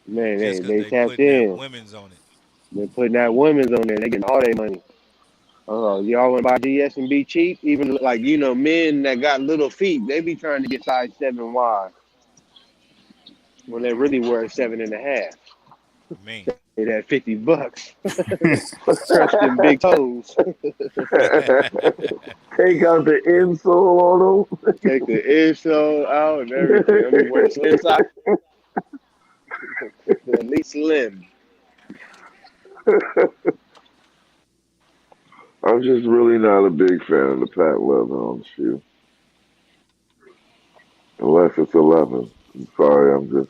man, just cause they they tapped putting that in. women's on it. They're putting that women's on there. They getting all their money. Y'all want to buy GS and be cheap? Even like men that got little feet, they be trying to get size 7 wide when they really wear 7.5. Man. Pay that $50. Crush them big toes. Take out the insole on Take the insole out and everything. I'm gonna wear the slim socks, the elite slim. them. I'm just really not a big fan of the patent leather on the shoe, unless it's 11. I'm sorry, I'm just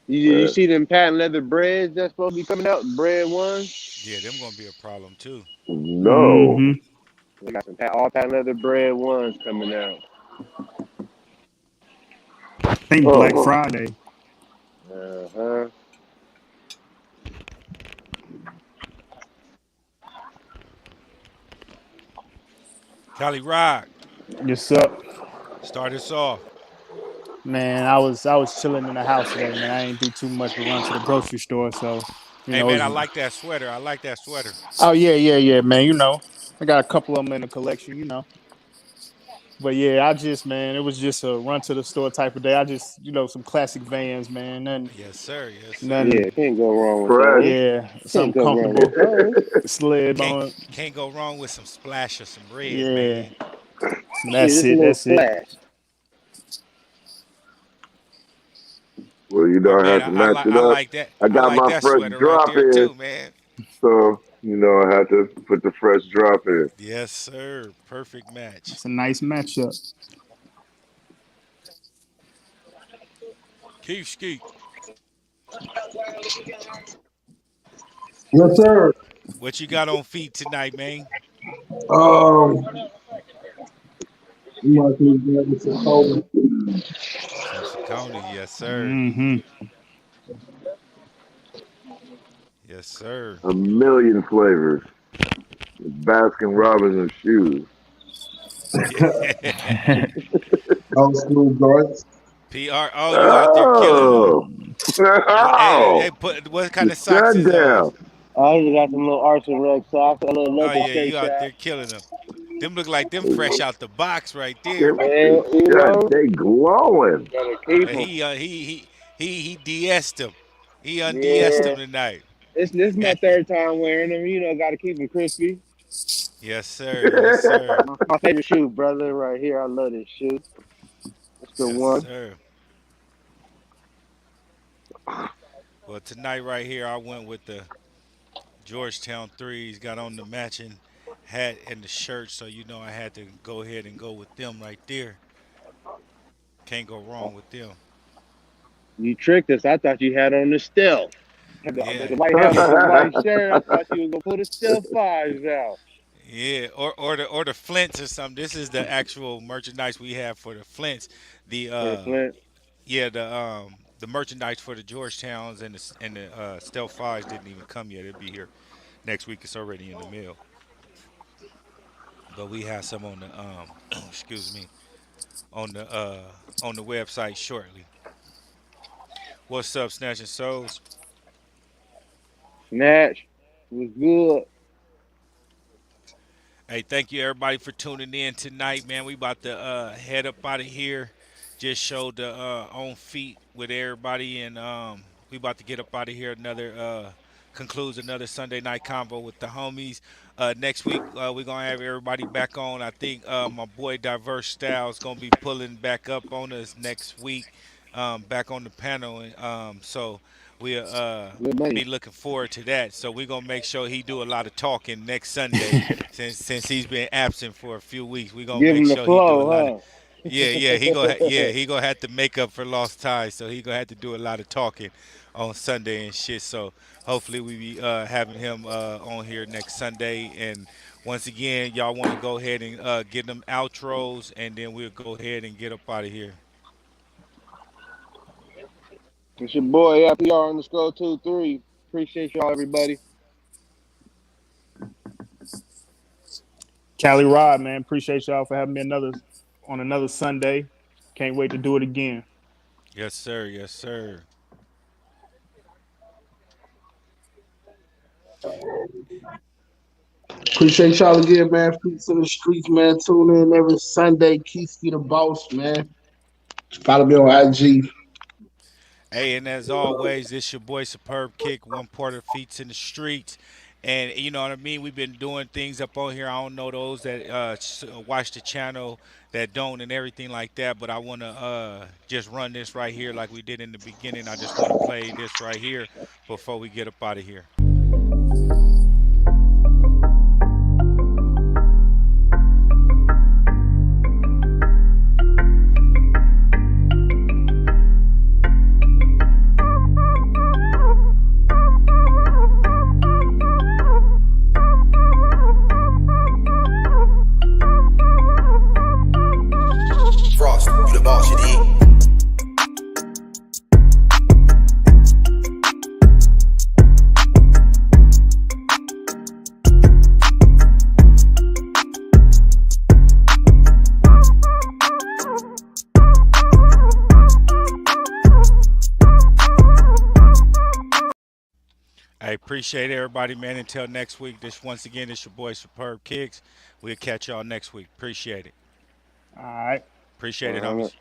You man. see them patent leather breads that's supposed to be coming out? Bread ones. Yeah, them gonna be a problem too. No, They got some all patent leather bread ones coming out. think Black oh, Friday. Uh huh. Cali Rock, Yes, up. start us off. Man, I was chilling in the house today, man. I ain't do too much but run to the grocery store, so Hey man, I it's, like that sweater. I like that sweater. oh yeah, yeah, yeah, man. I got a couple of them in the collection, But yeah, I just man, it was just a run to the store type of day. I just some classic Vans, man. Nothing, Yes, sir. Yes, sir. nothing. Yeah, can't go wrong with fresh. those. Yeah, Can't something go wrong with comfortable. those. Sled Can't on. can't go wrong with some splash or some red, Yeah, man. Yeah, that's just a it. little That's it. splash. Well, Oh I man, had to match it I up. like that. I I got like my that fresh sweater right drop there in, too, man. so I had to put the fresh drop in. Yes, sir. Perfect match. It's a nice matchup. Keith Skeet, Yes, sir. what you got on feet tonight, man? Um, Marcus Davidson, Kobe. Some Saucony, yes sir, Mm-hmm. yes sir. A million flavors. Baskin Robbins of shoes. Yeah. Old school guards. PR. Oh, you out there killing them. Oh, Hey, oh, put what the kind of socks is those? shutdown. I just got some little arson red socks, a little Oh local yeah, skate you out shop. there killing them. Them look like them fresh out the box right there. And, you God, know, they glowing. gotta keep But them. he de-essed him. He undes'd Yeah. him tonight. This my third time wearing them. You know, gotta keep them crispy. Yes sir, yes sir, My favorite shoe, brother, right here. I love this shoe. It's the yes one. sir. Well, tonight right here, I went with the Georgetown threes. Got on the matching hat and the shirt, so you know I had to go ahead and go with them right there. Can't go wrong with them. You tricked us. I thought you had on the stealth. Had the Yeah, white hat with the white shirt. I thought you was gonna pull the stealth fives out. yeah, or the Flints or something. This is the actual merchandise we have for the Flints. The For the Flint. yeah, the merchandise for the Georgetowns and the Stealth Fives didn't even come yet. It'll be here next week. It's already in the mail. But we have some on the excuse me, on the website shortly. What's up, Snatching Souls? Snatch was good. Hey, thank you everybody for tuning in tonight, man. We about to head up out of here. Just showed the on feet with everybody, and we about to get up out of here. Another concludes another Sunday night convo with the homies. Next week we're gonna have everybody back on. I think my boy Diverse Styles gonna be pulling back up on us next week, back on the panel, and so we'll Good money. be looking forward to that. So we're gonna make sure he do a lot of talking next Sunday since he's been absent for a few weeks. We're gonna Give make him the sure he do a lot of flow, yeah, huh? he gonna have to make up for lost ties. So he gonna have to do a lot of talking on Sunday and shit. So hopefully we be having him on here next Sunday. And once again, y'all want to go ahead and get them outros, and then we'll go ahead and get up out of here. It's your boy FPR underscore 23. Appreciate y'all, everybody. Cali Rod, man. Appreciate y'all for having me another Sunday. Can't wait to do it again. Yes, sir. Yes, sir. Appreciate y'all again, man. Peace in the streets, man. Tune in every Sunday. Keysky the boss, man. Follow me on IG. Hey, and as always, this your boy Superb Kick, one Porter Feets in the streets. And you know what I mean? We've been doing things up on here. I don't know those that watch the channel that don't and everything like that, but I want to just run this right here like we did in the beginning. I just want to play this right here before we get up out of here. Frost, you the boss, you dig? I appreciate everybody, man. Until next week, this once again, this your boy Superb Kicks. We'll catch y'all next week. Appreciate it. All right. Appreciate it, 100. homies.